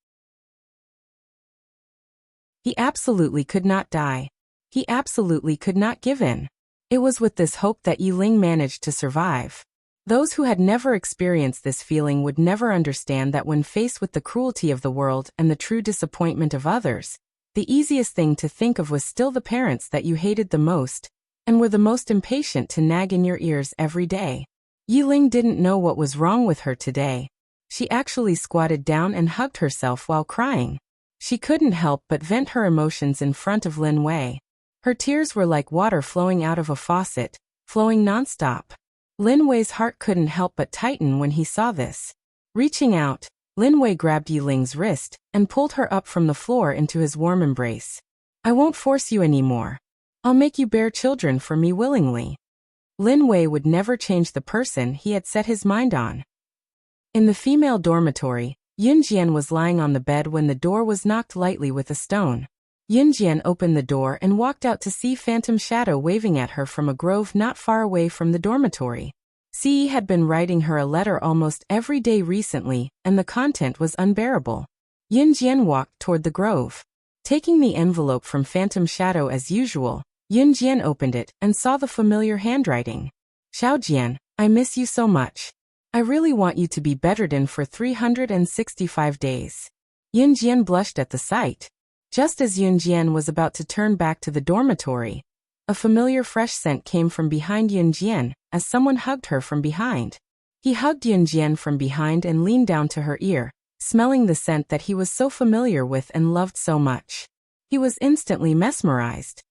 He absolutely could not die. He absolutely could not give in. It was with this hope that Yiling managed to survive. Those who had never experienced this feeling would never understand that when faced with the cruelty of the world and the true disappointment of others, the easiest thing to think of was still the parents that you hated the most, and were the most impatient to nag in your ears every day. Yiling didn't know what was wrong with her today. She actually squatted down and hugged herself while crying. She couldn't help but vent her emotions in front of Lin Wei. Her tears were like water flowing out of a faucet, flowing nonstop. Lin Wei's heart couldn't help but tighten when he saw this. Reaching out, Lin Wei grabbed Yiling's wrist and pulled her up from the floor into his warm embrace. "I won't force you anymore. I'll make you bear children for me willingly." Lin Wei would never change the person he had set his mind on. In the female dormitory, Yunjian was lying on the bed when the door was knocked lightly with a stone. Yunjian opened the door and walked out to see Phantom Shadow waving at her from a grove not far away from the dormitory. Ce had been writing her a letter almost every day recently, and the content was unbearable. Yunjian walked toward the grove. Taking the envelope from Phantom Shadow as usual, Yunjian opened it and saw the familiar handwriting. "Xiaojian, I miss you so much. I really want you to be bedridden for 365 days. Yunjian blushed at the sight. Just as Yunjian was about to turn back to the dormitory, a familiar fresh scent came from behind Yunjian, as someone hugged her from behind. He hugged Yunjian from behind and leaned down to her ear, smelling the scent that he was so familiar with and loved so much. He was instantly mesmerized.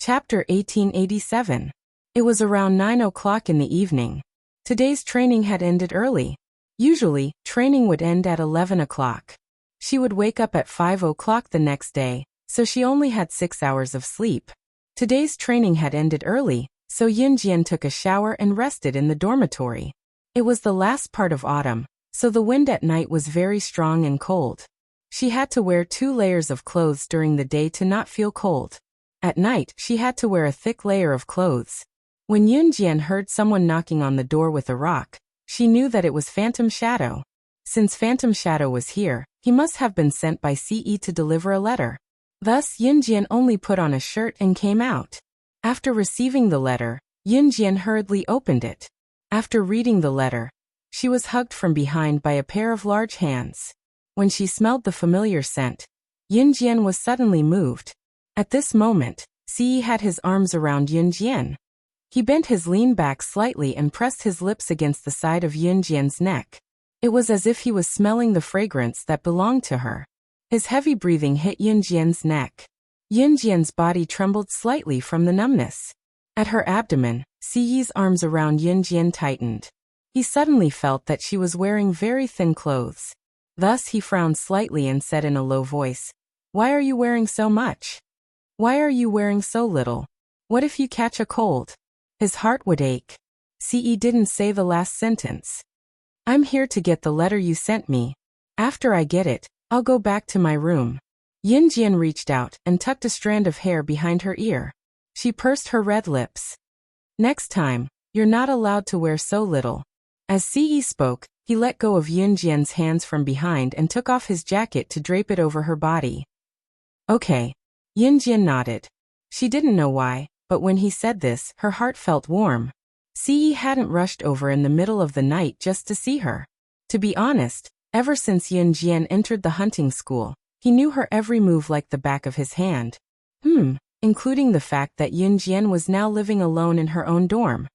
Chapter 1887. It was around 9 o'clock in the evening. Today's training had ended early. Usually, training would end at 11 o'clock. She would wake up at 5 o'clock the next day, so she only had 6 hours of sleep. Today's training had ended early, so Yunjian took a shower and rested in the dormitory. It was the last part of autumn, so the wind at night was very strong and cold. She had to wear 2 layers of clothes during the day to not feel cold. At night, she had to wear a thick layer of clothes. When Yunjian heard someone knocking on the door with a rock, she knew that it was Phantom Shadow. Since Phantom Shadow was here, he must have been sent by Ce to deliver a letter. Thus, Yunjian only put on a shirt and came out. After receiving the letter, Yunjian hurriedly opened it. After reading the letter, she was hugged from behind by a pair of large hands. When she smelled the familiar scent, Yunjian was suddenly moved. At this moment, Ce had his arms around Yunjian. He bent his lean back slightly and pressed his lips against the side of Yunjian's neck. It was as if he was smelling the fragrance that belonged to her. His heavy breathing hit Yunjian's neck. Yunjian's body trembled slightly from the numbness. At her abdomen, Ce's arms around Yunjian tightened. He suddenly felt that she was wearing very thin clothes. Thus he frowned slightly and said in a low voice, "Why are you wearing so much? Why are you wearing so little? What if you catch a cold?" His heart would ache. Ce didn't say the last sentence. "I'm here to get the letter you sent me. After I get it, I'll go back to my room." Yunjian reached out and tucked a strand of hair behind her ear. She pursed her red lips. "Next time, you're not allowed to wear so little." As Ce spoke, he let go of Yunjian's hands from behind and took off his jacket to drape it over her body. "Okay." Yunjian nodded. She didn't know why, but when he said this, her heart felt warm. Ce hadn't rushed over in the middle of the night just to see her. To be honest, ever since Yunjian entered the hunting school, he knew her every move like the back of his hand. Including the fact that Yunjian was now living alone in her own dorm.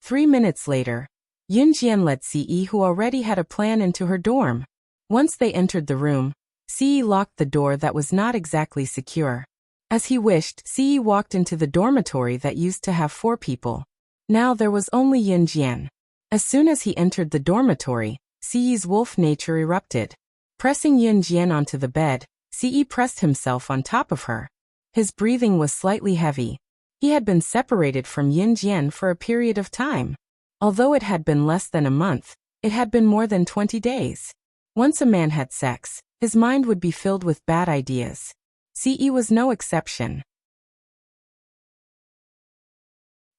3 minutes later, Yunjian led Ce, who already had a plan, into her dorm. Once they entered the room, Ce locked the door that was not exactly secure. As he wished, Ce walked into the dormitory that used to have 4 people. Now there was only Yunjian. As soon as he entered the dormitory, Ce's wolf nature erupted. Pressing Yunjian onto the bed, Ce pressed himself on top of her. His breathing was slightly heavy. He had been separated from Yin Jian for a period of time. Although it had been less than a month, it had been more than 20 days. Once a man had sex, his mind would be filled with bad ideas. Ce was no exception.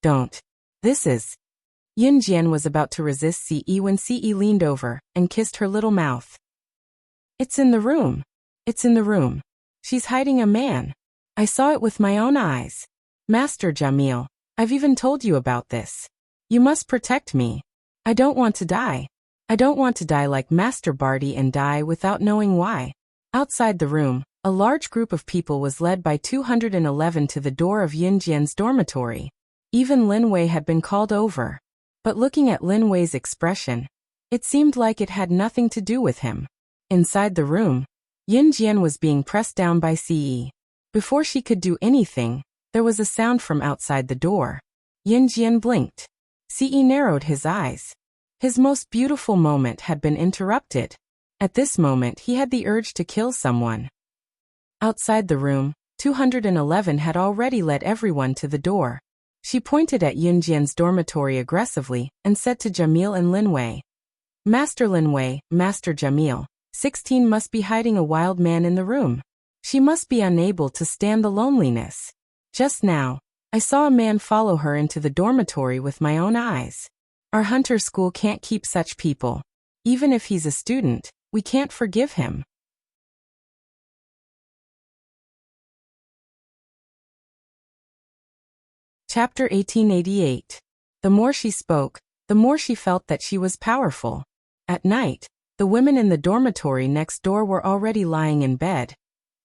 Don't. This is. Yin Jian was about to resist Ce when Ce leaned over and kissed her little mouth. It's in the room. It's in the room. She's hiding a man. I saw it with my own eyes. Master Jamil, I've even told you about this. You must protect me. I don't want to die. I don't want to die like Master Barty and die without knowing why. Outside the room, a large group of people was led by 211 to the door of Yin Jian's dormitory. Even Lin Wei had been called over. But looking at Lin Wei's expression, it seemed like it had nothing to do with him. Inside the room, Yin Jian was being pressed down by Ce. Before she could do anything, there was a sound from outside the door. Yin Jian blinked. Ce narrowed his eyes. His most beautiful moment had been interrupted. At this moment he had the urge to kill someone. Outside the room, 211 had already led everyone to the door. She pointed at Yin Jian's dormitory aggressively and said to Jamil and Lin Wei, Master Lin Wei, Master Jamil, 16 must be hiding a wild man in the room. She must be unable to stand the loneliness. Just now, I saw a man follow her into the dormitory with my own eyes. Our hunter school can't keep such people. Even if he's a student, we can't forgive him. Chapter 1888. The more she spoke, the more she felt that she was powerful. At night, the women in the dormitory next door were already lying in bed.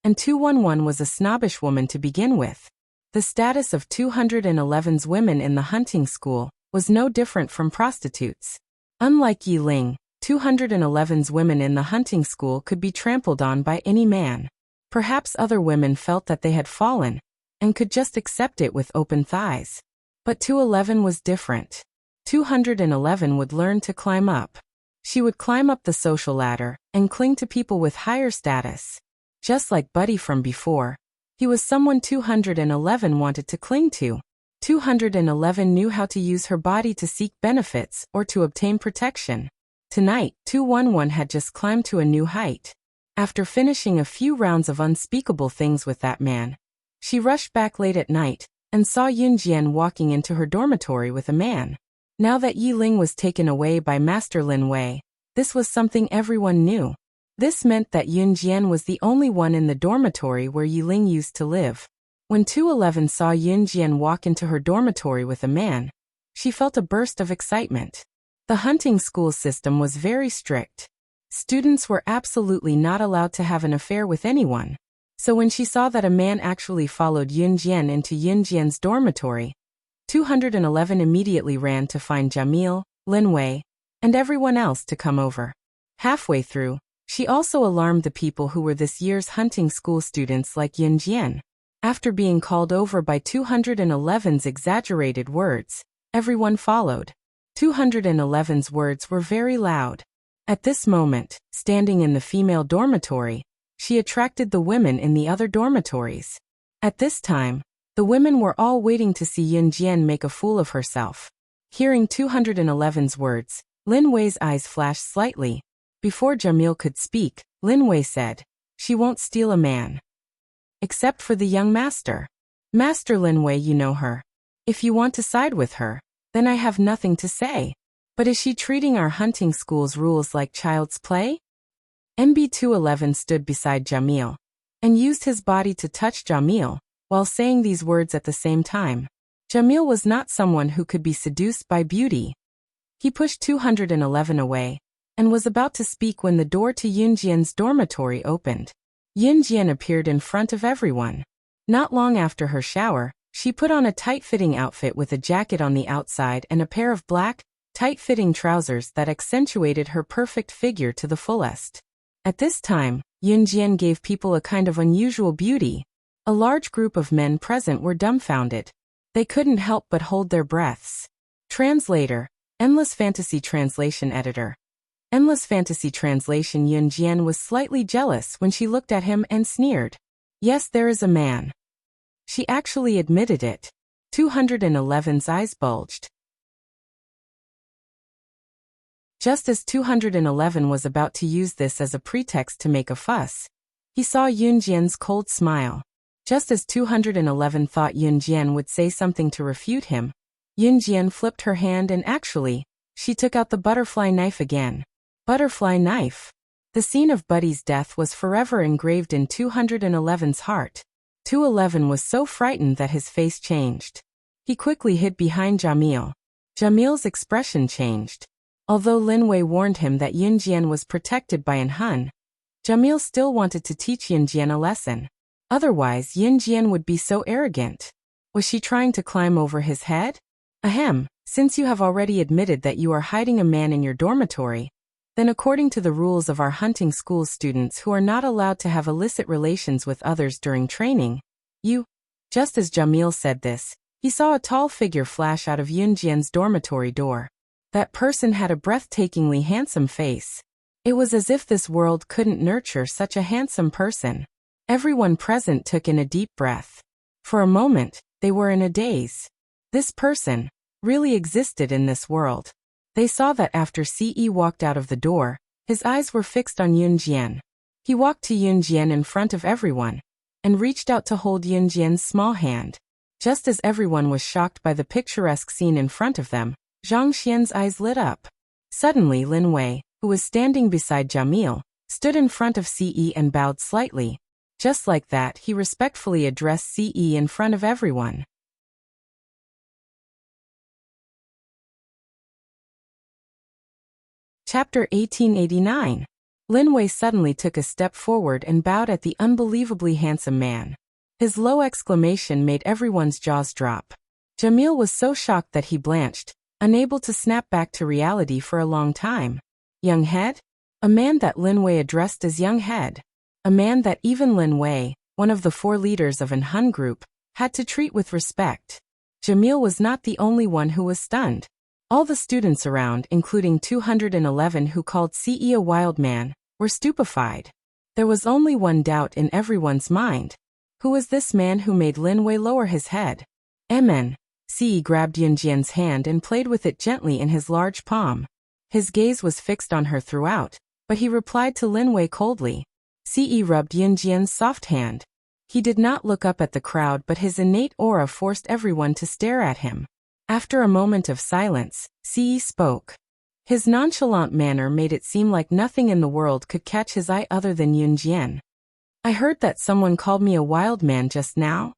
And 211 was a snobbish woman to begin with. The status of 211's women in the hunting school was no different from prostitutes. Unlike Yi Ling, 211's women in the hunting school could be trampled on by any man. Perhaps other women felt that they had fallen, and could just accept it with open thighs. But 211 was different. 211 would learn to climb up. She would climb up the social ladder and cling to people with higher status. Just like Buddy from before, he was someone 211 wanted to cling to. 211 knew how to use her body to seek benefits or to obtain protection. Tonight, 211 had just climbed to a new height. After finishing a few rounds of unspeakable things with that man, she rushed back late at night and saw Yin Jian walking into her dormitory with a man. Now that Yi Ling was taken away by Master Lin Wei, this was something everyone knew. This meant that Yin Jian was the only one in the dormitory where Yi Ling used to live. When 211 saw Yin Jian walk into her dormitory with a man, she felt a burst of excitement. The hunting school system was very strict. Students were absolutely not allowed to have an affair with anyone. So when she saw that a man actually followed Yin Jian into Yin Jian's dormitory, 211 immediately ran to find Jamil, Lin Wei, and everyone else to come over. Halfway through, she also alarmed the people who were this year's hunting school students like Yin Jian. After being called over by 211's exaggerated words, everyone followed. 211's words were very loud. At this moment, standing in the female dormitory, she attracted the women in the other dormitories. At this time, the women were all waiting to see Yin Jian make a fool of herself. Hearing 211's words, Lin Wei's eyes flashed slightly. Before Jamil could speak, Lin Wei said, "She won't steal a man. Except for the young master. Master Lin Wei, you know her. If you want to side with her, then I have nothing to say. But is she treating our hunting school's rules like child's play?" MB211 stood beside Jamil and used his body to touch Jamil while saying these words at the same time. Jamil was not someone who could be seduced by beauty. He pushed 211 away and was about to speak when the door to Yin Jian's dormitory opened. Yin Jian appeared in front of everyone. Not long after her shower, she put on a tight-fitting outfit with a jacket on the outside and a pair of black, tight-fitting trousers that accentuated her perfect figure to the fullest. At this time, Yin Jian gave people a kind of unusual beauty. A large group of men present were dumbfounded. They couldn't help but hold their breaths. Translator, Endless Fantasy Translation Editor. Endless Fantasy Translation. Yin Jian was slightly jealous when she looked at him and sneered. Yes, there is a man. She actually admitted it. 211's eyes bulged. Just as 211 was about to use this as a pretext to make a fuss, he saw Yunjian's cold smile. Just as 211 thought Yunjian would say something to refute him, Yunjian flipped her hand and actually, she took out the butterfly knife again. Butterfly knife. The scene of Buddy's death was forever engraved in 211's heart. 211 was so frightened that his face changed. He quickly hid behind Jamil. Jamil's expression changed. Although Lin Wei warned him that Yunjian was protected by an Hun, Jamil still wanted to teach Yunjian a lesson. Otherwise, Yunjian would be so arrogant. Was she trying to climb over his head? Ahem, since you have already admitted that you are hiding a man in your dormitory, then according to the rules of our hunting school students who are not allowed to have illicit relations with others during training, you— Just as Jamil said this, he saw a tall figure flash out of Yunjian's dormitory door. That person had a breathtakingly handsome face. It was as if this world couldn't nurture such a handsome person. Everyone present took in a deep breath. For a moment, they were in a daze. This person really existed in this world. They saw that after Ce walked out of the door, his eyes were fixed on Yunjian. He walked to Yunjian in front of everyone, and reached out to hold Yunjian's small hand. Just as everyone was shocked by the picturesque scene in front of them, Zhang Xian's eyes lit up. Suddenly Lin Wei, who was standing beside Jamil, stood in front of Ce and bowed slightly. Just like that, he respectfully addressed Ce in front of everyone. Chapter 1889. Lin Wei suddenly took a step forward and bowed at the unbelievably handsome man. His low exclamation made everyone's jaws drop. Jamil was so shocked that he blanched, unable to snap back to reality for a long time. Young head? A man that Lin Wei addressed as young head. A man that even Lin Wei, one of the 4 leaders of an Hun group, had to treat with respect. Jamil was not the only one who was stunned. All the students around, including 211 who called Ce a wild man, were stupefied. There was only one doubt in everyone's mind. Who was this man who made Lin Wei lower his head? Amen. Ce grabbed Yunjian's hand and played with it gently in his large palm. His gaze was fixed on her throughout, but he replied to Lin Wei coldly. Ce rubbed Yunjian's soft hand. He did not look up at the crowd, but his innate aura forced everyone to stare at him. After a moment of silence, Ce spoke. His nonchalant manner made it seem like nothing in the world could catch his eye other than Yunjian. I heard that someone called me a wild man just now.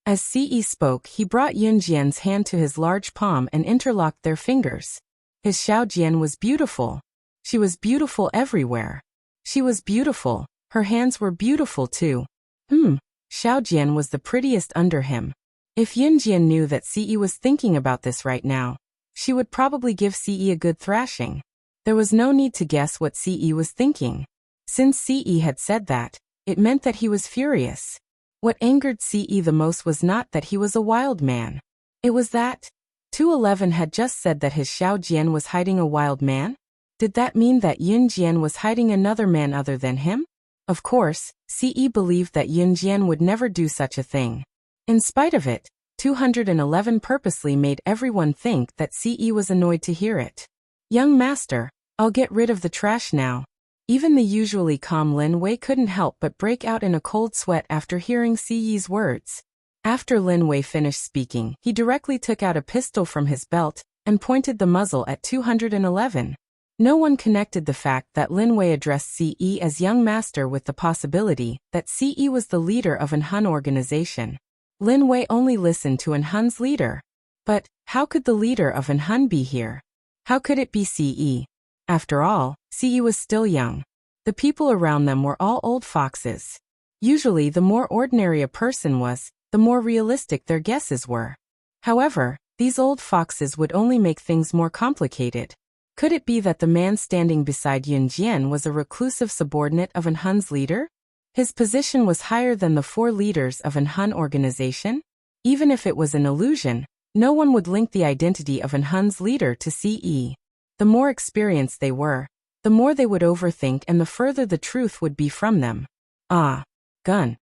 As Ce spoke, he brought Yunjian's hand to his large palm and interlocked their fingers. His Xiaojian was beautiful. She was beautiful everywhere. She was beautiful. Her hands were beautiful too. Xiaojian was the prettiest under him. If Yunjian knew that Ce was thinking about this right now, she would probably give Ce a good thrashing. There was no need to guess what Ce was thinking. Since Ce had said that, it meant that he was furious. What angered Ce the most was not that he was a wild man. It was that 211 had just said that his Xiaojian was hiding a wild man? Did that mean that Yunjian was hiding another man other than him? Of course, Ce believed that Yunjian would never do such a thing. In spite of it, 211 purposely made everyone think that Ce was annoyed to hear it. Young master, I'll get rid of the trash now. Even the usually calm Lin Wei couldn't help but break out in a cold sweat after hearing Ce's words. After Lin Wei finished speaking, he directly took out a pistol from his belt and pointed the muzzle at 211. No one connected the fact that Lin Wei addressed Ce as young master with the possibility that Ce was the leader of an Hun organization. Lin Wei only listened to an Hun's leader. But how could the leader of an Hun be here? How could it be Ce? After all, Ce was still young. The people around them were all old foxes. Usually the more ordinary a person was, the more realistic their guesses were. However, these old foxes would only make things more complicated. Could it be that the man standing beside Yunjian was a reclusive subordinate of an Hun's leader? His position was higher than the 4 leaders of an Hun organization? Even if it was an illusion, no one would link the identity of an Hun's leader to Ce. The more experienced they were, the more they would overthink and the further the truth would be from them. Ah. Gun.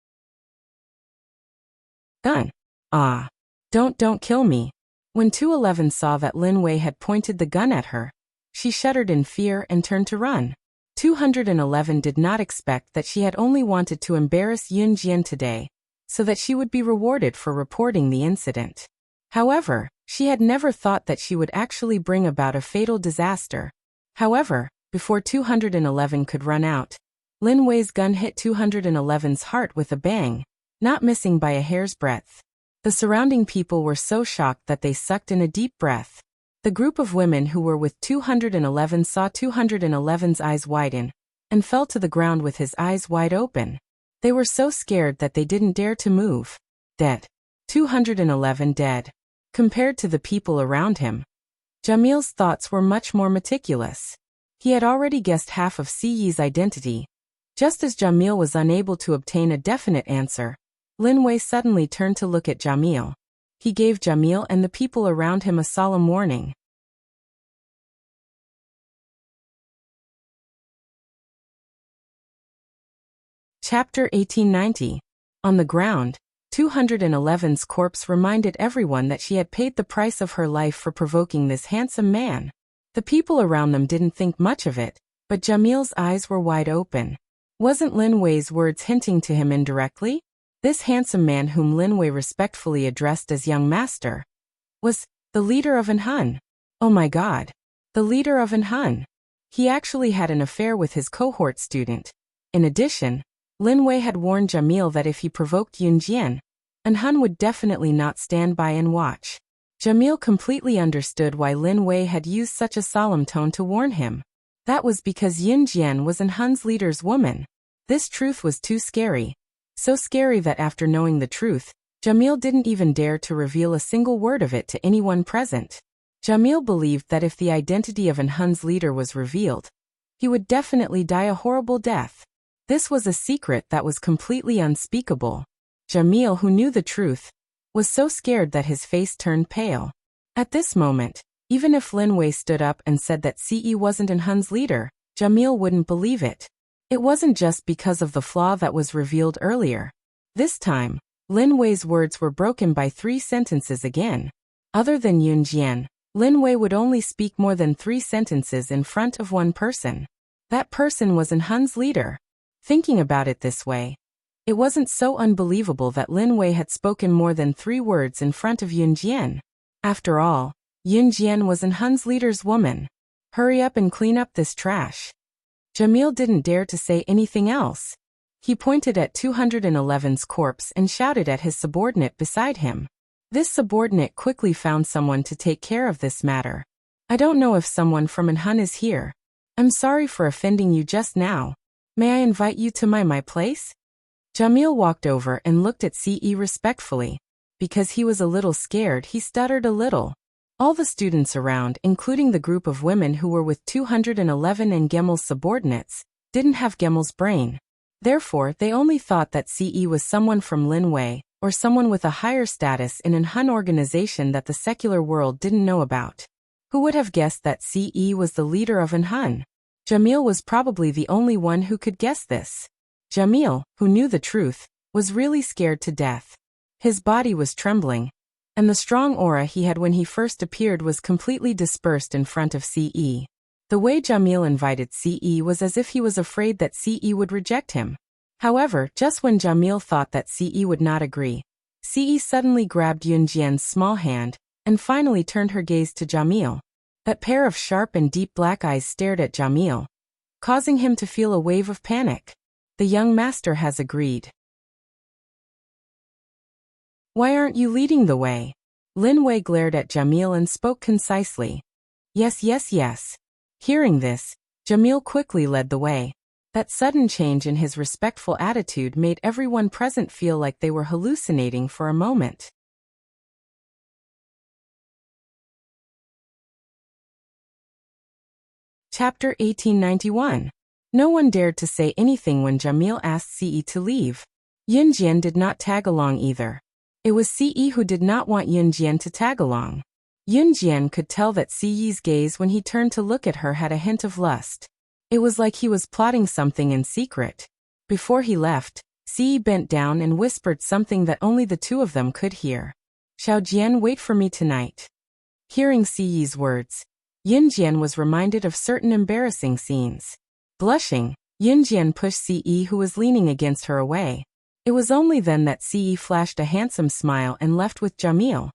Gun. Ah. Don't kill me." When 211 saw that Lin Wei had pointed the gun at her, she shuddered in fear and turned to run. 211 did not expect that she had only wanted to embarrass Yun Jian today, so that she would be rewarded for reporting the incident. However, she had never thought that she would actually bring about a fatal disaster. However, before 211 could run out, Lin Wei's gun hit 211's heart with a bang, not missing by a hair's breadth. The surrounding people were so shocked that they sucked in a deep breath. The group of women who were with 211 saw 211's eyes widen, and fell to the ground with his eyes wide open. They were so scared that they didn't dare to move. Dead. 211 dead. Compared to the people around him, Jamil's thoughts were much more meticulous. He had already guessed half of Siyi's identity. Just as Jamil was unable to obtain a definite answer, Lin Wei suddenly turned to look at Jamil. He gave Jamil and the people around him a solemn warning. Chapter 1890. On the ground, 211's corpse reminded everyone that she had paid the price of her life for provoking this handsome man. The people around them didn't think much of it, but Jamil's eyes were wide open. Wasn't Lin Wei's words hinting to him indirectly? This handsome man whom Lin Wei respectfully addressed as young master was the leader of An Hun. Oh my God. The leader of An Hun. He actually had an affair with his cohort student. In addition, Lin Wei had warned Jamil that if he provoked Yun Jian, An Hun would definitely not stand by and watch. Jamil completely understood why Lin Wei had used such a solemn tone to warn him. That was because Yun Jian was An Hun's leader's woman. This truth was too scary. So scary that after knowing the truth, Jamil didn't even dare to reveal a single word of it to anyone present. Jamil believed that if the identity of An Hun's leader was revealed, he would definitely die a horrible death. This was a secret that was completely unspeakable. Jamil, who knew the truth, was so scared that his face turned pale. At this moment, even if Lin Wei stood up and said that Ce wasn't An Hun's leader, Jamil wouldn't believe it. It wasn't just because of the flaw that was revealed earlier. This time, Lin Wei's words were broken by 3 sentences again. Other than Yun Jian, Lin Wei would only speak more than 3 sentences in front of one person. That person was An Hun's leader. Thinking about it this way, it wasn't so unbelievable that Lin Wei had spoken more than 3 words in front of Yun Jian. After all, Yun Jian was An Hun's leader's woman. Hurry up and clean up this trash. Jamil didn't dare to say anything else. He pointed at 211's corpse and shouted at his subordinate beside him. This subordinate quickly found someone to take care of this matter. I don't know if someone from An Hun is here. I'm sorry for offending you just now. May I invite you to my place? Jamil walked over and looked at Ce respectfully. Because he was a little scared, he stuttered a little. All the students around, including the group of women who were with 211 and Gemel's subordinates, didn't have Gemel's brain. Therefore, they only thought that Ce was someone from Lin Wei, or someone with a higher status in An Hun organization that the secular world didn't know about. Who would have guessed that Ce was the leader of An Hun? Jamil was probably the only one who could guess this. Jamil, who knew the truth, was really scared to death. His body was trembling, and the strong aura he had when he first appeared was completely dispersed in front of Ce. The way Jamil invited Ce was as if he was afraid that Ce would reject him. However, just when Jamil thought that Ce would not agree, Ce suddenly grabbed Yun Jian's small hand, and finally turned her gaze to Jamil. That pair of sharp and deep black eyes stared at Jamil, causing him to feel a wave of panic. The young master has agreed. Why aren't you leading the way? Lin Wei glared at Jamil and spoke concisely. Yes. Hearing this, Jamil quickly led the way. That sudden change in his respectful attitude made everyone present feel like they were hallucinating for a moment. Chapter 1891. No one dared to say anything when Jamil asked Ce to leave. Yun Jian did not tag along either. It was Ce who did not want Yun Jian to tag along. Yun Jian could tell that Ce's gaze when he turned to look at her had a hint of lust. It was like he was plotting something in secret. Before he left, Ce bent down and whispered something that only the 2 of them could hear. Xiao Jian, wait for me tonight. Hearing Siyi's words, Yin Jian was reminded of certain embarrassing scenes. Blushing, Yin Jian pushed Siyi, who was leaning against her, away. It was only then that Siyi flashed a handsome smile and left with Jamil.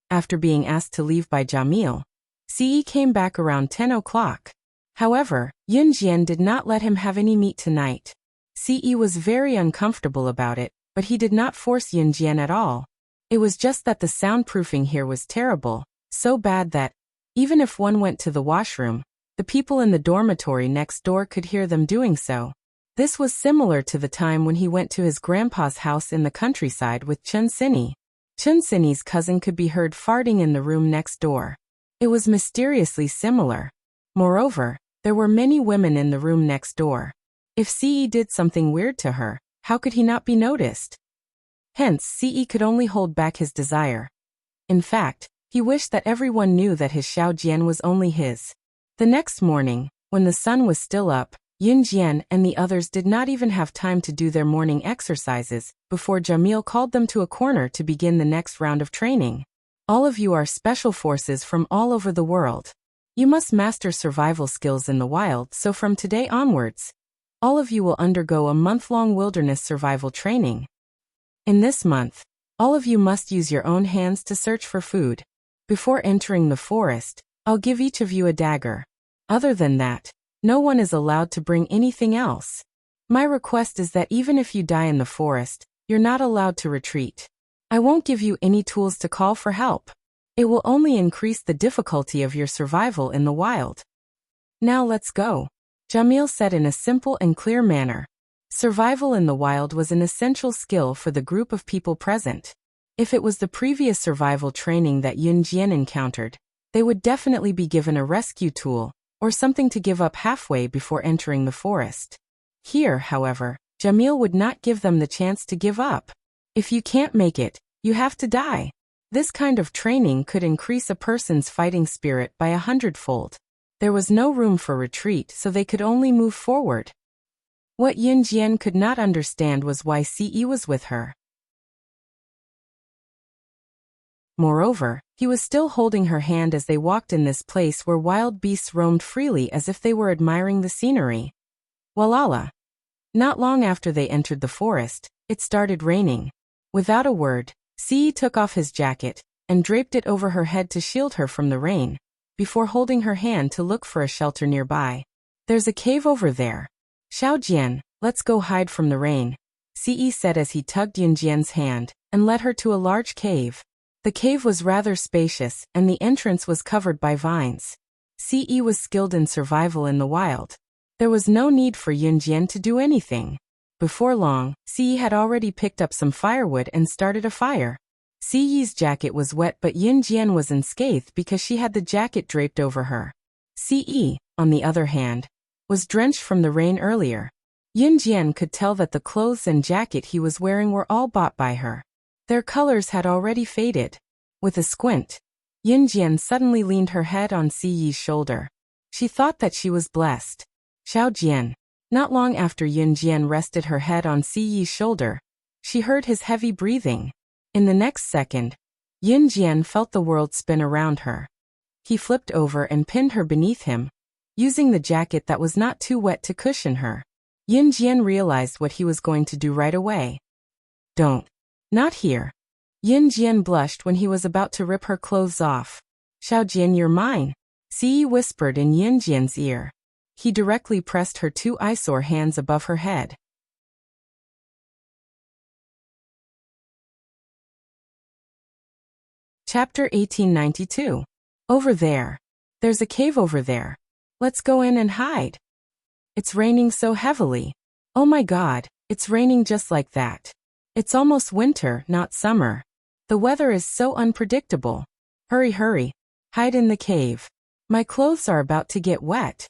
After being asked to leave by Jamil, Siyi came back around 10 o'clock. However, Yin Jian did not let him have any meat tonight. Siyi was very uncomfortable about it, but he did not force Yin Jian at all. It was just that the soundproofing here was terrible, so bad that, even if one went to the washroom, the people in the dormitory next door could hear them doing so. This was similar to the time when he went to his grandpa's house in the countryside with Chun Sini. Chun Sini's cousin could be heard farting in the room next door. It was mysteriously similar. Moreover, there were many women in the room next door. If Siyi did something weird to her, how could he not be noticed? Hence, Siyi could only hold back his desire. In fact, he wished that everyone knew that his Xiao Jian was only his. The next morning, when the sun was still up, Yin Jian and the others did not even have time to do their morning exercises before Jamil called them to a corner to begin the next round of training. All of you are special forces from all over the world. You must master survival skills in the wild, so from today onwards, all of you will undergo a month-long wilderness survival training. In this month, all of you must use your own hands to search for food. Before entering the forest, I'll give each of you a dagger. Other than that, no one is allowed to bring anything else. My request is that even if you die in the forest, you're not allowed to retreat. I won't give you any tools to call for help. It will only increase the difficulty of your survival in the wild. Now let's go, Jamil said in a simple and clear manner. Survival in the wild was an essential skill for the group of people present. If it was the previous survival training that Yin Jian encountered, they would definitely be given a rescue tool, or something to give up halfway before entering the forest. Here, however, Jamil would not give them the chance to give up. If you can't make it, you have to die. This kind of training could increase a person's fighting spirit by 100-fold. There was no room for retreat, so they could only move forward. What Yin Jian could not understand was why Siyi was with her. Moreover, he was still holding her hand as they walked in this place where wild beasts roamed freely as if they were admiring the scenery. Walala. Not long after they entered the forest, it started raining. Without a word, Siyi took off his jacket and draped it over her head to shield her from the rain, before holding her hand to look for a shelter nearby. There's a cave over there. Xiao Jian, let's go hide from the rain, Siyi said as he tugged Yin Jian's hand and led her to a large cave. The cave was rather spacious and the entrance was covered by vines. Siyi was skilled in survival in the wild. There was no need for Yin Jian to do anything. Before long, Siyi had already picked up some firewood and started a fire. Siyi's jacket was wet, but Yin Jian was unscathed because she had the jacket draped over her. Siyi, on the other hand, was drenched from the rain earlier. Yin Jian could tell that the clothes and jacket he was wearing were all bought by her. Their colors had already faded. With a squint, Yin Jian suddenly leaned her head on Siyi's shoulder. She thought that she was blessed. Xiao Jian. Not long after Yin Jian rested her head on Siyi's shoulder, she heard his heavy breathing. In the next second, Yin Jian felt the world spin around her. He flipped over and pinned her beneath him, using the jacket that was not too wet to cushion her. Yin Jian realized what he was going to do right away. Don't. Not here. Yin Jian blushed when he was about to rip her clothes off. Xiao Jian, you're mine, Siyi whispered in Yin Jian's ear. He directly pressed her two eyesore hands above her head. Chapter 1892. Over there. There's a cave over there. Let's go in and hide. It's raining so heavily. Oh my God, it's raining just like that. It's almost winter, not summer. The weather is so unpredictable. Hurry, hurry. Hide in the cave. My clothes are about to get wet.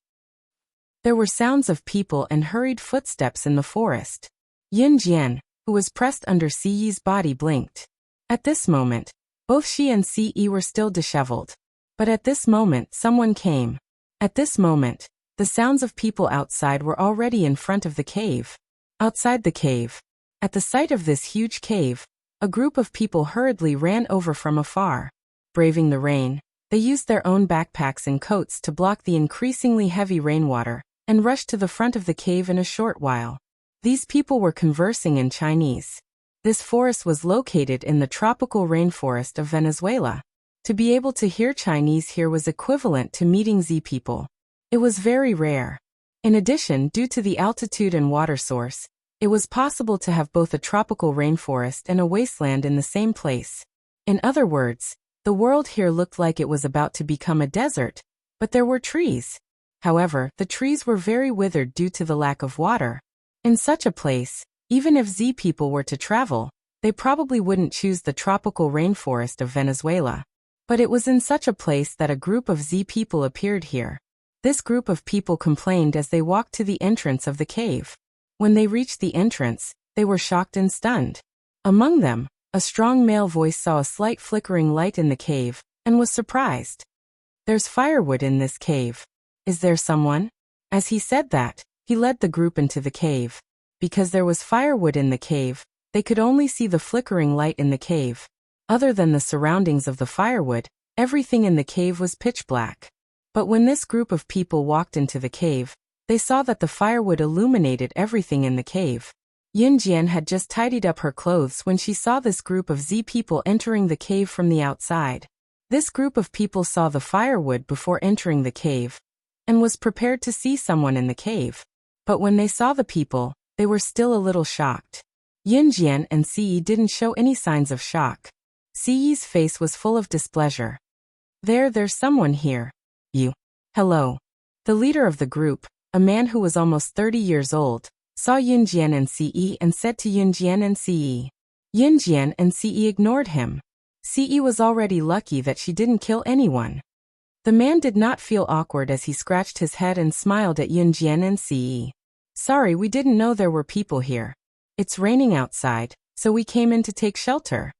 There were sounds of people and hurried footsteps in the forest. Yin Jian, who was pressed under Siyi's body, blinked. At this moment, both she and Siyi were still disheveled. But at this moment someone came. At this moment, the sounds of people outside were already in front of the cave. Outside the cave, at the sight of this huge cave, A group of people hurriedly ran over from afar. Braving the rain, they used their own backpacks and coats to block the increasingly heavy rainwater, and rushed to the front of the cave in a short while. These people were conversing in Chinese. This forest was located in the tropical rainforest of Venezuela. To be able to hear Chinese here was equivalent to meeting Z people. It was very rare. In addition, due to the altitude and water source, it was possible to have both a tropical rainforest and a wasteland in the same place. In other words, the world here looked like it was about to become a desert, but there were trees. However, the trees were very withered due to the lack of water. In such a place, even if Z people were to travel, they probably wouldn't choose the tropical rainforest of Venezuela. But it was in such a place that a group of Z people appeared here. This group of people complained as they walked to the entrance of the cave. When they reached the entrance, they were shocked and stunned. Among them, a strong male voice saw a slight flickering light in the cave, and was surprised. "There's firewood in this cave. Is there someone?" As he said that, he led the group into the cave. Because there was firewood in the cave, they could only see the flickering light in the cave. Other than the surroundings of the firewood, everything in the cave was pitch black. But when this group of people walked into the cave, they saw that the firewood illuminated everything in the cave. Yunjian had just tidied up her clothes when she saw this group of Z people entering the cave from the outside. This group of people saw the firewood before entering the cave, and was prepared to see someone in the cave. But when they saw the people, they were still a little shocked. Yunjian and Ciyi didn't show any signs of shock. Ciyi's face was full of displeasure. There's someone here. You. Hello." The leader of the group, a man who was almost 30 years old, saw Yunjian and Ciyi and said to Yunjian and Ciyi. Yunjian and Ciyi ignored him. Ciyi was already lucky that she didn't kill anyone. The man did not feel awkward as he scratched his head and smiled at Yunjian and Ciyi. "Sorry, we didn't know there were people here. It's raining outside, so we came in to take shelter."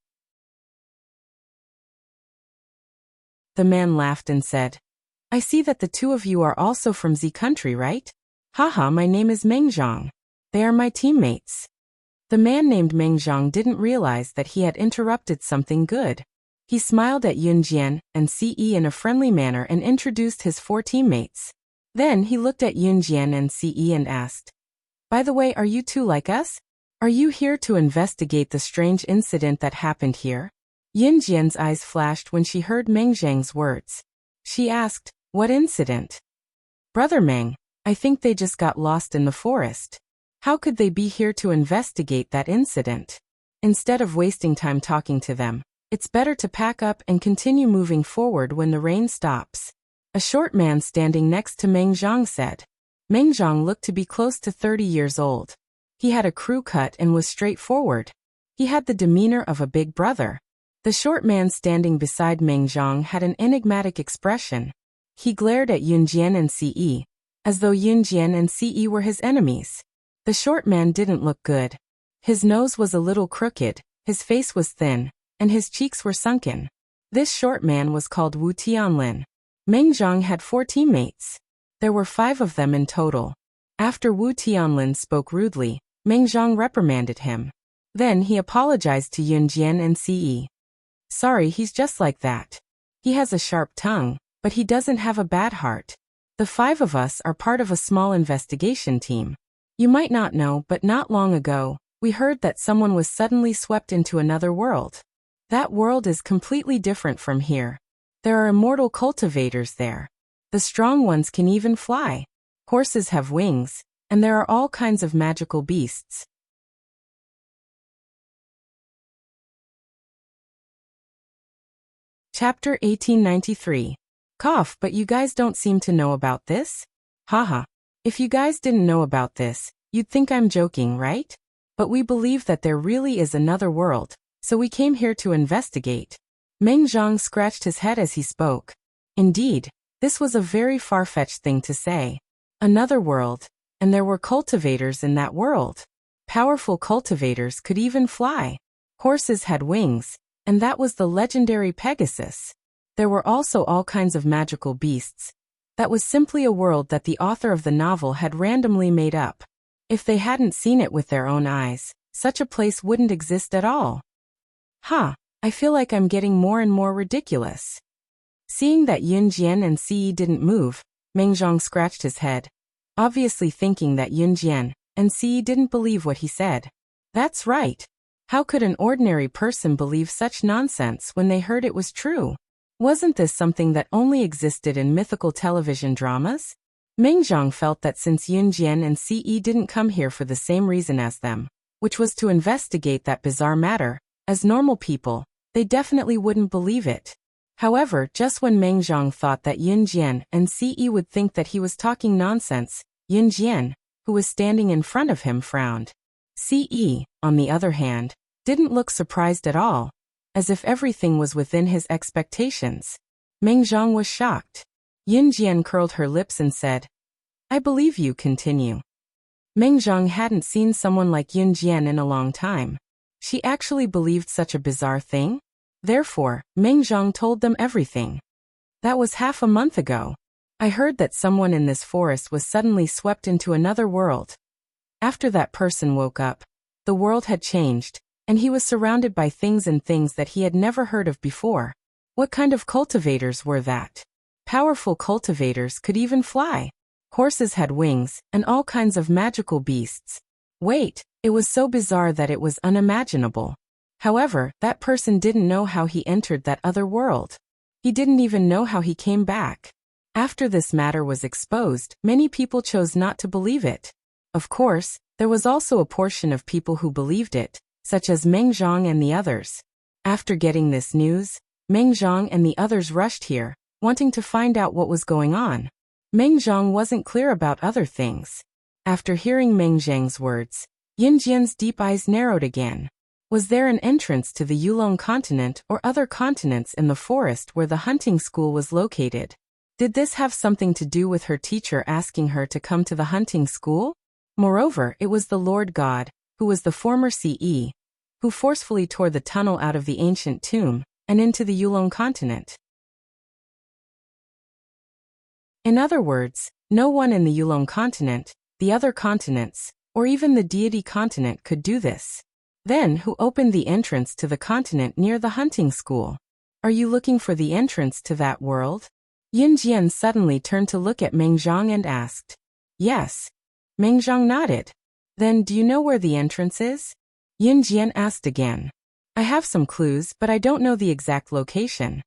The man laughed and said, "I see that the two of you are also from Z country, right? Haha, my name is Meng Zhang. They are my teammates." The man named Meng Zhang didn't realize that he had interrupted something good. He smiled at Yunjian and Ciyi in a friendly manner and introduced his 4 teammates. Then he looked at Yunjian and Ciyi and asked, "By the way, are you two like us? Are you here to investigate the strange incident that happened here?" Yunjian's eyes flashed when she heard Meng Zhang's words. She asked, "What incident?" "Brother Meng, I think they just got lost in the forest. How could they be here to investigate that incident? Instead of wasting time talking to them, it's better to pack up and continue moving forward when the rain stops." A short man standing next to Meng Zhang said. Meng Zhang looked to be close to 30 years old. He had a crew cut and was straightforward. He had the demeanor of a big brother. The short man standing beside Meng Zhang had an enigmatic expression. He glared at Yunjian and Ciyi, as though Yunjian and Ciyi were his enemies. The short man didn't look good. His nose was a little crooked, his face was thin, and his cheeks were sunken. This short man was called Wu Tianlin. Meng Zhang had 4 teammates. There were 5 of them in total. After Wu Tianlin spoke rudely, Meng Zhang reprimanded him. Then he apologized to Yunjian and Ciyi. "Sorry, he's just like that. He has a sharp tongue, but he doesn't have a bad heart. The 5 of us are part of a small investigation team. You might not know, but not long ago, we heard that someone was suddenly swept into another world. That world is completely different from here. There are immortal cultivators there. The strong ones can even fly. Horses have wings, and there are all kinds of magical beasts." Chapter 1893. Cough, but you guys don't seem to know about this? Haha. If you guys didn't know about this, you'd think I'm joking, right? But we believe that there really is another world, so we came here to investigate. Meng Zhang scratched his head as he spoke. Indeed, this was a very far-fetched thing to say. Another world, and there were cultivators in that world. Powerful cultivators could even fly. Horses had wings, and that was the legendary Pegasus. There were also all kinds of magical beasts. That was simply a world that the author of the novel had randomly made up. If they hadn't seen it with their own eyes, such a place wouldn't exist at all. I feel like I'm getting more and more ridiculous. Seeing that Yun Jian and Si didn't move, Meng Zhang scratched his head, obviously thinking that Yun Jian and Si didn't believe what he said. That's right. How could an ordinary person believe such nonsense when they heard it was true? Wasn't this something that only existed in mythical television dramas? Meng Zhang felt that since Yun Jian and Si didn't come here for the same reason as them, which was to investigate that bizarre matter, as normal people, they definitely wouldn't believe it. However, just when Meng Zhang thought that Yun Jian and Si would think that he was talking nonsense, Yun Jian, who was standing in front of him, frowned. Si, on the other hand, didn't look surprised at all, as if everything was within his expectations. Meng Zhang was shocked. Yun Jian curled her lips and said, I believe you, continue. Meng Zhang hadn't seen someone like Yun Jian in a long time. She actually believed such a bizarre thing? Therefore, Meng Zhang told them everything. That was half a month ago. I heard that someone in this forest was suddenly swept into another world. After that person woke up, the world had changed, and he was surrounded by things that he had never heard of before. What kind of cultivators were that? Powerful cultivators could even fly. Horses had wings, and all kinds of magical beasts. Wait, it was so bizarre that it was unimaginable. However, that person didn't know how he entered that other world. He didn't even know how he came back. After this matter was exposed, many people chose not to believe it. Of course, there was also a portion of people who believed it, such as Meng Zhang and the others. After getting this news, Meng Zhang and the others rushed here, wanting to find out what was going on. Meng Zhang wasn't clear about other things. After hearing Meng Zhang's words, Yun Jian's deep eyes narrowed again. Was there an entrance to the Yulong continent or other continents in the forest where the hunting school was located? Did this have something to do with her teacher asking her to come to the hunting school? Moreover, it was the Lord God, who was the former CE, who forcefully tore the tunnel out of the ancient tomb and into the Yulong continent. In other words, no one in the Yulong continent, the other continents, or even the deity continent could do this. Then who opened the entrance to the continent near the hunting school? Are you looking for the entrance to that world? Yun Jian suddenly turned to look at Meng Zhang and asked. Yes. Meng Zhang nodded. Then do you know where the entrance is? Yun Jian asked again. I have some clues, but I don't know the exact location.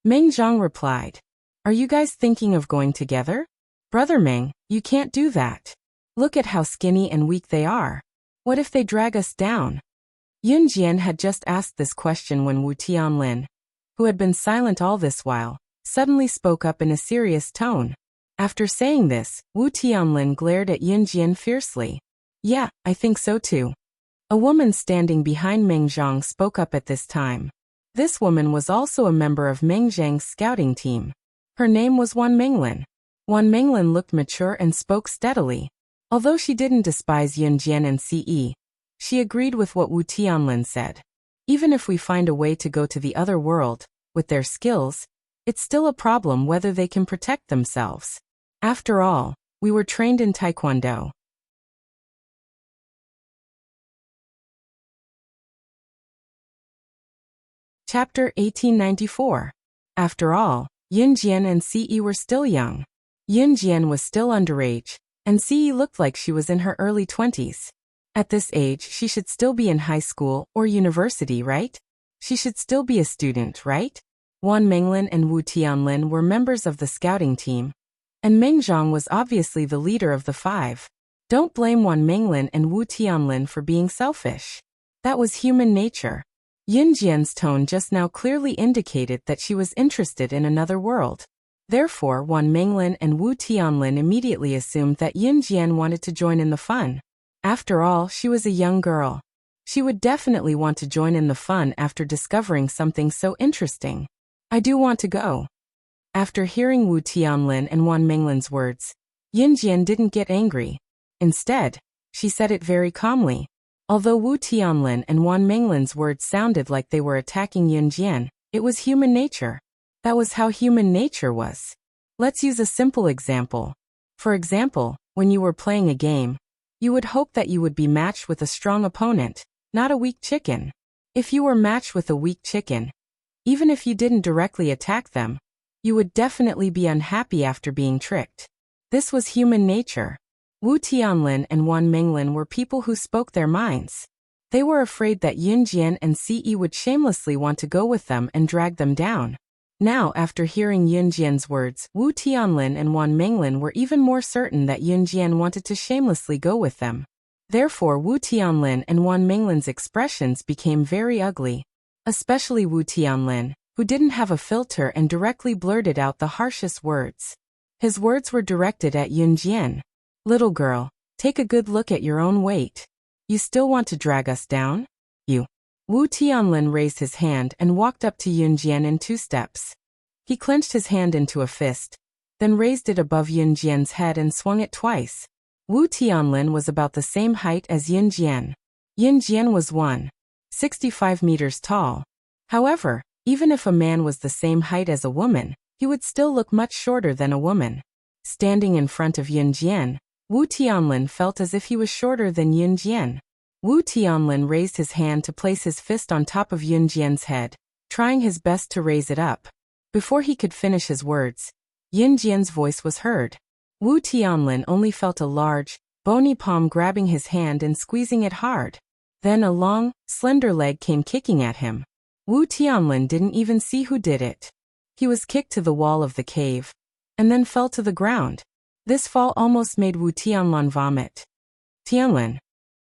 Meng Zhang replied. Are you guys thinking of going together? Brother Meng, you can't do that. Look at how skinny and weak they are. What if they drag us down? Yun Jian had just asked this question when Wu Tianlin, who had been silent all this while, suddenly spoke up in a serious tone. After saying this, Wu Tianlin glared at Yun Jian fiercely. Yeah, I think so too. A woman standing behind Meng Zhang spoke up at this time. This woman was also a member of Meng Zhang's scouting team. Her name was Wan Menglin. Wan Menglin looked mature and spoke steadily. Although she didn't despise Yun Jian and Ce, she agreed with what Wu Tianlin said. Even if we find a way to go to the other world, with their skills, it's still a problem whether they can protect themselves. After all, we were trained in Taekwondo. Chapter 1894. After all, Yun Jian and Ce were still young. Yun Jian was still underage, and Ce looked like she was in her early 20s. At this age, she should still be in high school or university, right? She should still be a student, right? Wan Menglin and Wu Tianlin were members of the scouting team, and Meng Zhang was obviously the leader of the five. Don't blame Wan Menglin and Wu Tianlin for being selfish. That was human nature. Yun Jian's tone just now clearly indicated that she was interested in another world. Therefore, Wan Menglin and Wu Tianlin immediately assumed that Yun Jian wanted to join in the fun. After all, she was a young girl. She would definitely want to join in the fun after discovering something so interesting. I do want to go. After hearing Wu Tianlin and Wan Menglin's words, Yun Jian didn't get angry. Instead, she said it very calmly. Although Wu Tianlin and Wan Menglin's words sounded like they were attacking Yun Jian, it was human nature. That was how human nature was. Let's use a simple example. For example, when you were playing a game, you would hope that you would be matched with a strong opponent, not a weak chicken. If you were matched with a weak chicken, even if you didn't directly attack them, you would definitely be unhappy after being tricked. This was human nature. Wu Tianlin and Wan Minglin were people who spoke their minds. They were afraid that Yun Jian and Ce would shamelessly want to go with them and drag them down. Now, after hearing Yun Jian's words, Wu Tianlin and Wan Minglin were even more certain that Yun Jian wanted to shamelessly go with them. Therefore, Wu Tianlin and Wan Minglin's expressions became very ugly. Especially Wu Tianlin, who didn't have a filter and directly blurted out the harshest words. His words were directed at Yun Jian. "Little girl, take a good look at your own weight. You still want to drag us down? You." Wu Tianlin raised his hand and walked up to Yun Jian in 2 steps. He clenched his hand into a fist, then raised it above Yun Jian's head and swung it twice. Wu Tianlin was about the same height as Yun Jian. Yun Jian was 1.65 meters tall. However, even if a man was the same height as a woman, he would still look much shorter than a woman. Standing in front of Yun Jian, Wu Tianlin felt as if he was shorter than Yun Jian. Wu Tianlin raised his hand to place his fist on top of Yun Jian's head, trying his best to raise it up. Before he could finish his words, Yun Jian's voice was heard. Wu Tianlin only felt a large, bony palm grabbing his hand and squeezing it hard. Then a long, slender leg came kicking at him. Wu Tianlin didn't even see who did it. He was kicked to the wall of the cave, and then fell to the ground. This fall almost made Wu Tianlin vomit. Tianlin.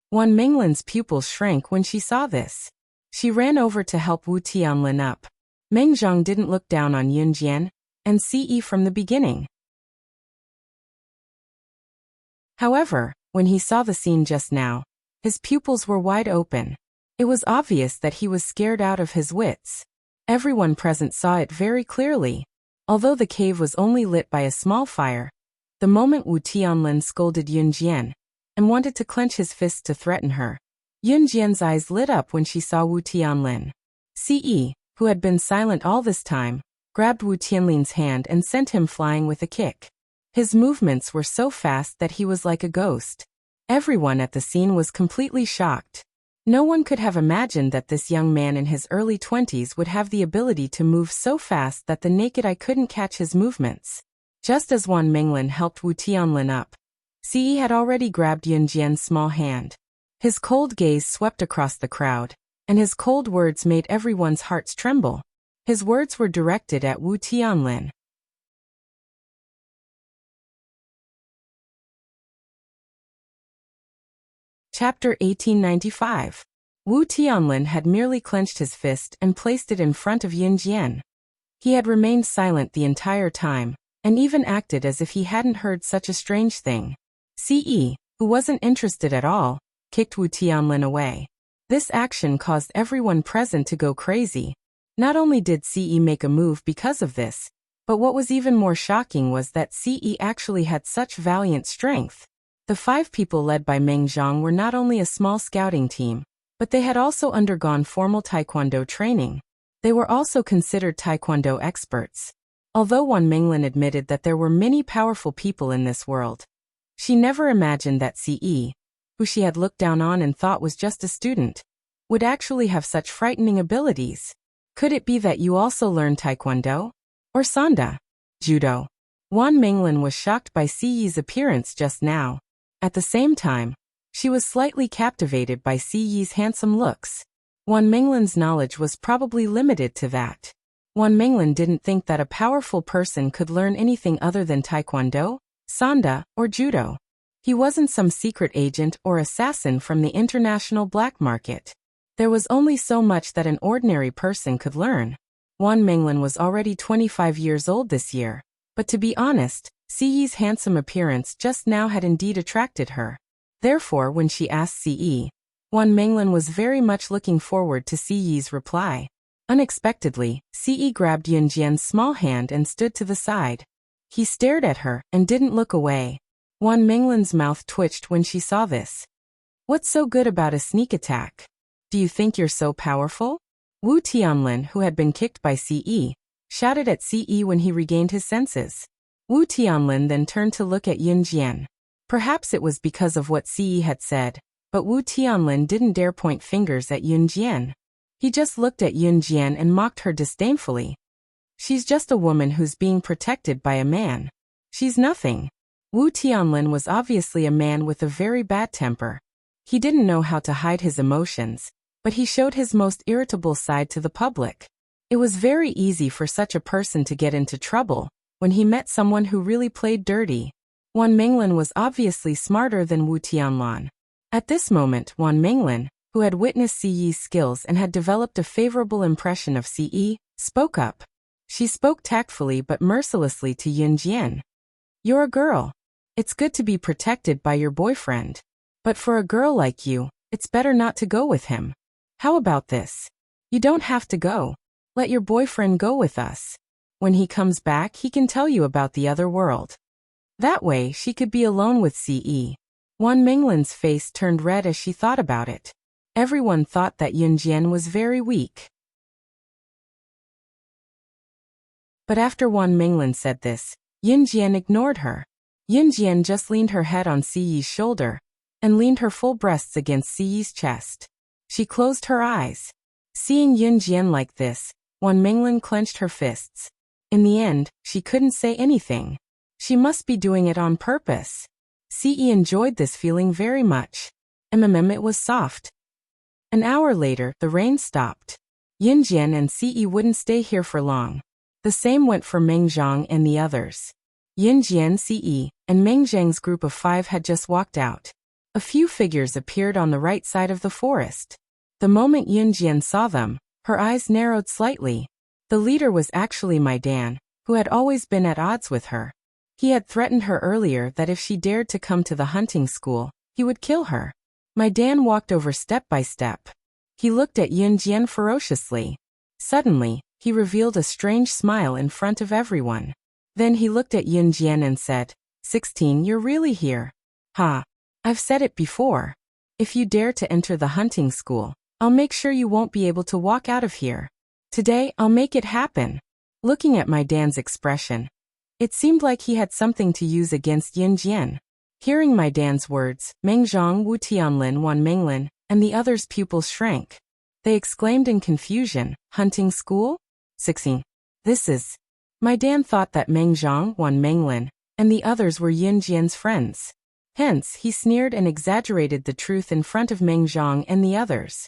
Wan Minglin's pupils shrank when she saw this. She ran over to help Wu Tianlin up. Meng Zhang didn't look down on Yun Jian and Ce from the beginning. However, when he saw the scene just now, his pupils were wide open. It was obvious that he was scared out of his wits. Everyone present saw it very clearly. Although the cave was only lit by a small fire, the moment Wu Tianlin scolded Yun Jian and wanted to clench his fists to threaten her, Yun Jian's eyes lit up when she saw Wu Tianlin. Ce, who had been silent all this time, grabbed Wu Tianlin's hand and sent him flying with a kick. His movements were so fast that he was like a ghost. Everyone at the scene was completely shocked. No one could have imagined that this young man in his early 20s would have the ability to move so fast that the naked eye couldn't catch his movements. Just as Wan Minglin helped Wu Tianlin up, Ce had already grabbed Yun Jian's small hand. His cold gaze swept across the crowd, and his cold words made everyone's hearts tremble. His words were directed at Wu Tianlin. Chapter 1895. Wu Tianlin had merely clenched his fist and placed it in front of Yun Jian. He had remained silent the entire time, and even acted as if he hadn't heard such a strange thing. Ce, who wasn't interested at all, kicked Wu Tianlin away. This action caused everyone present to go crazy. Not only did Ce make a move because of this, but what was even more shocking was that Ce actually had such valiant strength. The 5 people led by Meng Zhang were not only a small scouting team, but they had also undergone formal taekwondo training. They were also considered taekwondo experts. Although Wan Minglin admitted that there were many powerful people in this world, she never imagined that Ce, who she had looked down on and thought was just a student, would actually have such frightening abilities. Could it be that you also learned taekwondo? Or sanda? Judo? Wan Minglin was shocked by Ce's appearance just now. At the same time, she was slightly captivated by Ce's handsome looks. Wan Minglin's knowledge was probably limited to that. Wan Minglin didn't think that a powerful person could learn anything other than taekwondo, sanda, or judo. He wasn't some secret agent or assassin from the international black market. There was only so much that an ordinary person could learn. Wan Minglin was already 25 years old this year, but to be honest, Ce's handsome appearance just now had indeed attracted her. Therefore, when she asked Ce, Wan Minglin was very much looking forward to Ce's reply. Unexpectedly, Ce grabbed Yun Jian's small hand and stood to the side. He stared at her and didn't look away. Wan Minglin's mouth twitched when she saw this. What's so good about a sneak attack? Do you think you're so powerful? Wu Tianlin, who had been kicked by Ce, shouted at Ce when he regained his senses. Wu Tianlin then turned to look at Yun Jian. Perhaps it was because of what Ce had said, but Wu Tianlin didn't dare point fingers at Yun Jian. He just looked at Yun Jian and mocked her disdainfully. She's just a woman who's being protected by a man. She's nothing. Wu Tianlin was obviously a man with a very bad temper. He didn't know how to hide his emotions, but he showed his most irritable side to the public. It was very easy for such a person to get into trouble when he met someone who really played dirty. Wan Menglin was obviously smarter than Wu Tianlan. At this moment, Wan Menglin, who had witnessed Siyi's skills and had developed a favorable impression of Siyi, spoke up. She spoke tactfully but mercilessly to Yun Jian. You're a girl. It's good to be protected by your boyfriend. But for a girl like you, it's better not to go with him. How about this? You don't have to go. Let your boyfriend go with us. When he comes back, he can tell you about the other world. That way, she could be alone with Siyi. Wan Menglin's face turned red as she thought about it. Everyone thought that Yun Jian was very weak. But after Wan Menglin said this, Yun Jian ignored her. Yun Jian just leaned her head on Siyi's shoulder and leaned her full breasts against Siyi's chest. She closed her eyes. Seeing Yun Jian like this, Wan Menglin clenched her fists. In the end, she couldn't say anything. She must be doing it on purpose. Siyi enjoyed this feeling very much. It was soft. An hour later, the rain stopped. Yun Jian and Siyi wouldn't stay here for long. The same went for Meng Zhang and the others. Yun Jian, Siyi, and Meng Zhang's group of 5 had just walked out. A few figures appeared on the right side of the forest. The moment Yun Jian saw them, her eyes narrowed slightly. The leader was actually Mai Dan, who had always been at odds with her. He had threatened her earlier that if she dared to come to the hunting school, he would kill her. Mai Dan walked over step by step. He looked at Yun Jian ferociously. Suddenly, he revealed a strange smile in front of everyone. Then he looked at Yun Jian and said, 16, you're really here. Ha! I've said it before. If you dare to enter the hunting school, I'll make sure you won't be able to walk out of here. Today, I'll make it happen. Looking at Mai Dan's expression, it seemed like he had something to use against Yun Jian. Hearing Mai Dan's words, Meng Zhang, Wu Tianlin, Wan Menglin, and the others' pupils shrank. They exclaimed in confusion, hunting school? 16. This is... Mai Dan thought that Meng Zhang, Wan Menglin, and the others were Yun Jian's friends. Hence, he sneered and exaggerated the truth in front of Meng Zhang and the others.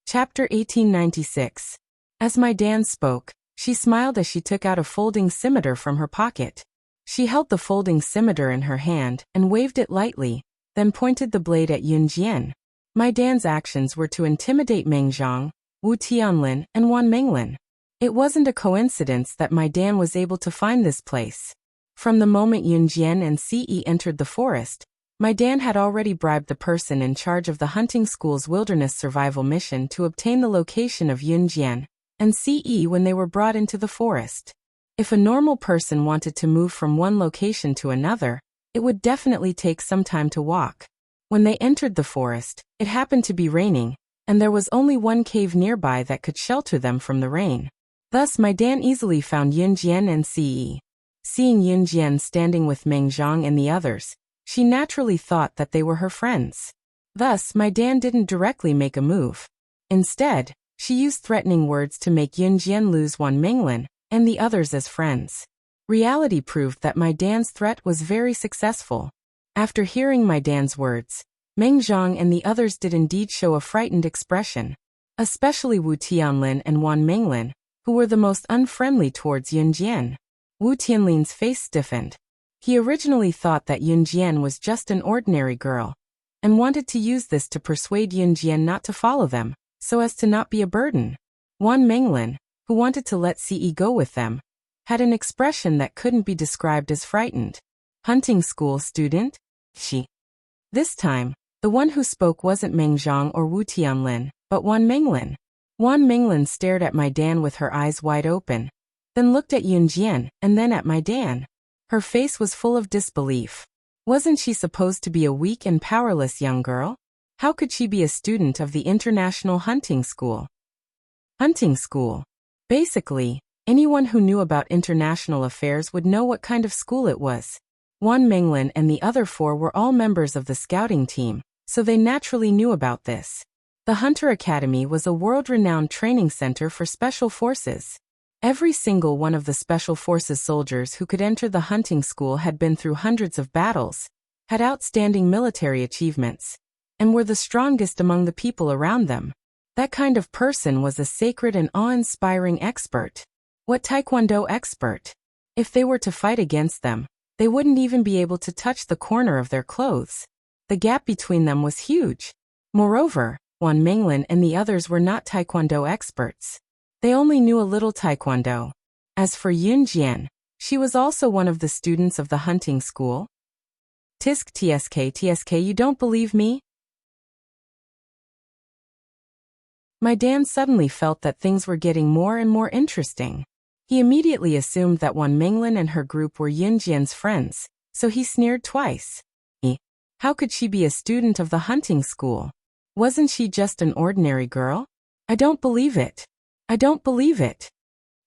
Chapter 1896. As Mai Dan spoke, she smiled as she took out a folding scimitar from her pocket. She held the folding scimitar in her hand and waved it lightly, then pointed the blade at Yun Jian. Mai Dan's actions were to intimidate Meng Zhang, Wu Tianlin, and Wan Menglin. It wasn't a coincidence that Mai Dan was able to find this place. From the moment Yun Jian and Siyi entered the forest, Mai Dan had already bribed the person in charge of the hunting school's wilderness survival mission to obtain the location of Yun Jian and Siyi when they were brought into the forest. If a normal person wanted to move from one location to another, it would definitely take some time to walk. When they entered the forest, it happened to be raining, and there was only one cave nearby that could shelter them from the rain. Thus Mai Dan easily found Yun Jian and Siyi. Seeing Yun Jian standing with Meng Zhang and the others, she naturally thought that they were her friends. Thus Mai Dan didn't directly make a move. Instead, she used threatening words to make Yun Jian lose Wan Menglin and the others as friends. Reality proved that Mai Dan's threat was very successful. After hearing Mai Dan's words, Meng Zhang and the others did indeed show a frightened expression, especially Wu Tianlin and Wan Menglin, who were the most unfriendly towards Yun Jian. Wu Tianlin's face stiffened. He originally thought that Yun Jian was just an ordinary girl, and wanted to use this to persuade Yun Jian not to follow them, so as to not be a burden. Wan Menglin, who wanted to let Siyi go with them, had an expression that couldn't be described as frightened. Hunting school student? She. This time, the one who spoke wasn't Meng Zhang or Wu Tianlin, but Wan Menglin. Wan Menglin stared at Mai Dan with her eyes wide open, then looked at Yun Jian and then at Mai Dan. Her face was full of disbelief. Wasn't she supposed to be a weak and powerless young girl? How could she be a student of the International Hunting School? Hunting school. Basically, anyone who knew about international affairs would know what kind of school it was. Wan Minglin and the other 4 were all members of the scouting team, so they naturally knew about this. The Hunter Academy was a world-renowned training center for special forces. Every single one of the special forces soldiers who could enter the hunting school had been through hundreds of battles, had outstanding military achievements, and were the strongest among the people around them. That kind of person was a sacred and awe-inspiring expert. What Taekwondo expert? If they were to fight against them, they wouldn't even be able to touch the corner of their clothes. The gap between them was huge. Moreover, Wan Minglin and the others were not Taekwondo experts. They only knew a little Taekwondo. As for Yun Jian, she was also one of the students of the hunting school. Tsk, you don't believe me? My Dan suddenly felt that things were getting more and more interesting. He immediately assumed that Wan Minglin and her group were Yun Jian's friends, so he sneered twice. How could she be a student of the hunting school? Wasn't she just an ordinary girl? I don't believe it. I don't believe it.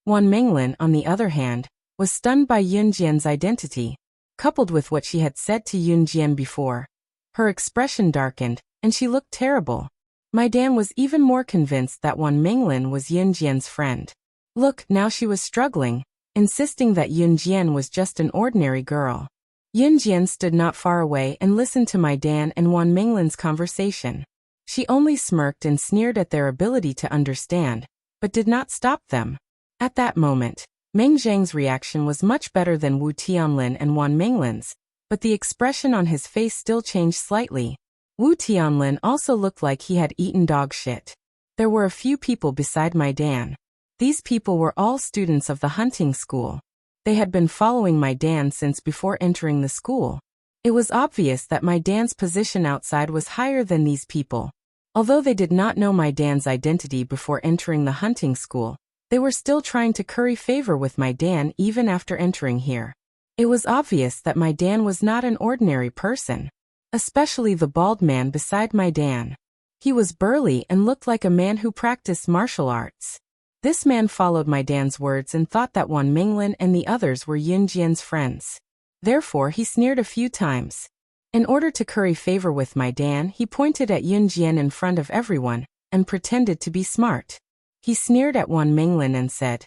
Wan Minglin, on the other hand, was stunned by Yun Jian's identity, coupled with what she had said to Yun Jian before. Her expression darkened, and she looked terrible. My Dan was even more convinced that Wan Minglin was Yun Jian's friend. Look, now she was struggling, insisting that Yun Jian was just an ordinary girl. Yun Jian stood not far away and listened to my Dan and Wan Minglin's conversation. She only smirked and sneered at their ability to understand, but did not stop them. At that moment, Meng Zhang's reaction was much better than Wu Tianlin and Wan Minglin's, but the expression on his face still changed slightly. Wu Tianlin also looked like he had eaten dog shit. There were a few people beside my Dan. These people were all students of the hunting school. They had been following my Dan since before entering the school. It was obvious that my Dan's position outside was higher than these people. Although they did not know my Dan's identity before entering the hunting school, they were still trying to curry favor with my Dan even after entering here. It was obvious that my Dan was not an ordinary person, especially the bald man beside my Dan. He was burly and looked like a man who practiced martial arts. This man followed my Dan's words and thought that Wan Minglin and the others were Yun Jian's friends. Therefore, he sneered a few times. In order to curry favor with my Dan, he pointed at Yun Jian in front of everyone and pretended to be smart. He sneered at Wan Minglin and said,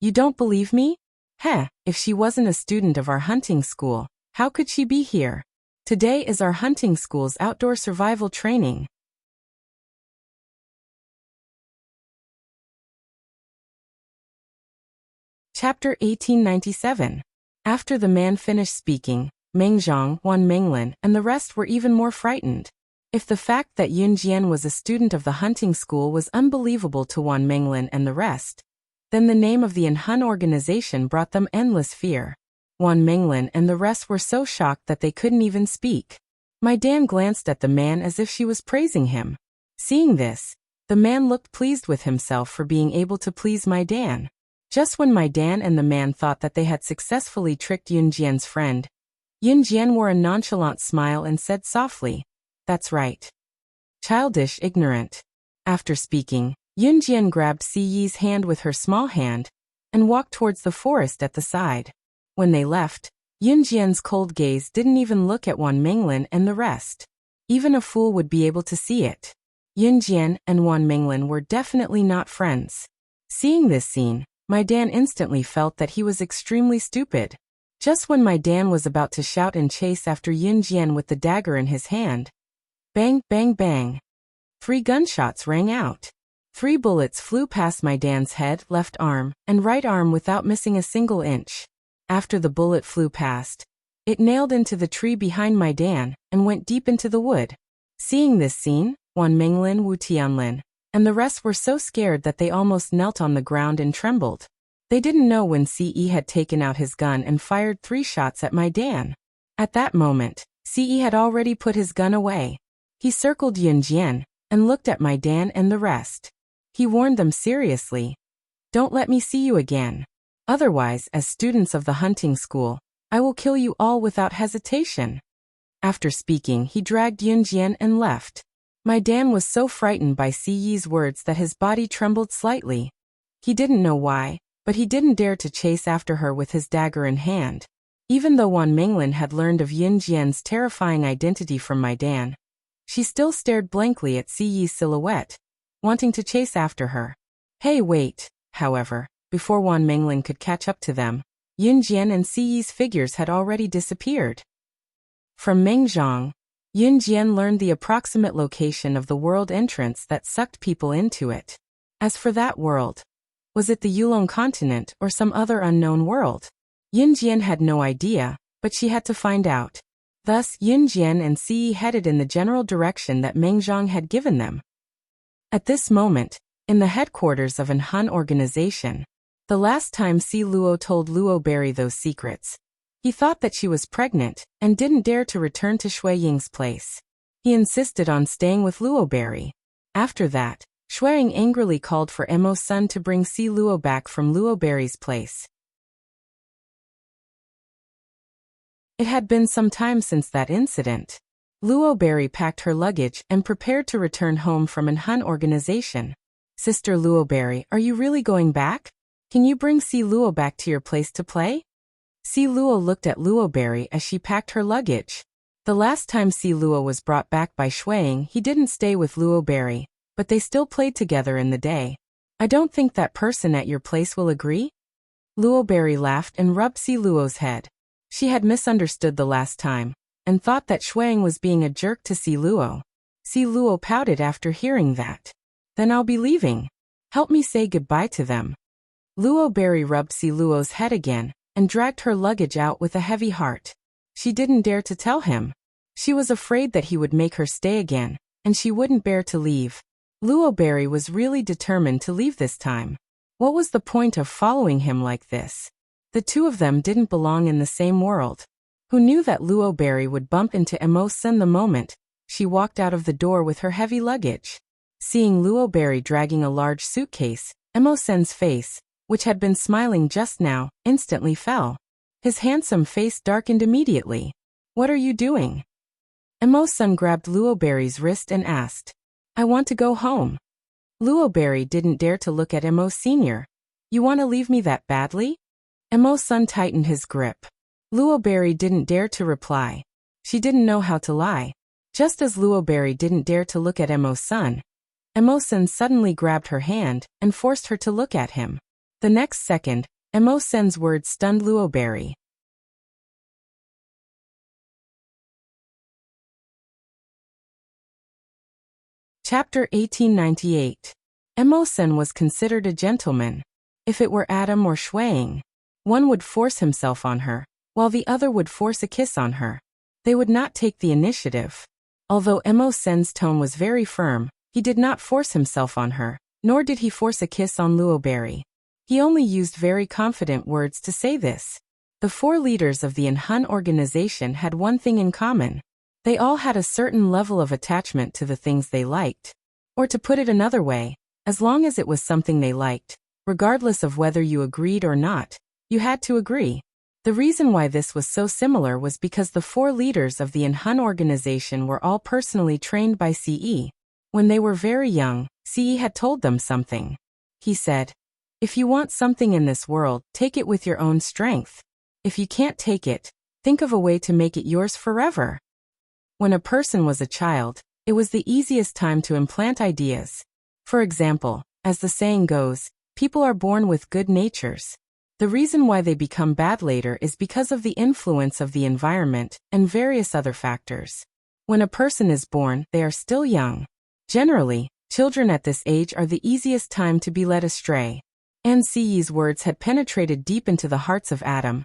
"You don't believe me? Heh, if she wasn't a student of our hunting school, how could she be here? Today is our hunting school's outdoor survival training." Chapter 1897. After the man finished speaking, Meng Zhang, Wan Minglin, and the rest were even more frightened. If the fact that Yun Jian was a student of the hunting school was unbelievable to Wan Minglin and the rest, then the name of the Enhun organization brought them endless fear. Wan Minglin and the rest were so shocked that they couldn't even speak. My Dan glanced at the man as if she was praising him. Seeing this, the man looked pleased with himself for being able to please my Dan. Just when my Dan and the man thought that they had successfully tricked Yun Jian's friend, Yun Jian wore a nonchalant smile and said softly, "That's right. Childish, ignorant." After speaking, Yun Jian grabbed Si Yi's hand with her small hand and walked towards the forest at the side. When they left, Yun Jian's cold gaze didn't even look at Wan Minglin and the rest. Even a fool would be able to see it. Yun Jian and Wan Minglin were definitely not friends. Seeing this scene, my Dan instantly felt that he was extremely stupid. Just when my Dan was about to shout and chase after Yun Jian with the dagger in his hand, bang, bang, bang. 3 gunshots rang out. 3 bullets flew past my Dan's head, left arm, and right arm without missing a single inch. After the bullet flew past, it nailed into the tree behind my Dan and went deep into the wood. Seeing this scene, Wan Minglin, Wu Tianlin, and the rest were so scared that they almost knelt on the ground and trembled. They didn't know when Ce had taken out his gun and fired 3 shots at my Dan. At that moment, Ce had already put his gun away. He circled Yun Jian and looked at my Dan and the rest. He warned them seriously, "Don't let me see you again. Otherwise, as students of the hunting school, I will kill you all without hesitation." After speaking, he dragged Yun Jian and left. My Dan was so frightened by Si Yi's words that his body trembled slightly. He didn't know why, but he didn't dare to chase after her with his dagger in hand. Even though Wan Minglin had learned of Yin Jian's terrifying identity from Maidan, she still stared blankly at Si Yi's silhouette, wanting to chase after her. Hey, wait, however, before Wan Minglin could catch up to them, Yin Jian and Si Yi's figures had already disappeared. From Mengzhang, Yin Jian learned the approximate location of the world entrance that sucked people into it. As for that world, was it the Yulong continent or some other unknown world? Yin Jian had no idea, but she had to find out. Thus, Yin Jian and Si Yi headed in the general direction that Mengzhang had given them. At this moment, in the headquarters of an Han organization, the last time Si Luo told Luo Berry those secrets, he thought that she was pregnant and didn't dare to return to Shui Ying's place. He insisted on staying with Luo Berry. After that, Shui Ying angrily called for Emo's son to bring Si Luo back from Luo Berry's place. It had been some time since that incident. Luo Berry packed her luggage and prepared to return home from an Han organization. Sister Luo Berry, are you really going back? Can you bring Si Luo back to your place to play? Si Luo looked at Luo Berry as she packed her luggage. The last time Si Luo was brought back by Shui Ying, he didn't stay with Luo Berry, but they still played together in the day. I don't think that person at your place will agree? Luo Berry laughed and rubbed Si Luo's head. She had misunderstood the last time, and thought that Shui Ying was being a jerk to Si Luo. Si Luo pouted after hearing that. Then I'll be leaving. Help me say goodbye to them. Luo Berry rubbed Si Luo's head again, and dragged her luggage out with a heavy heart. She didn't dare to tell him. She was afraid that he would make her stay again, and she wouldn't bear to leave. Luo Berry was really determined to leave this time. What was the point of following him like this? The two of them didn't belong in the same world. Who knew that Luo Berry would bump into Emosen the moment she walked out of the door with her heavy luggage? Seeing Luo Berry dragging a large suitcase, Emosen's face, which had been smiling just now, instantly fell. His handsome face darkened immediately. What are you doing? Emosen grabbed Luo Berry's wrist and asked. I want to go home. Luo Berry didn't dare to look at Emo Sr. You want to leave me that badly? Emosen tightened his grip. Luo Berry didn't dare to reply. She didn't know how to lie. Just as Luo Berry didn't dare to look at Emosen, Emosen suddenly grabbed her hand and forced her to look at him. The next second, Emosen's words stunned Luo Berry. Chapter 1898. Emosen was considered a gentleman. If it were Adam or Shui Ying, one would force himself on her, while the other would force a kiss on her. They would not take the initiative. Although Emosen's tone was very firm, he did not force himself on her, nor did he force a kiss on Luo Berry. He only used very confident words to say this. The four leaders of the Han organization had one thing in common. They all had a certain level of attachment to the things they liked. Or to put it another way, as long as it was something they liked, regardless of whether you agreed or not, you had to agree. The reason why this was so similar was because the four leaders of the Han organization were all personally trained by Ce. When they were very young, Ce had told them something. He said, if you want something in this world, take it with your own strength. If you can't take it, think of a way to make it yours forever. When a person was a child, it was the easiest time to implant ideas. For example, as the saying goes, people are born with good natures. The reason why they become bad later is because of the influence of the environment and various other factors. When a person is born, they are still young. Generally, children at this age are the easiest time to be led astray. And Ci's words had penetrated deep into the hearts of Adam,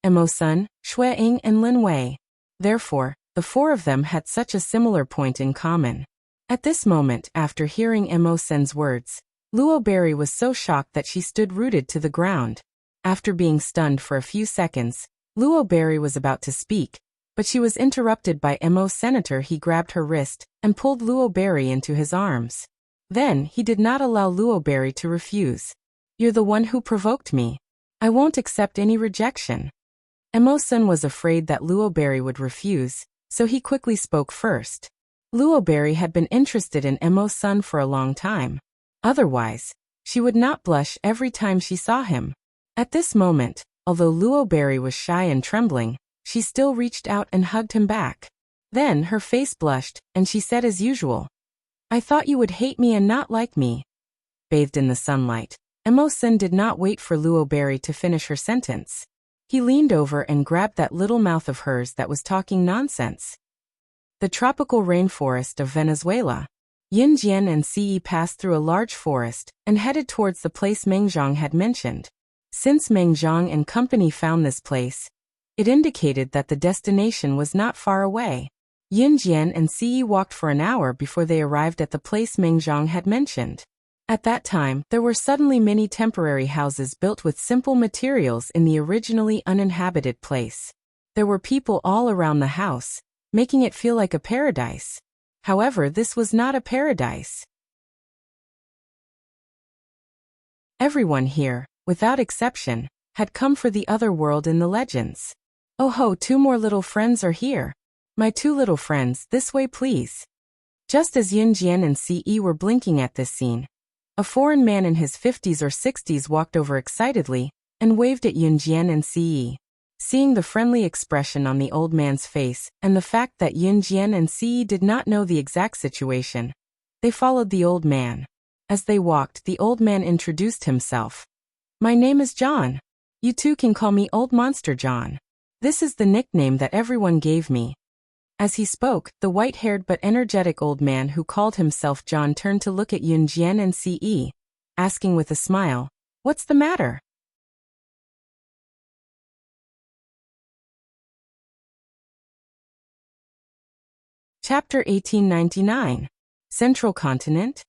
Emosen, Shui Ying and Lin Wei. Therefore, the four of them had such a similar point in common. At this moment, after hearing Emosen's words, Luo Berry was so shocked that she stood rooted to the ground. After being stunned for a few seconds, Luo Berry was about to speak, but she was interrupted by Emo Senator. He grabbed her wrist and pulled Luo Berry into his arms. Then, he did not allow Luo Berry to refuse. You're the one who provoked me. I won't accept any rejection. Emosen was afraid that Luo Berry would refuse, so he quickly spoke first. Luo Berry had been interested in Emosen for a long time. Otherwise, she would not blush every time she saw him. At this moment, Although Luo Berry was shy and trembling, she still reached out and hugged him back. Then her face blushed, and she said as usual, "I thought you would hate me and not like me." Bathed in the sunlight, Emosen did not wait for Luo Berry to finish her sentence. He leaned over and grabbed that little mouth of hers that was talking nonsense. The tropical rainforest of Venezuela. Yin Jian and Ce passed through a large forest and headed towards the place Meng Zhang had mentioned. Since Meng Zhang and company found this place, it indicated that the destination was not far away. Yin Jian and Ce walked for an hour before they arrived at the place Meng Zhang had mentioned. At that time, there were suddenly many temporary houses built with simple materials in the originally uninhabited place. There were people all around the house, making it feel like a paradise. However, this was not a paradise. Everyone here, without exception, had come for the other world in the legends. "Oh ho, 2 more little friends are here. My 2 little friends, this way please." Just as Yin Jian and Ce were blinking at this scene, a foreign man in his 50s or 60s walked over excitedly and waved at Yin Jian and Ce. Seeing the friendly expression on the old man's face and the fact that Yin Jian and Ce did not know the exact situation, they followed the old man. As they walked, the old man introduced himself. "My name is John. You two can call me Old Monster John. This is the nickname that everyone gave me." As he spoke, the white-haired but energetic old man who called himself John turned to look at Yin Jian and Ce, asking with a smile, "What's the matter?" Chapter 1899. Central Continent.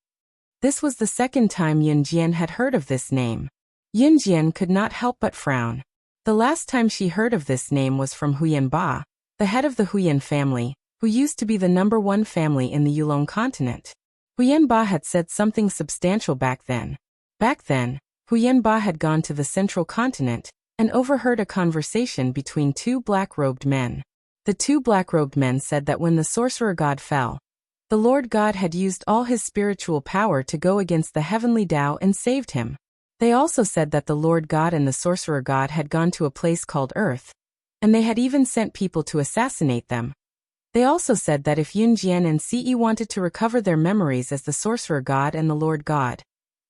This was the second time Yin Jian had heard of this name. Yin Jian could not help but frown. The last time she heard of this name was from Huyan Ba, the head of the Huyan family, who used to be the #1 family in the Yulong continent. Huyan Ba had said something substantial back then. Back then, Huyan Ba had gone to the central continent and overheard a conversation between 2 black-robed men. The 2 black-robed men said that when the sorcerer god fell, the Lord God had used all his spiritual power to go against the heavenly Tao and saved him. They also said that the Lord God and the sorcerer god had gone to a place called Earth, and they had even sent people to assassinate them. They also said that if Yin Jian and Ce wanted to recover their memories as the sorcerer god and the Lord God,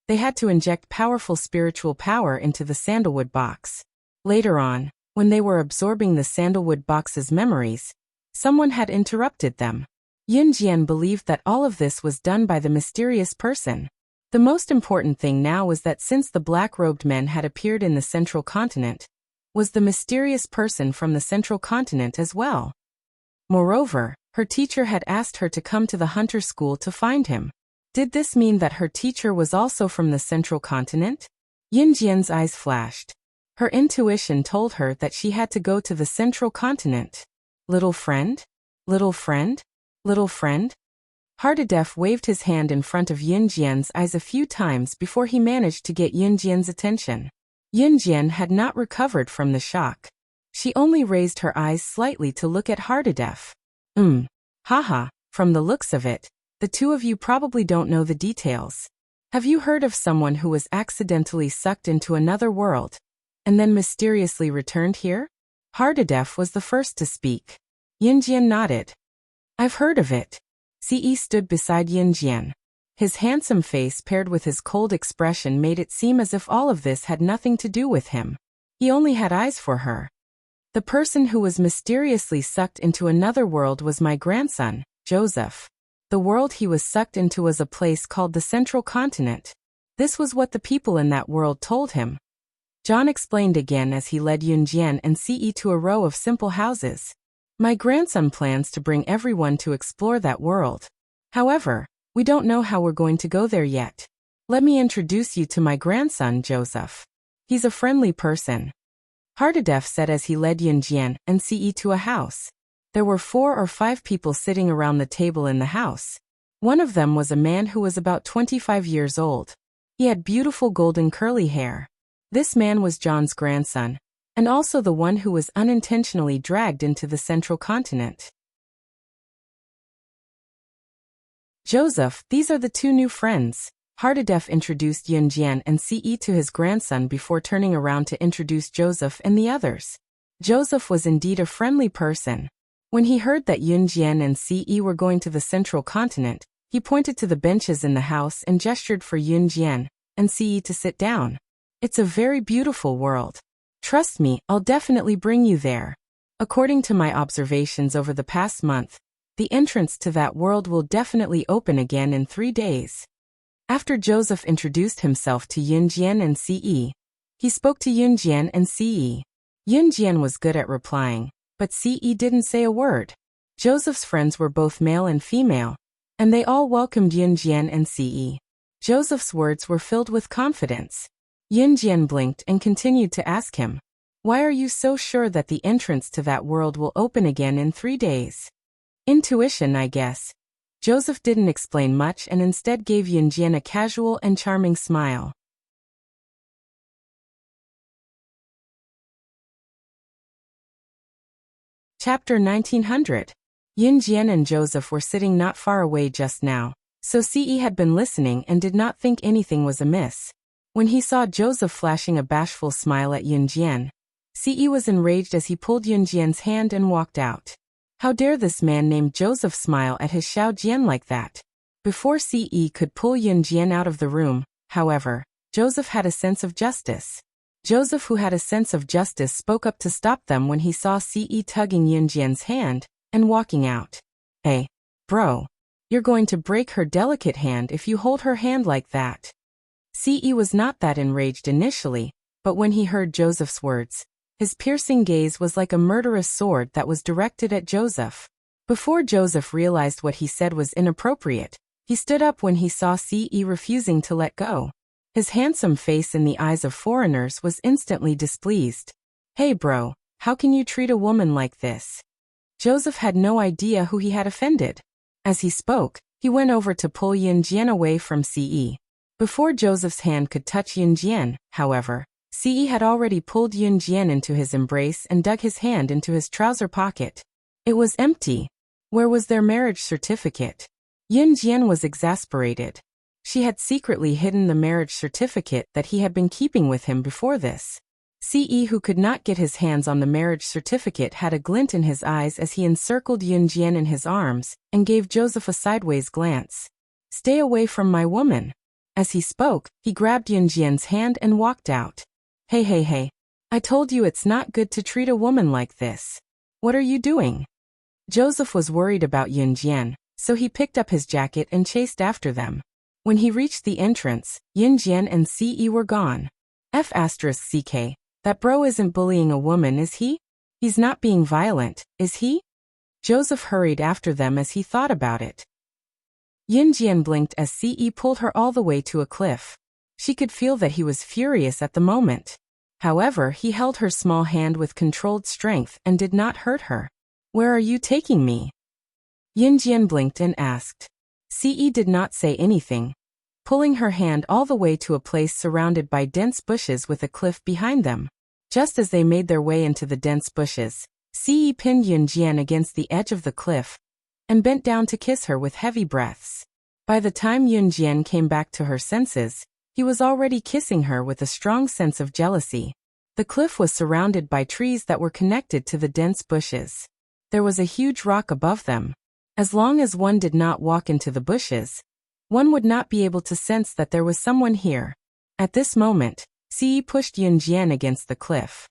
they had to inject powerful spiritual power into the sandalwood box. Later on, when they were absorbing the sandalwood box's memories, someone had interrupted them. Yin Jian believed that all of this was done by the mysterious person. The most important thing now was that since the black-robed men had appeared in the central continent, was the mysterious person from the central continent as well. Moreover, her teacher had asked her to come to the hunter school to find him. Did this mean that her teacher was also from the central continent? Yin Jian's eyes flashed. Her intuition told her that she had to go to the central continent. Little friend? Little friend? Little friend? Hardadef waved his hand in front of Yin Jian's eyes a few times before he managed to get Yin Jian's attention. Yin Jian had not recovered from the shock. She only raised her eyes slightly to look at Hardadef. Haha, from the looks of it, the 2 of you probably don't know the details. Have you heard of someone who was accidentally sucked into another world, and then mysteriously returned here? Hardadef was the first to speak. Yin Jian nodded. I've heard of it. Ce stood beside Yin Jian. His handsome face paired with his cold expression made it seem as if all of this had nothing to do with him. He only had eyes for her. The person who was mysteriously sucked into another world was my grandson, Joseph. The world he was sucked into was a place called the Central Continent. This was what the people in that world told him. John explained again as he led Yin Jian and Ce to a row of simple houses. My grandson plans to bring everyone to explore that world. However, we don't know how we're going to go there yet. Let me introduce you to my grandson, Joseph. He's a friendly person. Hardadef said as he led Yin Jian and Ce to a house. There were 4 or 5 people sitting around the table in the house. One of them was a man who was about 25 years old. He had beautiful golden curly hair. This man was John's grandson, and also the one who was unintentionally dragged into the Central Continent. Joseph, these are the 2 new friends. Hardedef introduced Yunjian and Ce to his grandson before turning around to introduce Joseph and the others. Joseph was indeed a friendly person. When he heard that Yunjian and Ce were going to the central continent, he pointed to the benches in the house and gestured for Yunjian and Ce to sit down. It's a very beautiful world. Trust me, I'll definitely bring you there. According to my observations over the past month, the entrance to that world will definitely open again in 3 days. After Joseph introduced himself to Yunjian and Ce, he spoke to Yunjian and Ce. Yunjian was good at replying, but Ce didn't say a word. Joseph's friends were both male and female, and they all welcomed Yunjian and Ce. Joseph's words were filled with confidence. Yunjian blinked and continued to ask him, "Why are you so sure that the entrance to that world will open again in 3 days?" Intuition, I guess. Joseph didn't explain much and instead gave Yunjian a casual and charming smile. Chapter 1900. Yunjian and Joseph were sitting not far away just now, so Ce had been listening and did not think anything was amiss. When he saw Joseph flashing a bashful smile at Yunjian, Ce was enraged as he pulled Yunjian's hand and walked out. How dare this man named Joseph smile at his Xiao Jian like that? Before Ce could pull Yunjian out of the room, however, Joseph had a sense of justice. Joseph, who had a sense of justice, spoke up to stop them when he saw Ce tugging Yunjian's hand and walking out. "Hey, bro. You're going to break her delicate hand if you hold her hand like that." Ce was not that enraged initially, but when he heard Joseph's words, his piercing gaze was like a murderous sword that was directed at Joseph. Before Joseph realized what he said was inappropriate, he stood up when he saw Ce refusing to let go. His handsome face in the eyes of foreigners was instantly displeased. "Hey bro, how can you treat a woman like this?" Joseph had no idea who he had offended. As he spoke, he went over to pull Yunjian away from Ce. Before Joseph's hand could touch Yunjian, however, Ce had already pulled Yunjian into his embrace and dug his hand into his trouser pocket. It was empty. Where was their marriage certificate? Yunjian was exasperated. She had secretly hidden the marriage certificate that he had been keeping with him before this. Ce, who could not get his hands on the marriage certificate, had a glint in his eyes as he encircled Yunjian in his arms and gave Joseph a sideways glance. "Stay away from my woman." As he spoke, he grabbed Yunjian's hand and walked out. Hey. I told you it's not good to treat a woman like this. What are you doing?" Joseph was worried about Yunjian, so he picked up his jacket and chased after them. When he reached the entrance, Yunjian and Ce were gone. F***ck, that bro isn't bullying a woman, is he? He's not being violent, is he? Joseph hurried after them as he thought about it. Yunjian blinked as Ce pulled her all the way to a cliff. She could feel that he was furious at the moment. However, he held her small hand with controlled strength and did not hurt her. "Where are you taking me?" Yunjian blinked and asked. Ce did not say anything, pulling her hand all the way to a place surrounded by dense bushes with a cliff behind them. Just as they made their way into the dense bushes, Ce pinned Yunjian against the edge of the cliff and bent down to kiss her with heavy breaths. By the time Yunjian came back to her senses, he was already kissing her with a strong sense of jealousy. The cliff was surrounded by trees that were connected to the dense bushes. There was a huge rock above them. As long as one did not walk into the bushes, one would not be able to sense that there was someone here. At this moment, Ce pushed Yunjian against the cliff.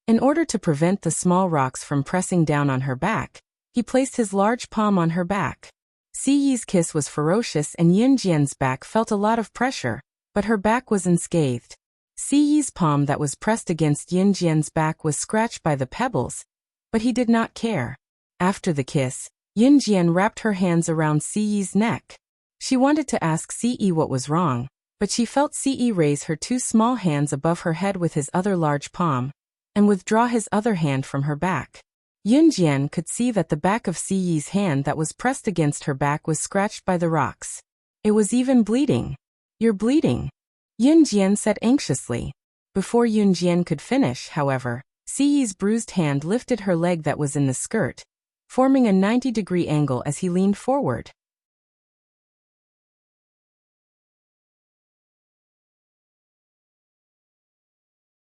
In order to prevent the small rocks from pressing down on her back, he placed his large palm on her back. Ce's kiss was ferocious and Yunjian's back felt a lot of pressure, but her back was unscathed. Ce's palm that was pressed against Yunjian's back was scratched by the pebbles, but he did not care. After the kiss, Yunjian wrapped her hands around Ce's neck. She wanted to ask Ce what was wrong, but she felt Ce raise her two small hands above her head with his other large palm, and withdraw his other hand from her back. Yunjian could see that the back of Ce's hand that was pressed against her back was scratched by the rocks. It was even bleeding. "You're bleeding," Yunjian said anxiously. Before Yunjian could finish, however, Ce's bruised hand lifted her leg that was in the skirt forming a 90-degree angle as he leaned forward.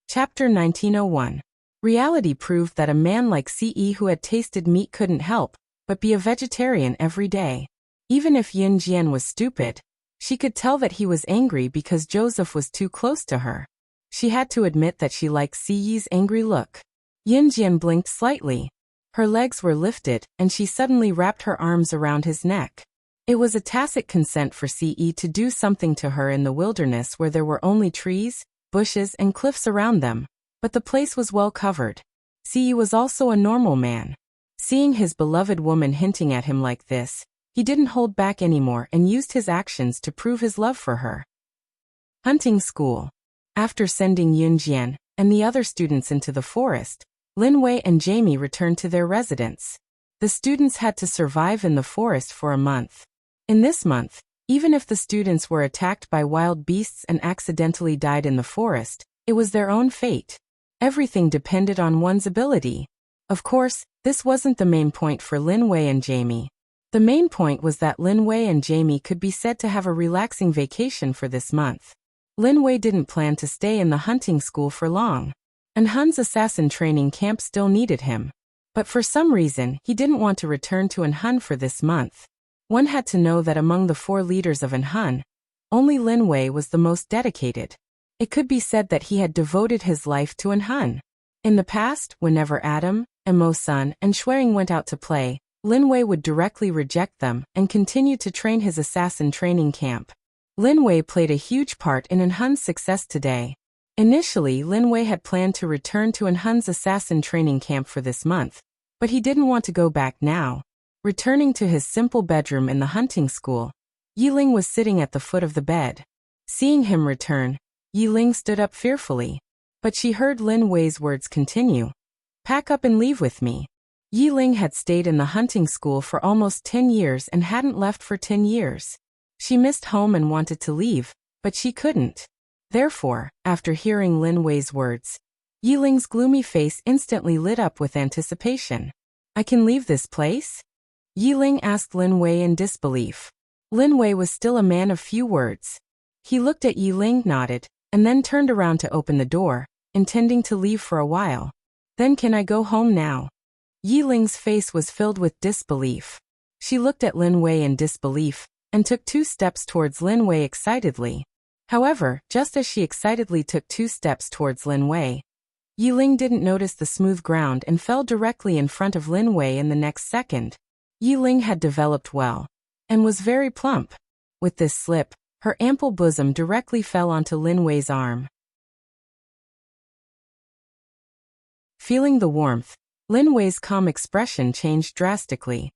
Chapter 1901. Reality proved that a man like CE who had tasted meat couldn't help but be a vegetarian every day. Even if Yin Jian was stupid, she could tell that he was angry because Joseph was too close to her. She had to admit that she liked CE's angry look. Yin Jian blinked slightly. Her legs were lifted, and she suddenly wrapped her arms around his neck. It was a tacit consent for CE to do something to her in the wilderness where there were only trees, bushes and cliffs around them, but the place was well covered. CE was also a normal man. Seeing his beloved woman hinting at him like this, he didn't hold back anymore and used his actions to prove his love for her. Hunting school. After sending Yun Jian and the other students into the forest, Lin Wei and Jamie returned to their residence. The students had to survive in the forest for a month. In this month, even if the students were attacked by wild beasts and accidentally died in the forest, it was their own fate. Everything depended on one's ability. Of course, this wasn't the main point for Lin Wei and Jamie. The main point was that Lin Wei and Jamie could be said to have a relaxing vacation for this month. Lin Wei didn't plan to stay in the hunting school for long, and Hun's assassin training camp still needed him. But for some reason, he didn't want to return to Hun for this month. One had to know that among the 4 leaders of Hun, only Lin Wei was the most dedicated. It could be said that he had devoted his life to Hun. In the past, whenever Adam, Mo Sun, and Shuang went out to play, Lin Wei would directly reject them and continue to train his assassin training camp. Lin Wei played a huge part in Hun's success today. Initially, Lin Wei had planned to return to Hun's assassin training camp for this month, but he didn't want to go back now. Returning to his simple bedroom in the hunting school, Yiling was sitting at the foot of the bed. Seeing him return, Yiling stood up fearfully. But she heard Lin Wei's words continue. "Pack up and leave with me." Yiling had stayed in the hunting school for almost 10 years and hadn't left for 10 years. She missed home and wanted to leave, but she couldn't. Therefore, after hearing Lin Wei's words, Yiling's gloomy face instantly lit up with anticipation. "I can leave this place?" Yiling asked Lin Wei in disbelief. Lin Wei was still a man of few words. He looked at Yiling, nodded, and then turned around to open the door, intending to leave for a while. "Then can I go home now?" Yiling's face was filled with disbelief. She looked at Lin Wei in disbelief, and took 2 steps towards Lin Wei excitedly. However, just as she excitedly took 2 steps towards Lin Wei, Yiling didn't notice the smooth ground and fell directly in front of Lin Wei in the next second. Yiling had developed well, and was very plump. With this slip, her ample bosom directly fell onto Lin Wei's arm. Feeling the warmth, Lin Wei's calm expression changed drastically.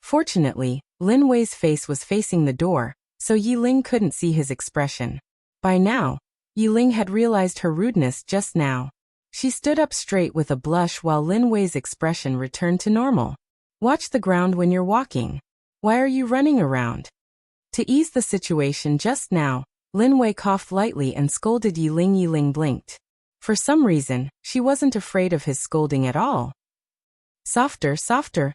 Fortunately, Lin Wei's face was facing the door, so Yiling couldn't see his expression. By now, Yiling had realized her rudeness just now. She stood up straight with a blush while Lin Wei's expression returned to normal. "Watch the ground when you're walking. Why are you running around?" To ease the situation just now, Lin Wei coughed lightly and scolded Yiling. Yiling blinked. For some reason, she wasn't afraid of his scolding at all. "Softer, softer,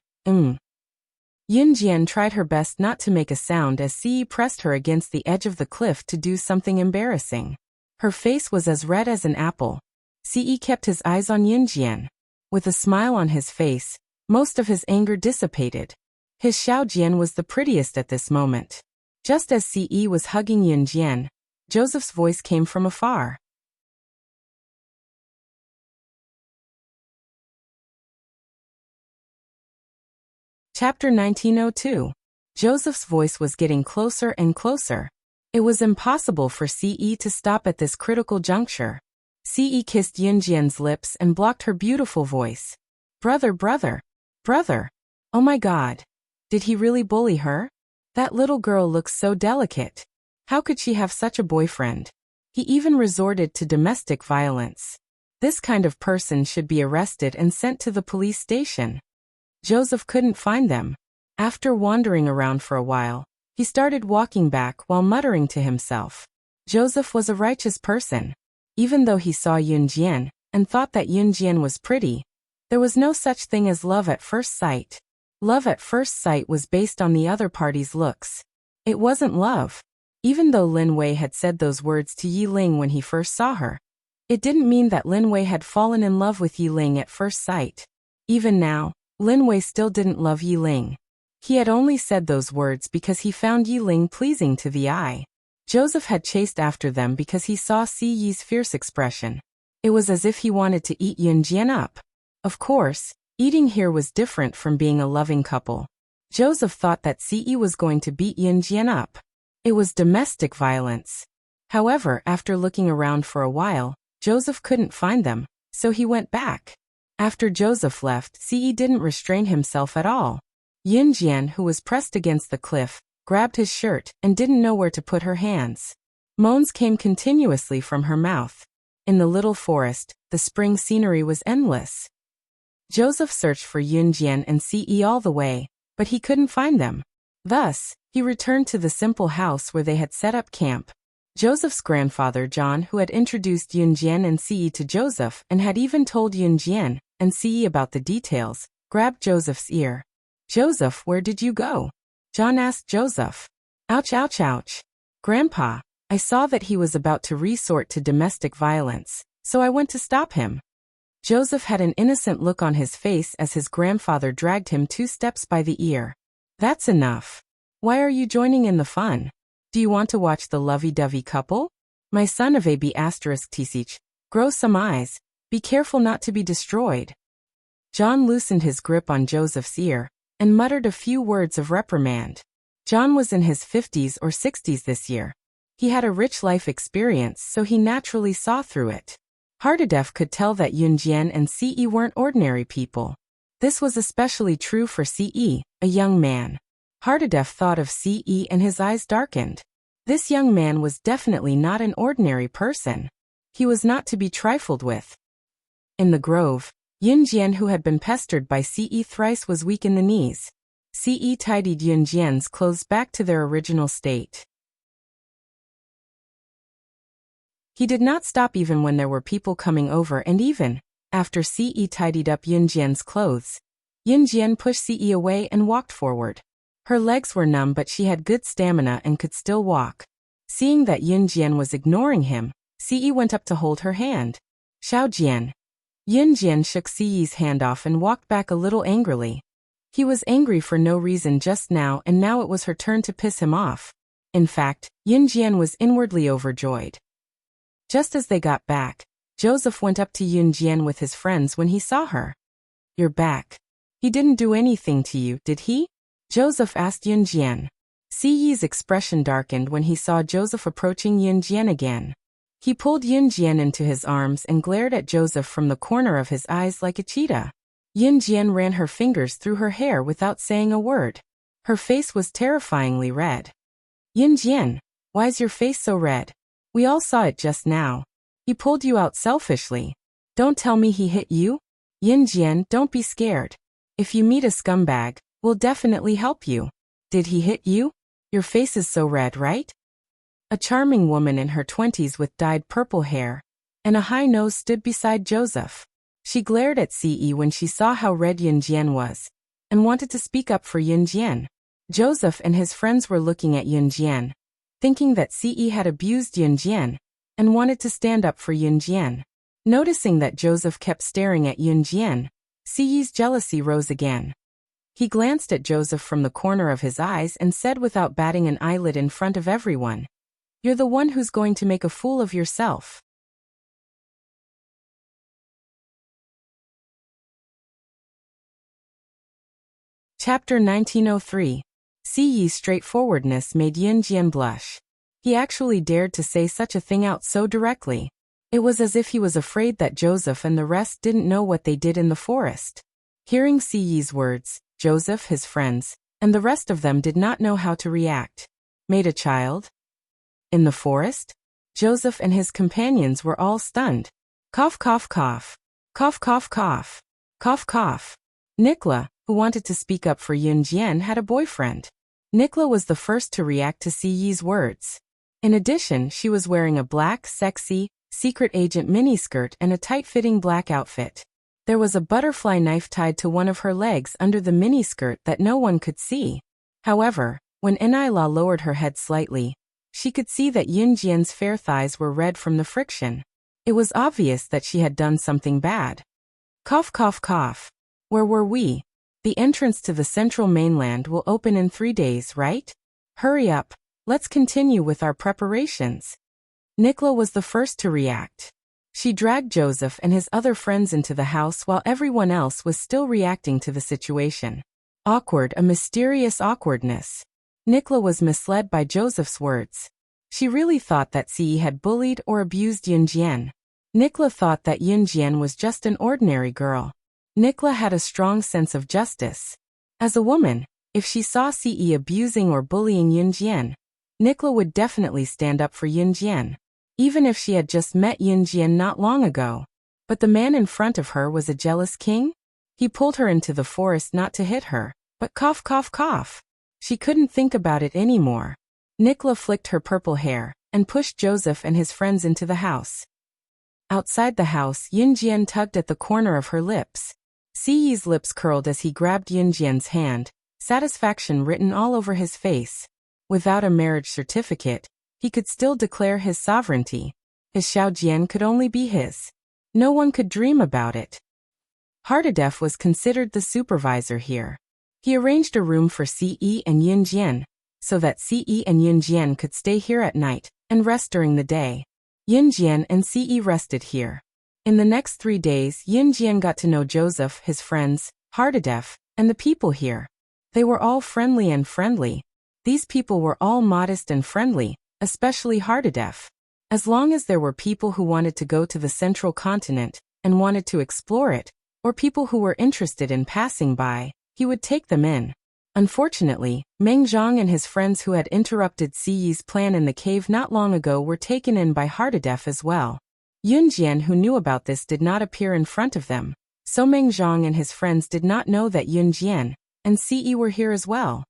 Yun Jian tried her best not to make a sound as Ce pressed her against the edge of the cliff to do something embarrassing. Her face was as red as an apple. Ce kept his eyes on Yun Jian. With a smile on his face, most of his anger dissipated. His Xiao Jian was the prettiest at this moment. Just as Ce was hugging Yun Jian, Joseph's voice came from afar. Chapter 1902. Joseph's voice was getting closer and closer. It was impossible for Ce to stop at this critical juncture. Ce kissed Yun Jian's lips and blocked her beautiful voice. "Brother, brother, brother. Oh my God. Did he really bully her? That little girl looks so delicate. How could she have such a boyfriend? He even resorted to domestic violence. This kind of person should be arrested and sent to the police station." Joseph couldn't find them. After wandering around for a while, he started walking back while muttering to himself. Joseph was a righteous person. Even though he saw Yun Jian and thought that Yun Jian was pretty, There was no such thing as love at first sight. Love at first sight was based on the other party's looks. It wasn't love. Even though Lin Wei had said those words to Yi Ling when he first saw her, it didn't mean that Lin Wei had fallen in love with Yi Ling at first sight. Even now, Lin Wei still didn't love Yi Ling. He had only said those words because he found Yi Ling pleasing to the eye. Joseph had chased after them because he saw Si Yi's fierce expression. It was as if he wanted to eat Yun Jian up. Of course, eating here was different from being a loving couple. Joseph thought that Si Yi was going to beat Yun Jian up. It was domestic violence. However, after looking around for a while, Joseph couldn't find them, so he went back. After Joseph left, Si Yi didn't restrain himself at all. Yun Jian, who was pressed against the cliff, grabbed his shirt and didn't know where to put her hands. Moans came continuously from her mouth. In the little forest, the spring scenery was endless. Joseph searched for Yun Jian and Si Yi all the way, but he couldn't find them. Thus, he returned to the simple house where they had set up camp. Joseph's grandfather John, who had introduced Yun Jian and Si Yi to Joseph and had even told Yun Jian and Si Yi about the details, grabbed Joseph's ear. "Joseph, where did you go?" John asked Joseph. "Ouch, ouch, ouch. Grandpa, I saw that he was about to resort to domestic violence, so I went to stop him." Joseph had an innocent look on his face as his grandfather dragged him 2 steps by the ear. "That's enough. Why are you joining in the fun? Do you want to watch the lovey-dovey couple? My son of AB *TCH, grow some eyes, be careful not to be destroyed." John loosened his grip on Joseph's ear and muttered a few words of reprimand. John was in his 50s or 60s this year. He had a rich life experience, so he naturally saw through it. Hardadef could tell that Yun Jian and Si Yi weren't ordinary people. This was especially true for Si Yi, a young man. Hardadef thought of Si Yi and his eyes darkened. This young man was definitely not an ordinary person. He was not to be trifled with. In the grove, Yun Jian, who had been pestered by Si Yi thrice, was weak in the knees. Si Yi tidied Yun Jian's clothes back to their original state. He did not stop even when there were people coming over, and even after Si Yi tidied up Yun Jian's clothes, Yun Jian pushed Si Yi away and walked forward. Her legs were numb, but she had good stamina and could still walk. Seeing that Yun Jian was ignoring him, Si Yi went up to hold her hand. "Xiao Jian." Yun Jian shook Si Yi's hand off and walked back a little angrily. He was angry for no reason just now, and now it was her turn to piss him off. In fact, Yun Jian was inwardly overjoyed. Just as they got back, Joseph went up to Yun Jian with his friends when he saw her. "You're back. He didn't do anything to you, did he?" Joseph asked Yun Jian. Si Yi's expression darkened when he saw Joseph approaching Yun Jian again. He pulled Yun Jian into his arms and glared at Joseph from the corner of his eyes like a cheetah. Yun Jian ran her fingers through her hair without saying a word. Her face was terrifyingly red. "Yun Jian, why's your face so red? We all saw it just now. He pulled you out selfishly. Don't tell me he hit you? Yun Jian, don't be scared. If you meet a scumbag, we'll definitely help you. Did he hit you? Your face is so red, right?" A charming woman in her 20s with dyed purple hair and a high nose stood beside Joseph. She glared at Si Yi when she saw how red Yun Jian was and wanted to speak up for Yun Jian. Joseph and his friends were looking at Yun Jian, thinking that Si Yi had abused Yun Jian and wanted to stand up for Yun Jian. Noticing that Joseph kept staring at Yun Jian, Si Yi's jealousy rose again. He glanced at Joseph from the corner of his eyes and said without batting an eyelid in front of everyone, "You're the one who's going to make a fool of yourself." Chapter 1903. Si Yi's straightforwardness made Yun Jian blush. He actually dared to say such a thing out so directly. It was as if he was afraid that Joseph and the rest didn't know what they did in the forest. Hearing Si Yi's words, Joseph, his friends, and the rest of them did not know how to react. Made a child? In the forest? Joseph and his companions were all stunned. Cough, cough, cough. Cough, cough, cough. Cough, cough. Nikla, who wanted to speak up for Yun Jian, had a boyfriend. Nikla was the first to react to Si Yi's words. In addition, she was wearing a black, sexy, secret agent miniskirt and a tight-fitting black outfit. There was a butterfly knife tied to one of her legs under the miniskirt that no one could see. However, when Enila lowered her head slightly, she could see that Yunjian's fair thighs were red from the friction. It was obvious that she had done something bad. Cough, cough, cough. Where were we? The entrance to the central mainland will open in 3 days, right? Hurry up. Let's continue with our preparations. Nicola was the first to react. She dragged Joseph and his other friends into the house while everyone else was still reacting to the situation. Awkward, a mysterious awkwardness. Nicola was misled by Joseph's words. She really thought that Ce had bullied or abused Yunjian. Nicola thought that Yunjian was just an ordinary girl. Nicola had a strong sense of justice. As a woman, if she saw Ce abusing or bullying Yunjian, Nicola would definitely stand up for Yunjian, even if she had just met Yunjian not long ago. But the man in front of her was a jealous king? He pulled her into the forest not to hit her, but cough, cough, cough. She couldn't think about it anymore. Nicola flicked her purple hair and pushed Joseph and his friends into the house. Outside the house, Yunjian tugged at the corner of her lips. Ce's lips curled as he grabbed Yunjian's hand, satisfaction written all over his face. Without a marriage certificate, he could still declare his sovereignty. His Xiaojian could only be his. No one could dream about it. Hardadef was considered the supervisor here. He arranged a room for Ce and Yunjian, so that Ce and Yunjian could stay here at night and rest during the day. Yunjian and Ce rested here. In the next 3 days, Yunjian got to know Joseph, his friends, Hardadef, and the people here. They were all friendly. These people were all modest and friendly, especially Hardadef. As long as there were people who wanted to go to the central continent and wanted to explore it, or people who were interested in passing by, he would take them in. Unfortunately, Meng Zhang and his friends who had interrupted Ce's plan in the cave not long ago were taken in by Hardadef as well. Yunjian, who knew about this, did not appear in front of them, so Meng Zhang and his friends did not know that Yunjian and Ce were here as well.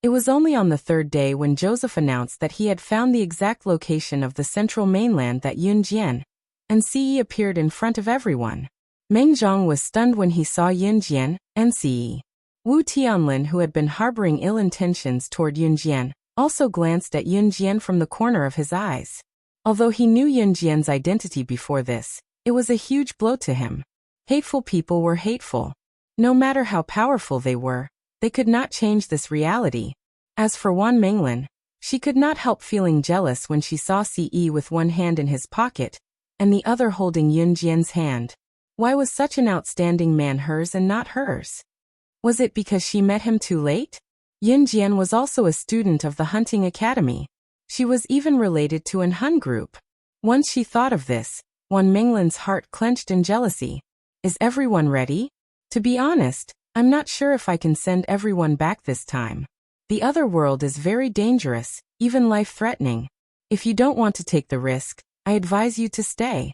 It was only on the 3rd day when Joseph announced that he had found the exact location of the central mainland that Yunjian and Ce appeared in front of everyone. Meng Zhang was stunned when he saw Yunjian and Ce. Wu Tianlin, who had been harboring ill intentions toward Yunjian, also glanced at Yunjian from the corner of his eyes. Although he knew Yunjian's identity before this, it was a huge blow to him. Hateful people were hateful. No matter how powerful they were, they could not change this reality. As for Wan Menglin, she could not help feeling jealous when she saw Ce with one hand in his pocket and the other holding Yunjian's hand. Why was such an outstanding man hers and not hers? Was it because she met him too late? Yunjian was also a student of the hunting academy. She was even related to an Hun group. Once she thought of this, Wan Menglin's heart clenched in jealousy. Is everyone ready? To be honest, I'm not sure if I can send everyone back this time. The other world is very dangerous, even life-threatening. If you don't want to take the risk, I advise you to stay.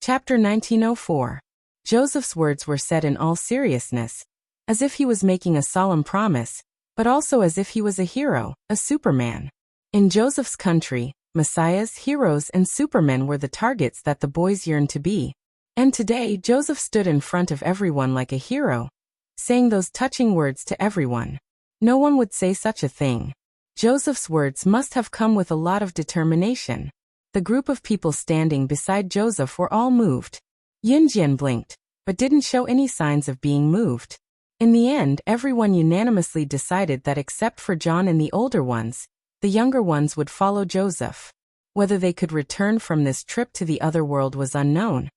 Chapter 1904. Joseph's words were said in all seriousness, as if he was making a solemn promise, but also as if he was a hero, a Superman. In Joseph's country, messiahs, heroes, and supermen were the targets that the boys yearned to be. And today, Joseph stood in front of everyone like a hero, saying those touching words to everyone. No one would say such a thing. Joseph's words must have come with a lot of determination. The group of people standing beside Joseph were all moved. Yunjian blinked, but didn't show any signs of being moved. In the end, everyone unanimously decided that except for John and the older ones, the younger ones would follow Joseph. Whether they could return from this trip to the other world was unknown,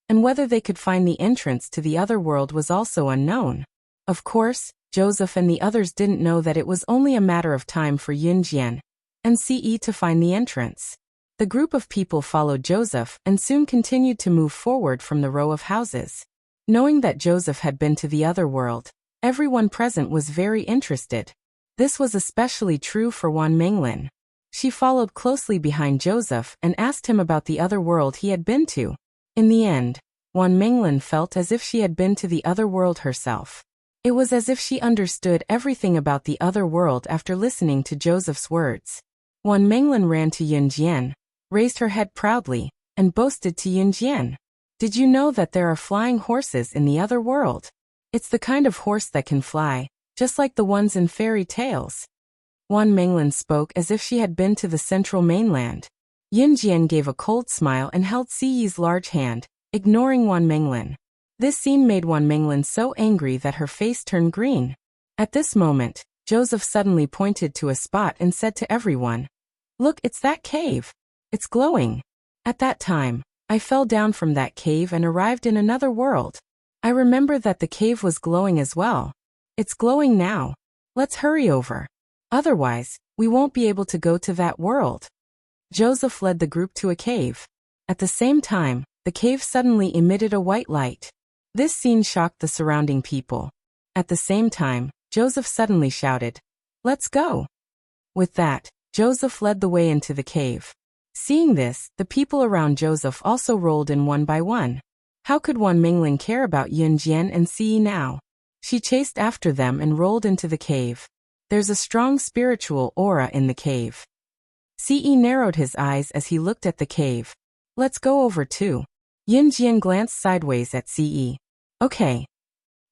and whether they could find the entrance to the other world was also unknown. Of course, Joseph and the others didn't know that it was only a matter of time for Yunjian and Ce to find the entrance. The group of people followed Joseph and soon continued to move forward from the row of houses. Knowing that Joseph had been to the other world, everyone present was very interested. This was especially true for Wan Menglin. She followed closely behind Joseph and asked him about the other world he had been to. In the end, Wan Menglin felt as if she had been to the other world herself. It was as if she understood everything about the other world after listening to Joseph's words. Wan Menglan ran to Yunjian, raised her head proudly, and boasted to Yunjian. Did you know that there are flying horses in the other world? It's the kind of horse that can fly, just like the ones in fairy tales. Wan Menglan spoke as if she had been to the central mainland. Yunjian gave a cold smile and held Siyi's large hand, ignoring Wan Menglan. This scene made Wan Menglan so angry that her face turned green. At this moment, Joseph suddenly pointed to a spot and said to everyone, "Look, it's that cave. It's glowing." At that time, I fell down from that cave and arrived in another world. I remember that the cave was glowing as well. It's glowing now. Let's hurry over. Otherwise, we won't be able to go to that world. Joseph led the group to a cave. At the same time, the cave suddenly emitted a white light. This scene shocked the surrounding people. At the same time, Joseph suddenly shouted, "Let's go." With that, Joseph led the way into the cave. Seeing this, the people around Joseph also rolled in one by one. How could Wan Menglan care about Yunjian and Siyi now? She chased after them and rolled into the cave. There's a strong spiritual aura in the cave. Siyi narrowed his eyes as he looked at the cave. "Let's go over too." Yunjian glanced sideways at Siyi. "Okay."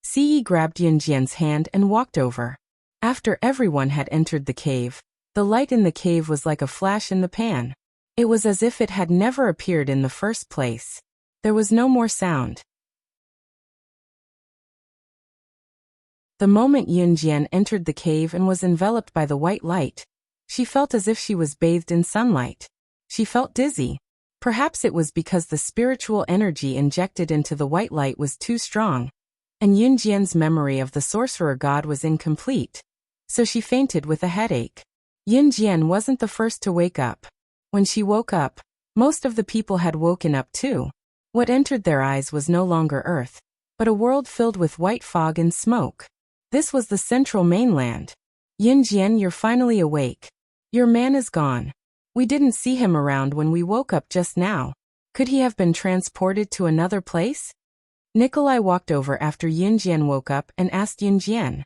Siyi grabbed Yunjian's hand and walked over. After everyone had entered the cave, the light in the cave was like a flash in the pan. It was as if it had never appeared in the first place. There was no more sound. The moment Yunjian entered the cave and was enveloped by the white light, she felt as if she was bathed in sunlight. She felt dizzy. Perhaps it was because the spiritual energy injected into the white light was too strong, and Yunjian's memory of the sorcerer god was incomplete. So she fainted with a headache. Yunjian wasn't the first to wake up. When she woke up, most of the people had woken up too. What entered their eyes was no longer earth, but a world filled with white fog and smoke. This was the central mainland. "Yunjian, you're finally awake. Your man is gone. We didn't see him around when we woke up just now. Could he have been transported to another place?" Nikolai walked over after Yunjian woke up and asked Yunjian.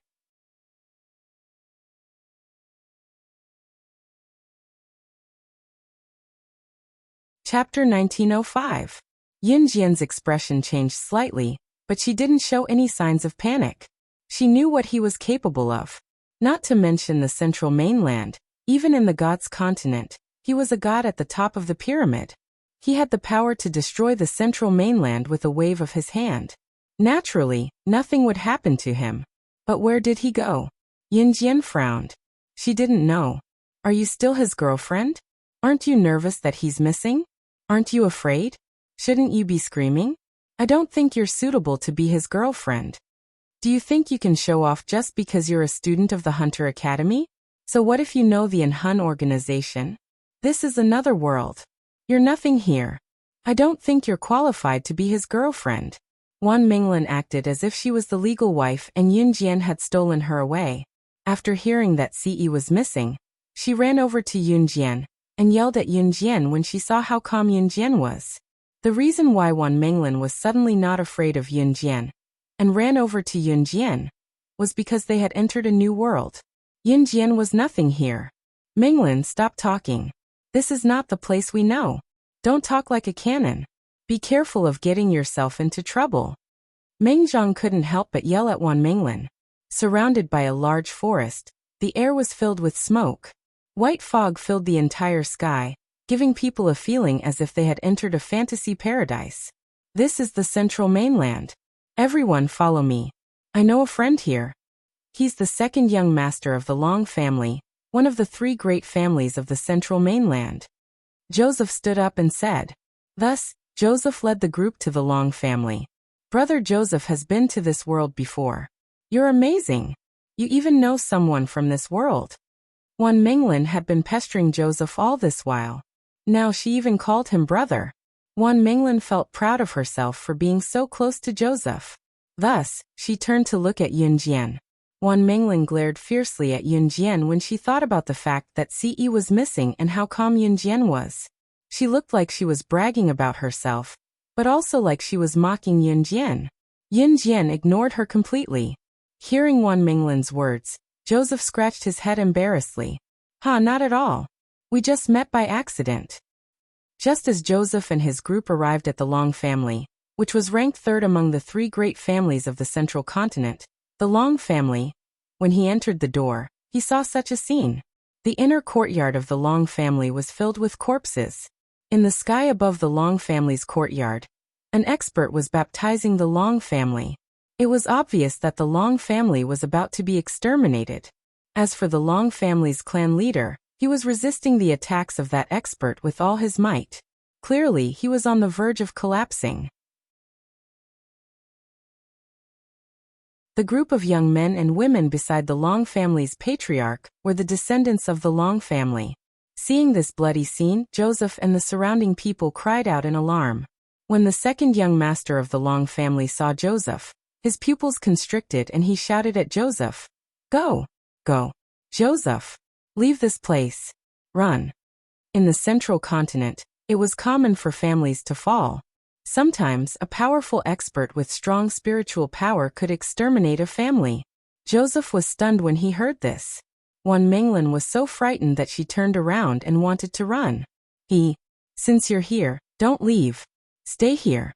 Chapter 1905. Yunjian's expression changed slightly, but she didn't show any signs of panic. She knew what he was capable of. Not to mention the central mainland, even in the god's continent, he was a god at the top of the pyramid. He had the power to destroy the central mainland with a wave of his hand. Naturally, nothing would happen to him. But where did he go? Yunjian frowned. She didn't know. "Are you still his girlfriend? Aren't you nervous that he's missing? Aren't you afraid? Shouldn't you be screaming? I don't think you're suitable to be his girlfriend. Do you think you can show off just because you're a student of the Hunter Academy? So what if you know the Hun organization? This is another world. You're nothing here. I don't think you're qualified to be his girlfriend." Wan Menglan acted as if she was the legal wife and Yunjian had stolen her away. After hearing that Siyi was missing, she ran over to Yunjian and yelled at Yunjian when she saw how calm Yunjian was. The reason why Wan Menglan was suddenly not afraid of Yunjian and ran over to Yunjian was because they had entered a new world. Yunjian was nothing here. "Menglan, stop talking. This is not the place we know. Don't talk like a cannon. Be careful of getting yourself into trouble." Mengzhang couldn't help but yell at Wan Menglan. Surrounded by a large forest, the air was filled with smoke. White fog filled the entire sky, giving people a feeling as if they had entered a fantasy paradise. "This is the central mainland. Everyone follow me. I know a friend here. He's the second young master of the Long family, one of the 3 great families of the central mainland." Joseph stood up and said. Thus, Joseph led the group to the Long family. "Brother Joseph has been to this world before. You're amazing. You even know someone from this world." Wan Menglan had been pestering Joseph all this while. Now she even called him brother. Wan Menglan felt proud of herself for being so close to Joseph. Thus, she turned to look at Yunjian. Wan Menglan glared fiercely at Yunjian when she thought about the fact that Siyi was missing and how calm Yunjian was. She looked like she was bragging about herself, but also like she was mocking Yunjian. Yunjian ignored her completely. Hearing Wan Minglan's words, Joseph scratched his head embarrassedly. Not at all. We just met by accident. Just as Joseph and his group arrived at the Long family, which was ranked third among the three great families of the central continent, the Long family, when he entered the door, he saw such a scene. The inner courtyard of the Long family was filled with corpses. In the sky above the Long family's courtyard, an expert was baptizing the Long family. It was obvious that the Long family was about to be exterminated. As for the Long family's clan leader, he was resisting the attacks of that expert with all his might. Clearly, he was on the verge of collapsing. The group of young men and women beside the Long family's patriarch were the descendants of the Long family. Seeing this bloody scene, Joseph and the surrounding people cried out in alarm. When the second young master of the Long family saw Joseph, his pupils constricted and he shouted at Joseph, "Go! Go! Joseph! Leave this place! Run!" In the central continent, it was common for families to fall. Sometimes, a powerful expert with strong spiritual power could exterminate a family. Joseph was stunned when he heard this. Wan Minglan was so frightened that she turned around and wanted to run. "Since you're here, don't leave. Stay here."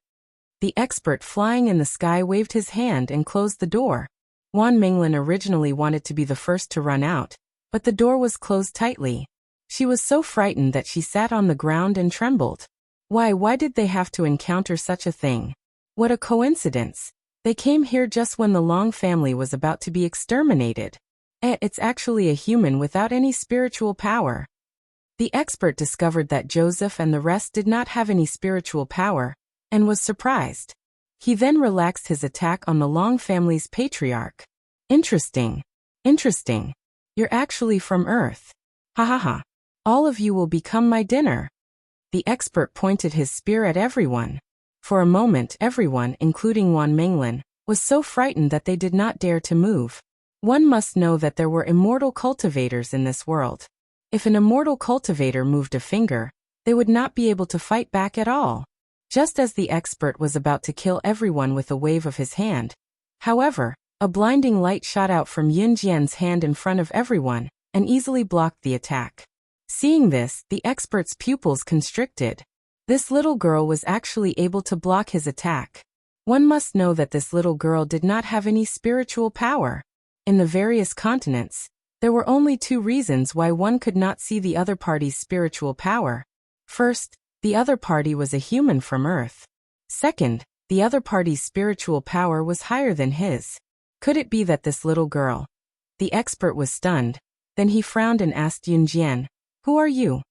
The expert flying in the sky waved his hand and closed the door. Wan Minglan originally wanted to be the first to run out, but the door was closed tightly. She was so frightened that she sat on the ground and trembled. Why did they have to encounter such a thing? What a coincidence. They came here just when the Long family was about to be exterminated. It's actually a human without any spiritual power. The expert discovered that Joseph and the rest did not have any spiritual power, and was surprised. He then relaxed his attack on the Long family's patriarch. Interesting. You're actually from Earth. Ha ha ha. All of you will become my dinner. The expert pointed his spear at everyone. For a moment, everyone, including Wan Minglan, was so frightened that they did not dare to move. One must know that there were immortal cultivators in this world. If an immortal cultivator moved a finger, they would not be able to fight back at all. Just as the expert was about to kill everyone with a wave of his hand. However, a blinding light shot out from Yunjian's hand in front of everyone, and easily blocked the attack. Seeing this, the expert's pupils constricted. This little girl was actually able to block his attack. One must know that this little girl did not have any spiritual power. In the various continents, there were only two reasons why one could not see the other party's spiritual power. First, the other party was a human from Earth. Second, the other party's spiritual power was higher than his. Could it be that this little girl? The expert was stunned. Then he frowned and asked Yunjian, "Who are you?"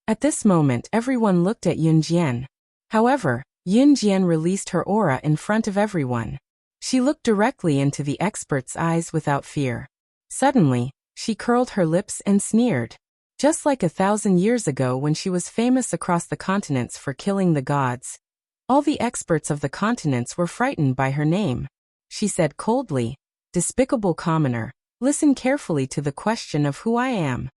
At this moment, everyone looked at Yunjian. However, Yunjian released her aura in front of everyone. She looked directly into the expert's eyes without fear. Suddenly, she curled her lips and sneered. Just like 1,000 years ago when she was famous across the continents for killing the gods. All the experts of the continents were frightened by her name. She said coldly, "Despicable commoner, listen carefully to the question of who I am."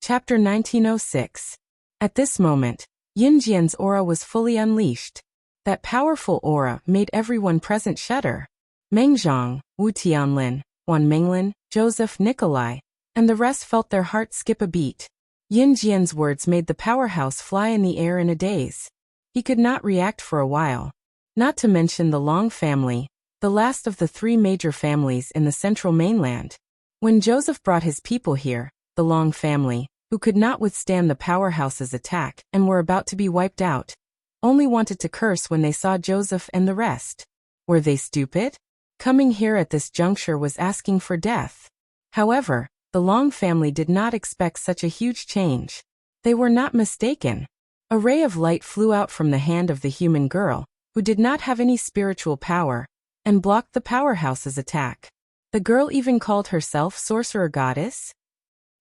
Chapter 1906. At this moment, Yunjian's aura was fully unleashed. That powerful aura made everyone present shudder. Meng Zhang, Wu Tianlin, Wan Minglan, Joseph Nikolai, and the rest felt their hearts skip a beat. Yunjian's words made the powerhouse fly in the air in a daze. He could not react for a while. Not to mention the Long family, the last of the three major families in the central mainland. When Joseph brought his people here, the Long family, who could not withstand the powerhouse's attack and were about to be wiped out, only wanted to curse when they saw Joseph and the rest. Were they stupid? Coming here at this juncture was asking for death. However, the Long family did not expect such a huge change. They were not mistaken. A ray of light flew out from the hand of the human girl, who did not have any spiritual power, and blocked the powerhouse's attack. The girl even called herself Sorcerer Goddess.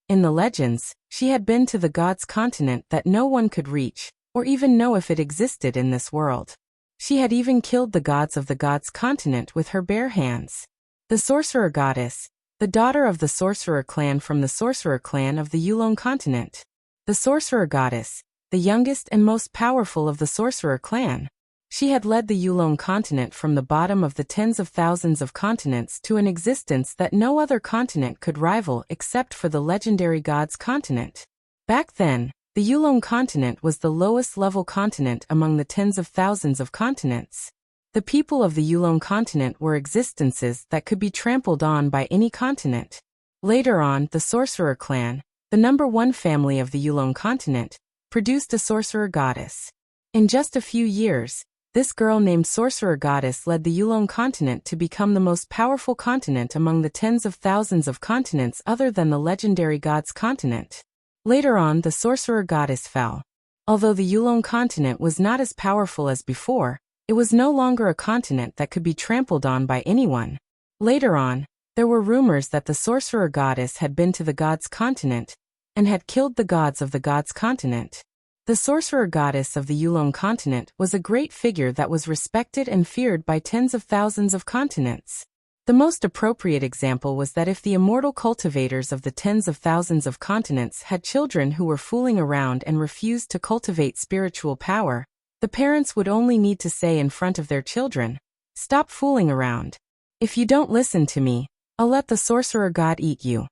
In the legends, she had been to the gods' continent that no one could reach, or even know if it existed in this world. She had even killed the gods of the gods' continent with her bare hands. The Sorcerer Goddess, the daughter of the Sorcerer clan from the Sorcerer clan of the Yulong continent. The Sorcerer Goddess, the youngest and most powerful of the sorcerer clan. She had led the Yulong continent from the bottom of the tens of thousands of continents to an existence that no other continent could rival except for the legendary god's continent. Back then, the Yulong continent was the lowest level continent among the tens of thousands of continents. The people of the Yulong continent were existences that could be trampled on by any continent. Later on, the sorcerer clan, the number one family of the Yulong continent, produced a sorcerer goddess. In just a few years, this girl named Sorcerer Goddess led the Yulong continent to become the most powerful continent among the tens of thousands of continents other than the legendary god's continent. Later on, the Sorcerer Goddess fell. Although the Yulong continent was not as powerful as before, it was no longer a continent that could be trampled on by anyone. Later on, there were rumors that the Sorcerer Goddess had been to the god's continent and had killed the gods of the god's continent. The sorcerer goddess of the Yulong continent was a great figure that was respected and feared by tens of thousands of continents. The most appropriate example was that if the immortal cultivators of the tens of thousands of continents had children who were fooling around and refused to cultivate spiritual power, the parents would only need to say in front of their children, "Stop fooling around. If you don't listen to me, I'll let the sorcerer god eat you."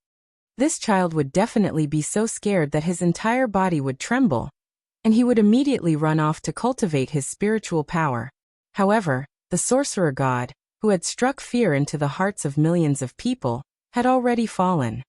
This child would definitely be so scared that his entire body would tremble, and he would immediately run off to cultivate his spiritual power. However, the sorcerer god, who had struck fear into the hearts of millions of people, had already fallen.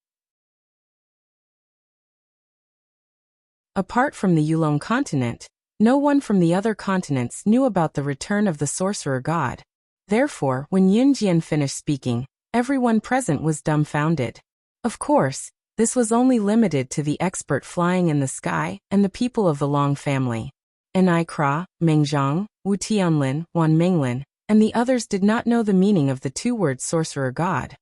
Apart from the Yulong continent, no one from the other continents knew about the return of the sorcerer god. Therefore, when Yunjian finished speaking, everyone present was dumbfounded. Of course, this was only limited to the expert flying in the sky and the people of the Long family. Ni Kra, Meng Zhang, Wu Tianlin, Wan Minglin, and the others did not know the meaning of the two words sorcerer god.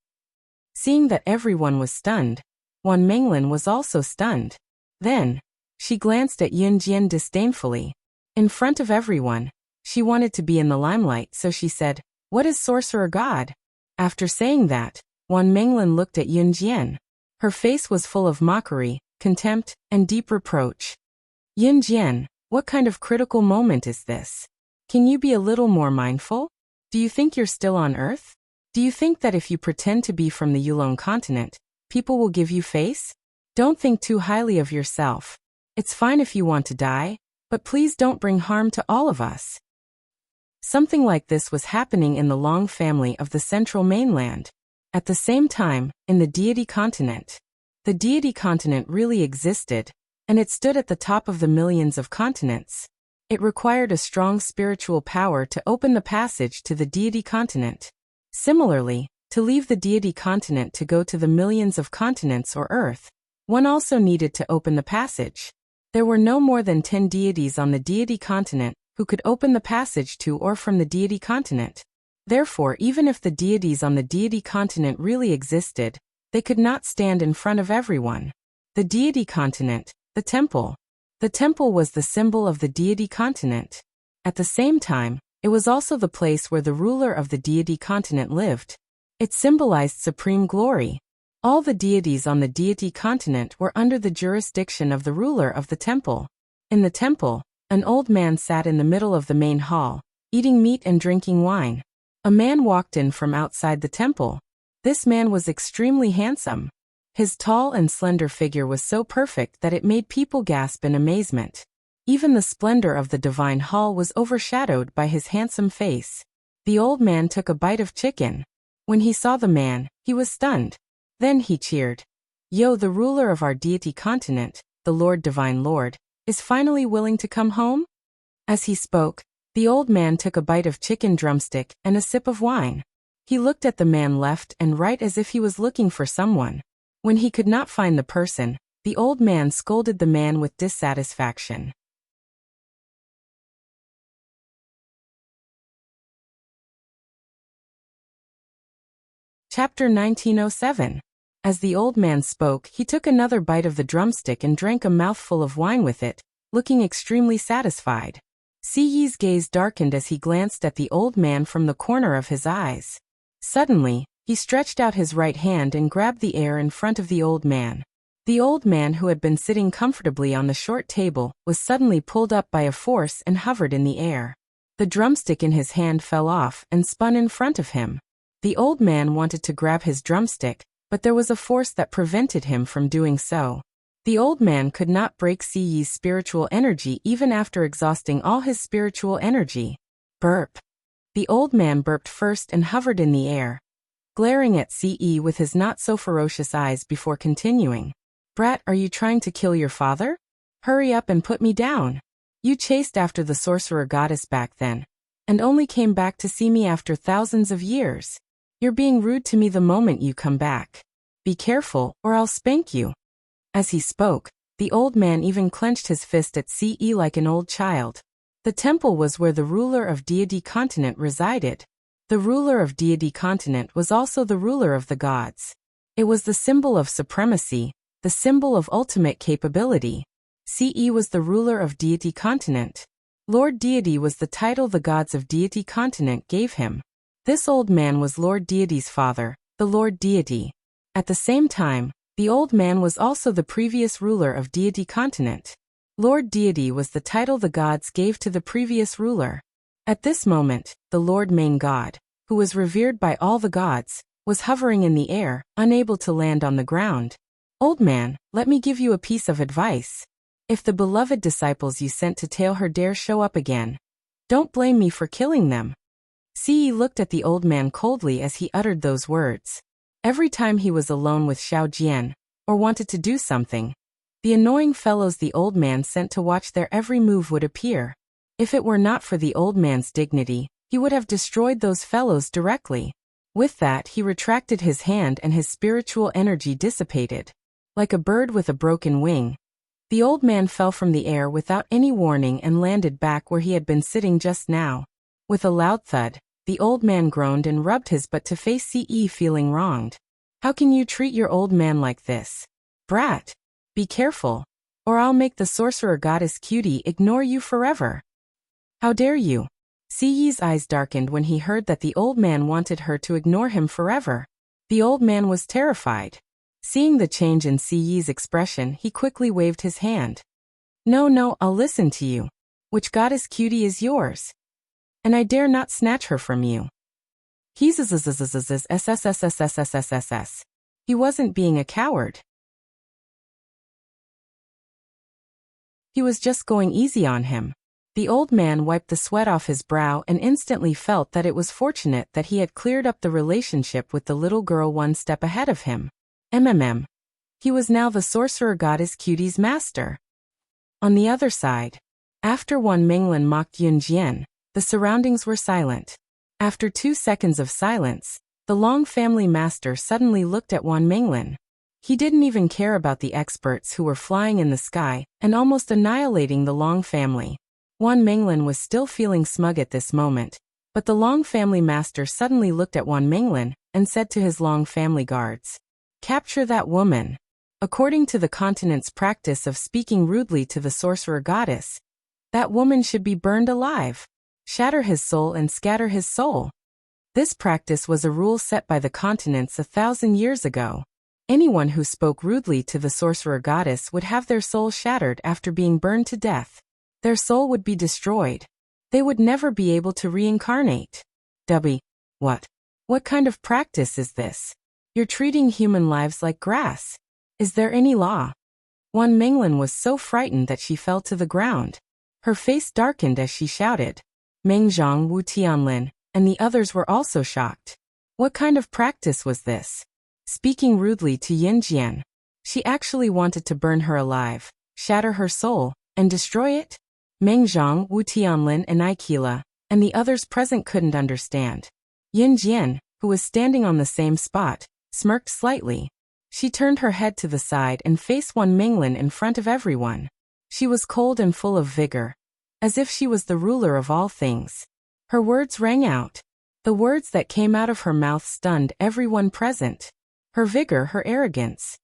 Seeing that everyone was stunned, Wan Minglin was also stunned. Then, she glanced at Yunjian disdainfully. In front of everyone, she wanted to be in the limelight, so she said, "What is sorcerer god?" After saying that, Wan Minglin looked at Yunjian. Her face was full of mockery, contempt, and deep reproach. "Yunjian, what kind of critical moment is this? Can you be a little more mindful? Do you think you're still on Earth? Do you think that if you pretend to be from the Yulong continent, people will give you face? Don't think too highly of yourself. It's fine if you want to die, but please don't bring harm to all of us." Something like this was happening in the Long family of the central mainland. At the same time, in the deity continent. The deity continent really existed, and it stood at the top of the millions of continents. It required a strong spiritual power to open the passage to the deity continent. Similarly, to leave the deity continent to go to the millions of continents or Earth, one also needed to open the passage. There were no more than 10 deities on the deity continent who could open the passage to or from the deity continent. Therefore, even if the deities on the deity continent really existed, they could not stand in front of everyone. The deity continent, the temple. The temple was the symbol of the deity continent. At the same time, it was also the place where the ruler of the deity continent lived. It symbolized supreme glory. All the deities on the deity continent were under the jurisdiction of the ruler of the temple. In the temple, an old man sat in the middle of the main hall, eating meat and drinking wine. A man walked in from outside the temple. This man was extremely handsome. His tall and slender figure was so perfect that it made people gasp in amazement. Even the splendor of the divine hall was overshadowed by his handsome face. The old man took a bite of chicken. When he saw the man, he was stunned. Then he cheered. "Yo, the ruler of our deity continent, the Lord Divine Lord, is finally willing to come home?" As he spoke, the old man took a bite of chicken drumstick and a sip of wine. He looked at the man left and right as if he was looking for someone. When he could not find the person, the old man scolded the man with dissatisfaction. Chapter 1907. As the old man spoke, he took another bite of the drumstick and drank a mouthful of wine with it, looking extremely satisfied. Si Yi's gaze darkened as he glanced at the old man from the corner of his eyes. Suddenly, he stretched out his right hand and grabbed the air in front of the old man. The old man who had been sitting comfortably on the short table was suddenly pulled up by a force and hovered in the air. The drumstick in his hand fell off and spun in front of him. The old man wanted to grab his drumstick, but there was a force that prevented him from doing so. The old man could not break Siyi's spiritual energy even after exhausting all his spiritual energy. Burp. The old man burped first and hovered in the air, glaring at Siyi with his not-so-ferocious eyes before continuing. Brat, are you trying to kill your father? Hurry up and put me down. You chased after the sorcerer goddess back then, and only came back to see me after thousands of years. You're being rude to me the moment you come back. Be careful, or I'll spank you. As he spoke, the old man even clenched his fist at Siyi like an old child. The temple was where the ruler of Deity Continent resided. The ruler of Deity Continent was also the ruler of the gods. It was the symbol of supremacy, the symbol of ultimate capability. Siyi was the ruler of Deity Continent. Lord Deity was the title the gods of Deity Continent gave him. This old man was Lord Deity's father, the Lord Deity. At the same time, the old man was also the previous ruler of Deity Continent. Lord Deity was the title the gods gave to the previous ruler. At this moment, the Lord Main God, who was revered by all the gods, was hovering in the air, unable to land on the ground. Old man, let me give you a piece of advice. If the beloved disciples you sent to tail her dare show up again, don't blame me for killing them. Siyi looked at the old man coldly as he uttered those words. Every time he was alone with Xiao Jian, or wanted to do something, the annoying fellows the old man sent to watch their every move would appear. If it were not for the old man's dignity, he would have destroyed those fellows directly. With that, he retracted his hand and his spiritual energy dissipated. Like a bird with a broken wing, the old man fell from the air without any warning and landed back where he had been sitting just now. With a loud thud, the old man groaned and rubbed his butt to face Siyi, feeling wronged. How can you treat your old man like this? Brat! Be careful, or I'll make the sorcerer goddess Cutie ignore you forever. How dare you? Siyi's eyes darkened when he heard that the old man wanted her to ignore him forever. The old man was terrified. Seeing the change in Siyi's expression, he quickly waved his hand. No, I'll listen to you. Which goddess Cutie is yours? And I dare not snatch her from you. He wasn't being a coward. He was just going easy on him. The old man wiped the sweat off his brow and instantly felt that it was fortunate that he had cleared up the relationship with the little girl one step ahead of him. He was now the sorcerer goddess Cutie's master. On the other side, after Wan Menglan mocked Yun Jian, the surroundings were silent. After 2 seconds of silence, the Long family master suddenly looked at Wan Menglan. He didn't even care about the experts who were flying in the sky and almost annihilating the Long family. Wan Menglan was still feeling smug at this moment, but the Long family master suddenly looked at Wan Menglan and said to his Long family guards, "Capture that woman." According to the continent's practice of speaking rudely to the sorcerer goddess, that woman should be burned alive. Shatter his soul and scatter his soul. This practice was a rule set by the continents 1,000 years ago. Anyone who spoke rudely to the sorcerer goddess would have their soul shattered after being burned to death. Their soul would be destroyed. They would never be able to reincarnate. What? What kind of practice is this? You're treating human lives like grass. Is there any law? Wan Menglan was so frightened that she fell to the ground. Her face darkened as she shouted. Meng Zhang, Wu Tianlin, and the others were also shocked. What kind of practice was this? Speaking rudely to Yin Jian. She actually wanted to burn her alive, shatter her soul, and destroy it? Meng Zhang, Wu Tianlin, and Aikila, and the others present couldn't understand. Yin Jian, who was standing on the same spot, smirked slightly. She turned her head to the side and faced Wan Menglan in front of everyone. She was cold and full of vigor, as if she was the ruler of all things. Her words rang out. The words that came out of her mouth stunned everyone present. Her vigor, her arrogance.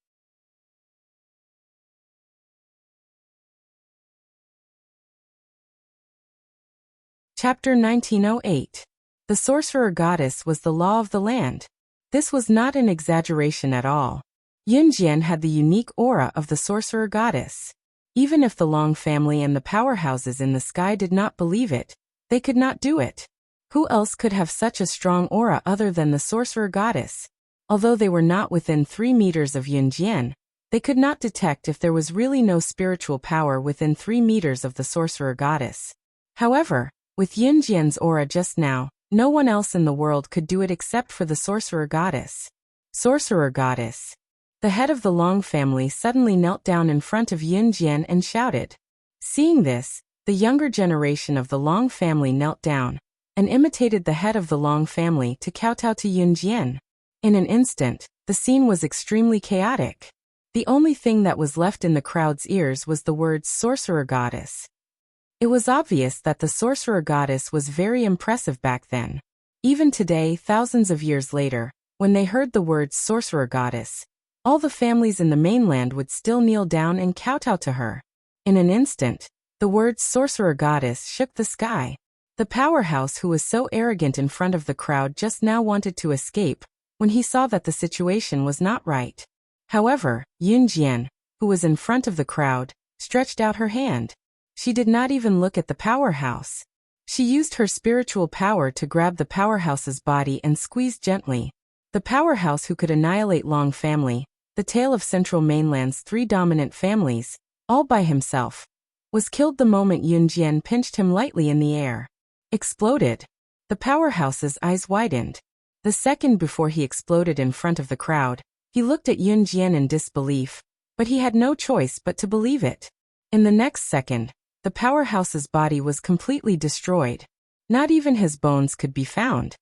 Chapter 1908. The sorcerer goddess was the law of the land. This was not an exaggeration at all. Yunjian had the unique aura of the sorcerer goddess. Even if the Long family and the powerhouses in the sky did not believe it, they could not do it. Who else could have such a strong aura other than the sorcerer goddess? Although they were not within 3 meters of Yunjian, they could not detect if there was really no spiritual power within 3 meters of the sorcerer goddess. However, with Yunjian's aura just now, no one else in the world could do it except for the sorcerer goddess. Sorcerer goddess. The head of the Long family suddenly knelt down in front of Yunjian and shouted. Seeing this, the younger generation of the Long family knelt down and imitated the head of the Long family to kowtow to Yunjian. In an instant, the scene was extremely chaotic. The only thing that was left in the crowd's ears was the words sorcerer goddess. It was obvious that the sorcerer goddess was very impressive back then. Even today, thousands of years later, when they heard the words sorcerer goddess, all the families in the mainland would still kneel down and kowtow to her. In an instant, the words sorcerer goddess shook the sky. The powerhouse who was so arrogant in front of the crowd just now wanted to escape when he saw that the situation was not right. However, Yunjian, who was in front of the crowd, stretched out her hand. She did not even look at the powerhouse. She used her spiritual power to grab the powerhouse's body and squeeze gently. The powerhouse who could annihilate Long family, the tail of Central Mainland's 3 dominant families, all by himself, was killed the moment Yunjian pinched him lightly in the air. Exploded. The powerhouse's eyes widened. The second before he exploded in front of the crowd, he looked at Yunjian in disbelief, but he had no choice but to believe it. In the next second, the powerhouse's body was completely destroyed. Not even his bones could be found.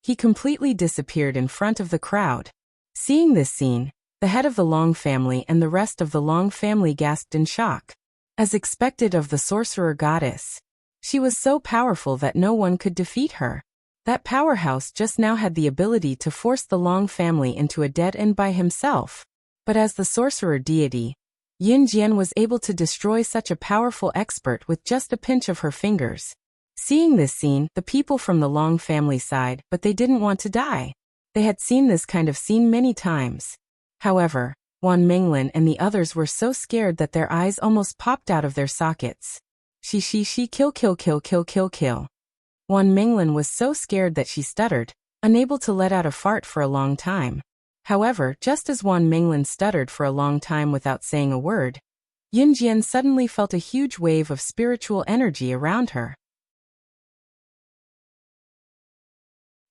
He completely disappeared in front of the crowd. Seeing this scene, the head of the Long family and the rest of the Long family gasped in shock. As expected of the sorcerer goddess, she was so powerful that no one could defeat her. That powerhouse just now had the ability to force the Long family into a dead end by himself. But as the sorcerer deity, Yunjian was able to destroy such a powerful expert with just a pinch of her fingers. Seeing this scene, the people from the Long family sighed, but they didn't want to die. They had seen this kind of scene many times. However, Wan Minglin and the others were so scared that their eyes almost popped out of their sockets. She kill. Wan Minglin was so scared that she stuttered, unable to let out a fart for a long time. However, just as Wan Minglin stuttered for a long time without saying a word, Yunjian suddenly felt a huge wave of spiritual energy around her.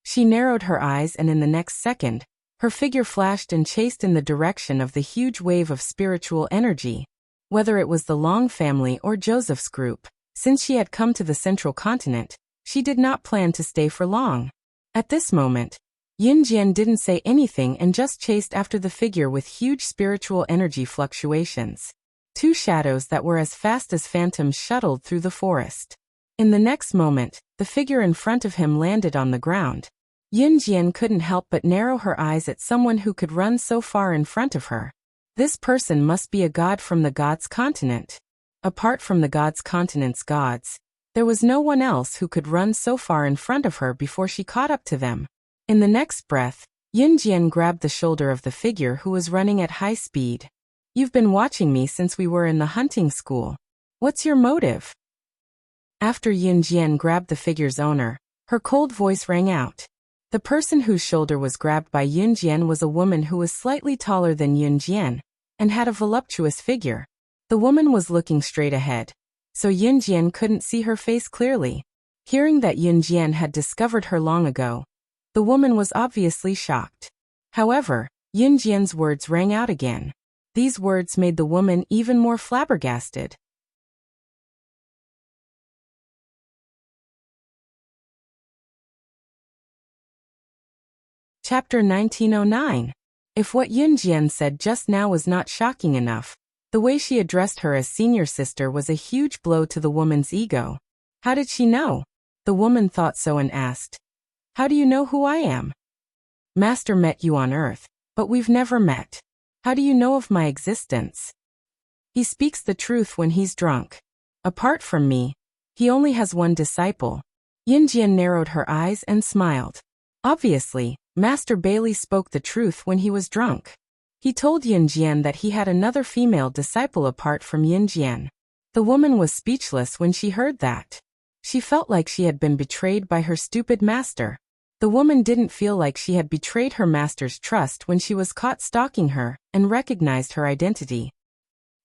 She narrowed her eyes and in the next second, her figure flashed and chased in the direction of the huge wave of spiritual energy. Whether it was the Long family or Joseph's group, since she had come to the central continent, she did not plan to stay for long. At this moment, Yunjian didn't say anything and just chased after the figure with huge spiritual energy fluctuations. 2 shadows that were as fast as phantoms shuttled through the forest. In the next moment, the figure in front of him landed on the ground. Yunjian couldn't help but narrow her eyes at someone who could run so far in front of her. This person must be a god from the gods' continent. Apart from the gods' continent's gods, there was no one else who could run so far in front of her before she caught up to them. In the next breath, Yunjian grabbed the shoulder of the figure who was running at high speed. You've been watching me since we were in the hunting school. What's your motive? After Yunjian grabbed the figure's owner, her cold voice rang out. The person whose shoulder was grabbed by Yunjian was a woman who was slightly taller than Yunjian and had a voluptuous figure. The woman was looking straight ahead, so Yunjian couldn't see her face clearly. Hearing that Yunjian had discovered her long ago, the woman was obviously shocked. However, Yunjian's words rang out again. These words made the woman even more flabbergasted. Chapter 1909. If what Yunjian said just now was not shocking enough, the way she addressed her as senior sister was a huge blow to the woman's ego. How did she know? The woman thought so and asked, "How do you know who I am?" "Master met you on Earth, but we've never met. How do you know of my existence?" "He speaks the truth when he's drunk. Apart from me, he only has one disciple." Yunjian narrowed her eyes and smiled. Obviously, Master Bailey spoke the truth when he was drunk. He told Yin Jian that he had another female disciple apart from Yin Jian. The woman was speechless when she heard that. She felt like she had been betrayed by her stupid master. The woman didn't feel like she had betrayed her master's trust when she was caught stalking her and recognized her identity.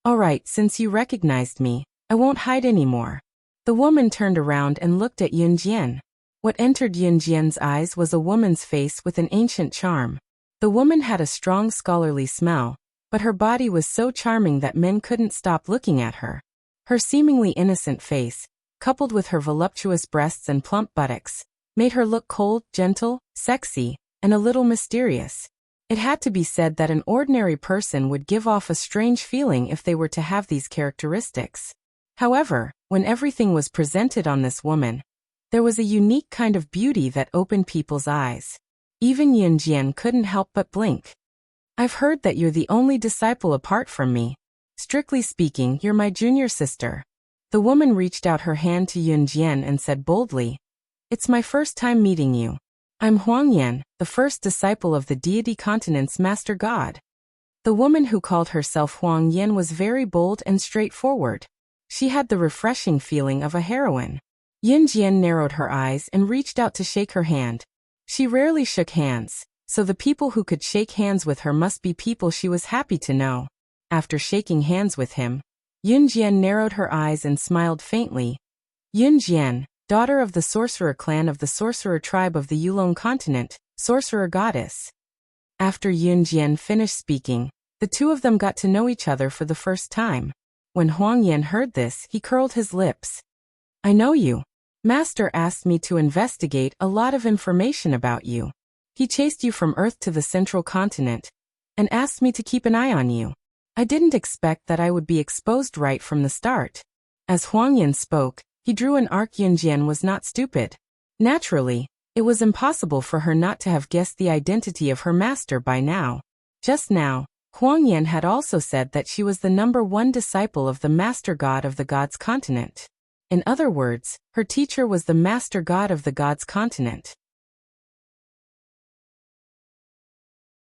"All right, since you recognized me, I won't hide anymore." The woman turned around and looked at Yin Jian. What entered Yin Jian's eyes was a woman's face with an ancient charm. The woman had a strong scholarly smell, but her body was so charming that men couldn't stop looking at her. Her seemingly innocent face, coupled with her voluptuous breasts and plump buttocks, made her look cold, gentle, sexy, and a little mysterious. It had to be said that an ordinary person would give off a strange feeling if they were to have these characteristics. However, when everything was presented on this woman, there was a unique kind of beauty that opened people's eyes. Even Yin Jian couldn't help but blink. "I've heard that you're the only disciple apart from me. Strictly speaking, you're my junior sister." The woman reached out her hand to Yin Jian and said boldly, "It's my first time meeting you. I'm Huang Yan, the first disciple of the deity continent's master god." The woman who called herself Huang Yan was very bold and straightforward. She had the refreshing feeling of a heroine. Yin Jian narrowed her eyes and reached out to shake her hand. She rarely shook hands, so the people who could shake hands with her must be people she was happy to know. After shaking hands with him, Yin Jian narrowed her eyes and smiled faintly. "Yin Jian, daughter of the sorcerer clan of the sorcerer tribe of the Yulong continent, sorcerer goddess." After Yin Jian finished speaking, the two of them got to know each other for the first time. When Huang Yan heard this, he curled his lips. "I know you. Master asked me to investigate a lot of information about you. He chased you from Earth to the central continent and asked me to keep an eye on you. I didn't expect that I would be exposed right from the start." As Huang Yan spoke, he drew an arc. Yin Jian was not stupid. Naturally, it was impossible for her not to have guessed the identity of her master by now. Just now, Huang Yan had also said that she was the #1 disciple of the master god of the gods continent. In other words, her teacher was the master god of the gods continent.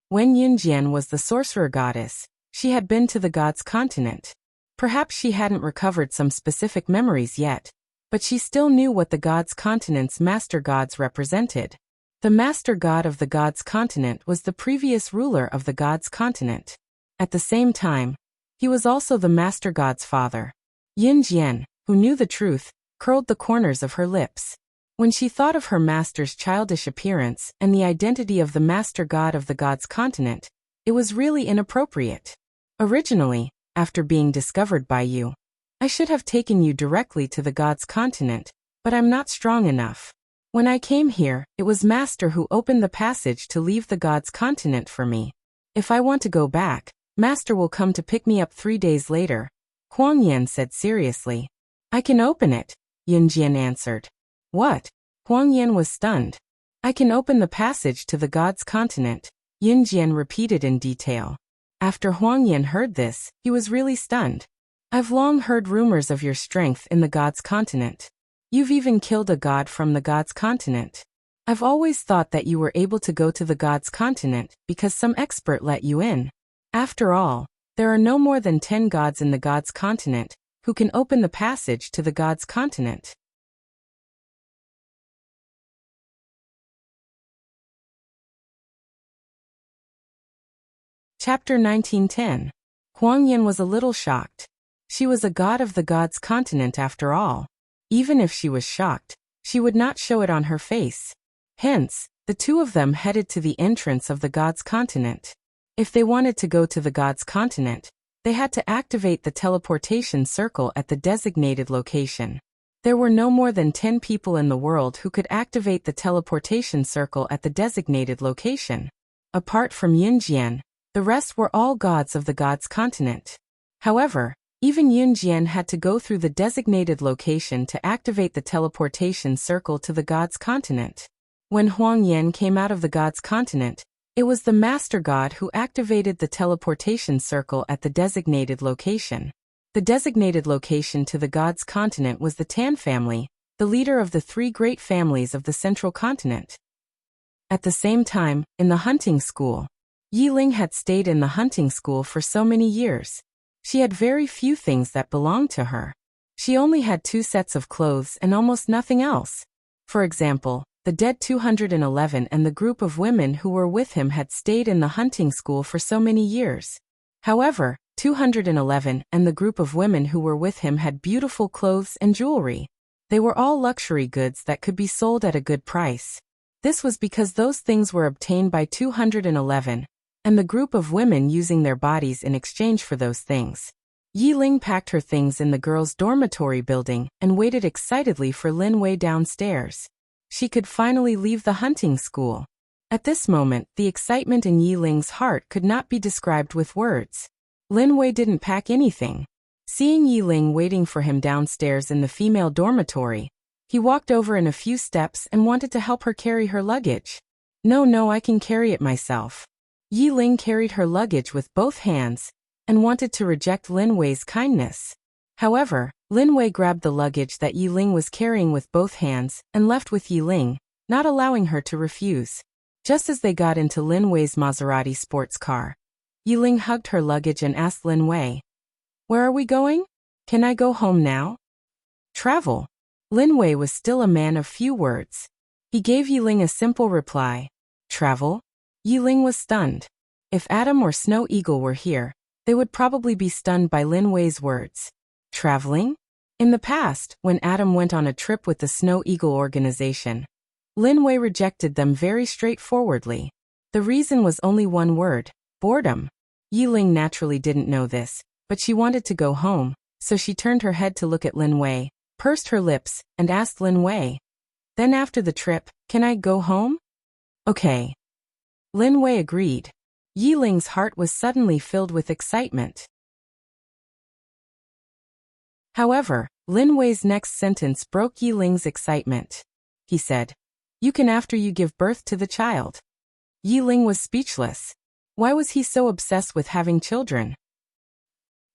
When Yin Jian was the sorcerer goddess, she had been to the gods continent. Perhaps she hadn't recovered some specific memories yet, but she still knew what the gods continent's master gods represented. The master god of the gods continent was the previous ruler of the gods continent. At the same time, he was also the master god's father. Yin Jian, who knew the truth, curled the corners of her lips. When she thought of her master's childish appearance and the identity of the master god of the gods continent, it was really inappropriate. "Originally, after being discovered by you, I should have taken you directly to the gods continent, but I'm not strong enough. When I came here, it was Master who opened the passage to leave the gods continent for me. If I want to go back, Master will come to pick me up 3 days later," Huang Yan said seriously. "I can open it," Yin Jian answered. "What?" Huang Yan was stunned. "I can open the passage to the gods continent," Yin Jian repeated in detail. After Huang Yan heard this, he was really stunned. "I've long heard rumors of your strength in the gods continent. You've even killed a god from the gods continent. I've always thought that you were able to go to the gods continent because some expert let you in. After all, there are no more than 10 gods in the gods continent who can open the passage to the gods continent." Chapter 1910. Huang Yan was a little shocked. She was a god of the gods continent after all. Even if she was shocked, she would not show it on her face. Hence, the two of them headed to the entrance of the gods continent. If they wanted to go to the gods continent, they had to activate the teleportation circle at the designated location. There were no more than 10 people in the world who could activate the teleportation circle at the designated location. Apart from Yin Jian, the rest were all gods of the gods continent. However, even Yin Jian had to go through the designated location to activate the teleportation circle to the gods continent. When Huang Yan came out of the gods continent, it was the master god who activated the teleportation circle at the designated location. The designated location to the gods continent was the Tan family, the leader of the 3 great families of the central continent. At the same time, in the hunting school, Yiling had stayed in the hunting school for so many years. She had very few things that belonged to her. She only had 2 sets of clothes and almost nothing else. For example, the dead 211 and the group of women who were with him had stayed in the hunting school for so many years. However, 211 and the group of women who were with him had beautiful clothes and jewelry. They were all luxury goods that could be sold at a good price. This was because those things were obtained by 211, and the group of women using their bodies in exchange for those things. Yiling packed her things in the girls' dormitory building and waited excitedly for Lin Wei downstairs. She could finally leave the hunting school. At this moment, the excitement in Yiling's heart could not be described with words. Lin Wei didn't pack anything. Seeing Yiling waiting for him downstairs in the female dormitory, he walked over in a few steps and wanted to help her carry her luggage. No, I can carry it myself. Yiling carried her luggage with both hands and wanted to reject Lin Wei's kindness. However, Lin Wei grabbed the luggage that Yiling was carrying with both hands and left with Yiling, not allowing her to refuse. Just as they got into Lin Wei's Maserati sports car, Yiling hugged her luggage and asked Lin Wei, "Where are we going? Can I go home now?" "Travel." Lin Wei was still a man of few words. He gave Yiling a simple reply, "Travel?" Yiling was stunned. If Adam or Snow Eagle were here, they would probably be stunned by Lin Wei's words. Traveling? In the past, when Adam went on a trip with the Snow Eagle organization, Lin Wei rejected them very straightforwardly. The reason was only one word: boredom. Yiling naturally didn't know this, but she wanted to go home, so she turned her head to look at Lin Wei, pursed her lips, and asked Lin Wei, "Then after the trip, can I go home?" "Okay." Lin Wei agreed. Yiling's heart was suddenly filled with excitement. However, Lin Wei's next sentence broke Yiling's excitement. He said, "You can after you give birth to the child." Yiling was speechless. Why was he so obsessed with having children?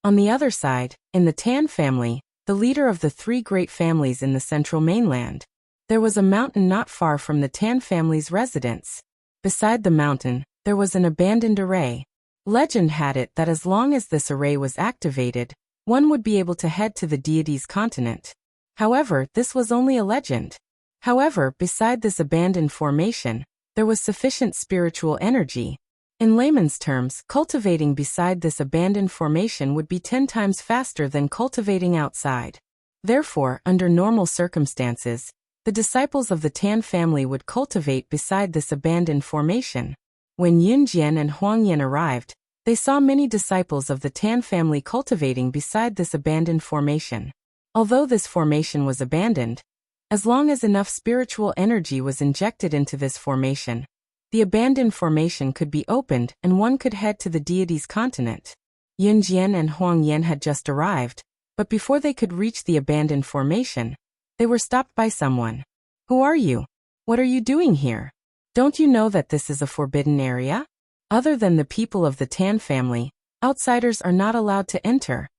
On the other side, in the Tan family, the leader of the 3 great families in the central mainland, there was a mountain not far from the Tan family's residence. Beside the mountain, there was an abandoned array. Legend had it that as long as this array was activated, one would be able to head to the deity's continent. However, this was only a legend. However, beside this abandoned formation, there was sufficient spiritual energy. In layman's terms, cultivating beside this abandoned formation would be 10 times faster than cultivating outside. Therefore, under normal circumstances, the disciples of the Tan family would cultivate beside this abandoned formation. When Yun Jian and Huang Yan arrived, they saw many disciples of the Tan family cultivating beside this abandoned formation. Although this formation was abandoned, as long as enough spiritual energy was injected into this formation, the abandoned formation could be opened and one could head to the deity's continent. Yun Jian and Huang Yan had just arrived, but before they could reach the abandoned formation, they were stopped by someone. "Who are you? What are you doing here? Don't you know that this is a forbidden area? Other than the people of the Tan family, outsiders are not allowed to enter."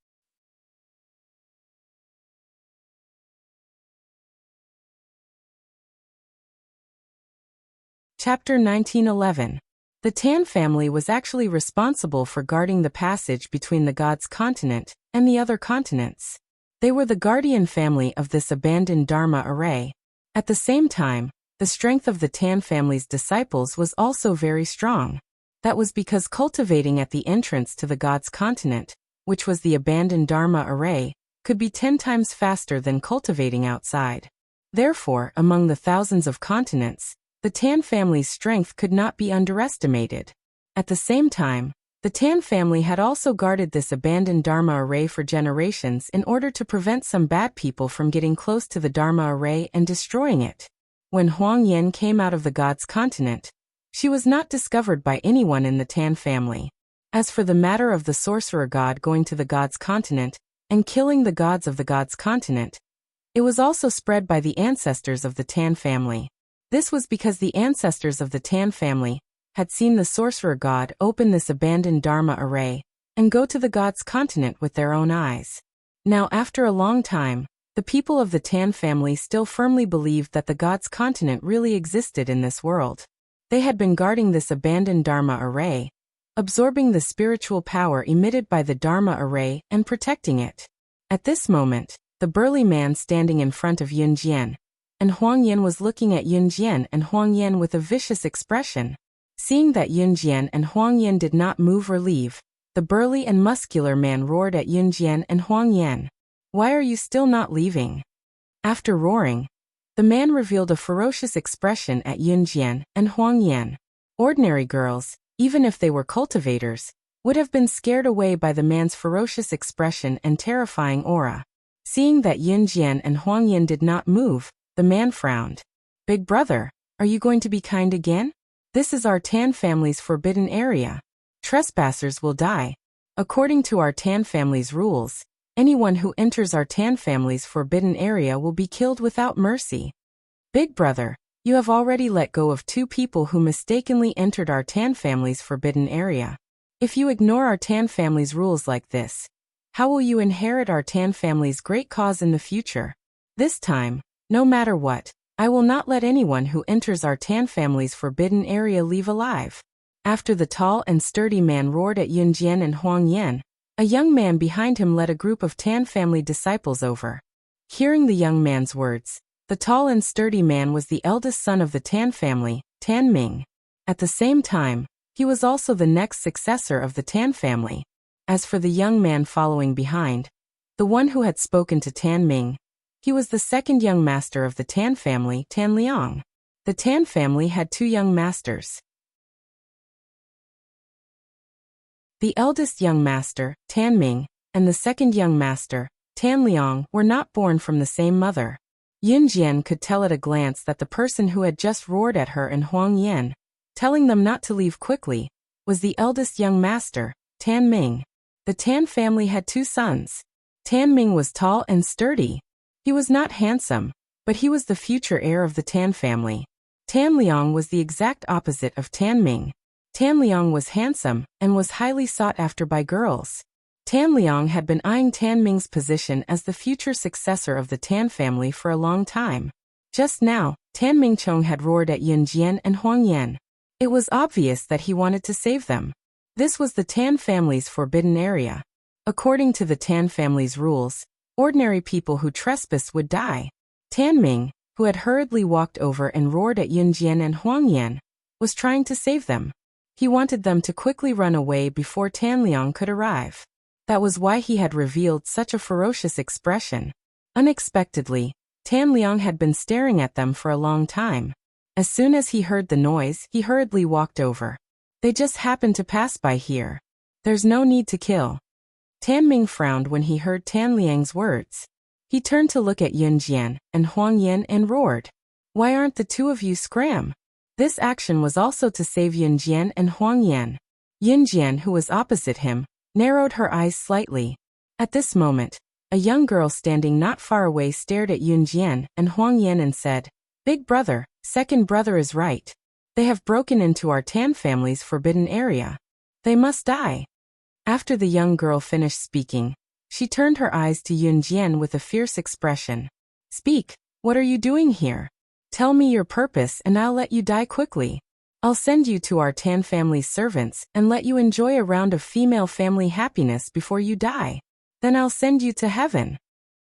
Chapter 1911. The Tan family was actually responsible for guarding the passage between the God's continent and the other continents. They were the guardian family of this abandoned Dharma array. At the same time, the strength of the Tan family's disciples was also very strong. That was because cultivating at the entrance to the God's continent, which was the abandoned Dharma array, could be 10 times faster than cultivating outside. Therefore, among the thousands of continents, the Tan family's strength could not be underestimated. At the same time, the Tan family had also guarded this abandoned Dharma array for generations in order to prevent some bad people from getting close to the Dharma array and destroying it. When Huang Yan came out of the God's continent, she was not discovered by anyone in the Tan family. As for the matter of the sorcerer god going to the God's continent and killing the gods of the God's continent, it was also spread by the ancestors of the Tan family. This was because the ancestors of the Tan family had seen the sorcerer god open this abandoned Dharma array and go to the God's continent with their own eyes. Now, after a long time, the people of the Tan family still firmly believed that the God's continent really existed in this world. They had been guarding this abandoned Dharma array, absorbing the spiritual power emitted by the Dharma array and protecting it. At this moment, the burly man standing in front of Yun Jian and Huang Yan was looking at Yun Jian and Huang Yan with a vicious expression. Seeing that Yun Jian and Huang Yan did not move or leave, the burly and muscular man roared at Yun Jian and Huang Yan. "Why are you still not leaving?" After roaring, the man revealed a ferocious expression at Yun Jian and Huang Yan. Ordinary girls, even if they were cultivators, would have been scared away by the man's ferocious expression and terrifying aura. Seeing that Yun Jian and Huang Yan did not move, the man frowned. "Big brother, are you going to be kind again? This is our Tan family's forbidden area. Trespassers will die. According to our Tan family's rules, anyone who enters our Tan family's forbidden area will be killed without mercy. Big brother, you have already let go of 2 people who mistakenly entered our Tan family's forbidden area. If you ignore our Tan family's rules like this, how will you inherit our Tan family's great cause in the future? This time, no matter what, I will not let anyone who enters our Tan family's forbidden area leave alive." After the tall and sturdy man roared at Yun Jian and Huang Yan, a young man behind him led a group of Tan family disciples over. Hearing the young man's words, the tall and sturdy man was the eldest son of the Tan family, Tan Ming. At the same time, he was also the next successor of the Tan family. As for the young man following behind, the one who had spoken to Tan Ming, he was the second young master of the Tan family, Tan Liang. The Tan family had 2 young masters. The eldest young master, Tan Ming, and the second young master, Tan Liang, were not born from the same mother. Yun Jian could tell at a glance that the person who had just roared at her and Huang Yan, telling them not to leave quickly, was the eldest young master, Tan Ming. The Tan family had 2 sons. Tan Ming was tall and sturdy. He was not handsome, but he was the future heir of the Tan family. Tan Liang was the exact opposite of Tan Ming. Tan Liang was handsome and was highly sought after by girls. Tan Liang had been eyeing Tan Ming's position as the future successor of the Tan family for a long time. Just now, Tan Mingchong had roared at Yun Jian and Huang Yan. It was obvious that he wanted to save them. This was the Tan family's forbidden area. According to the Tan family's rules, ordinary people who trespass would die. Tan Ming, who had hurriedly walked over and roared at Yun Jian and Huang Yan, was trying to save them. He wanted them to quickly run away before Tan Liang could arrive. That was why he had revealed such a ferocious expression. Unexpectedly, Tan Liang had been staring at them for a long time. As soon as he heard the noise, he hurriedly walked over. "They just happened to pass by here. There's no need to kill." Tan Ming frowned when he heard Tan Liang's words. He turned to look at Yun Jian and Huang Yan and roared, "Why aren't the 2 of you scram?" This action was also to save Yun Jian and Huang Yan. Yun Jian, who was opposite him, narrowed her eyes slightly. At this moment, a young girl standing not far away stared at Yun Jian and Huang Yan and said, "Big brother, second brother is right. They have broken into our Tan family's forbidden area. They must die." After the young girl finished speaking, she turned her eyes to Yun Jian with a fierce expression. "Speak, what are you doing here? Tell me your purpose and I'll let you die quickly. I'll send you to our Tan family's servants and let you enjoy a round of female family happiness before you die. Then I'll send you to heaven."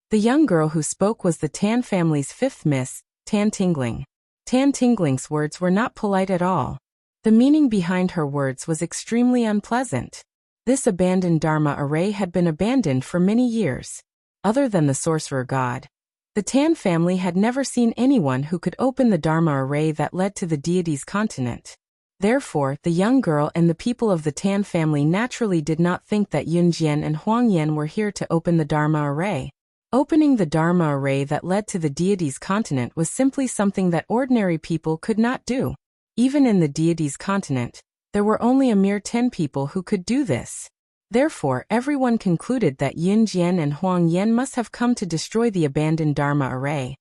The young girl who spoke was the Tan family's 5th Miss, Tan Tingling. Tan Tingling's words were not polite at all. The meaning behind her words was extremely unpleasant. This abandoned Dharma array had been abandoned for many years. Other than the sorcerer god, the Tan family had never seen anyone who could open the Dharma array that led to the deity's continent. Therefore, the young girl and the people of the Tan family naturally did not think that Yun Jian and Huang Yan were here to open the Dharma array. Opening the Dharma array that led to the deity's continent was simply something that ordinary people could not do. Even in the deity's continent, there were only a mere 10 people who could do this. Therefore, everyone concluded that Yun Jian and Huang Yan must have come to destroy the abandoned Dharma array.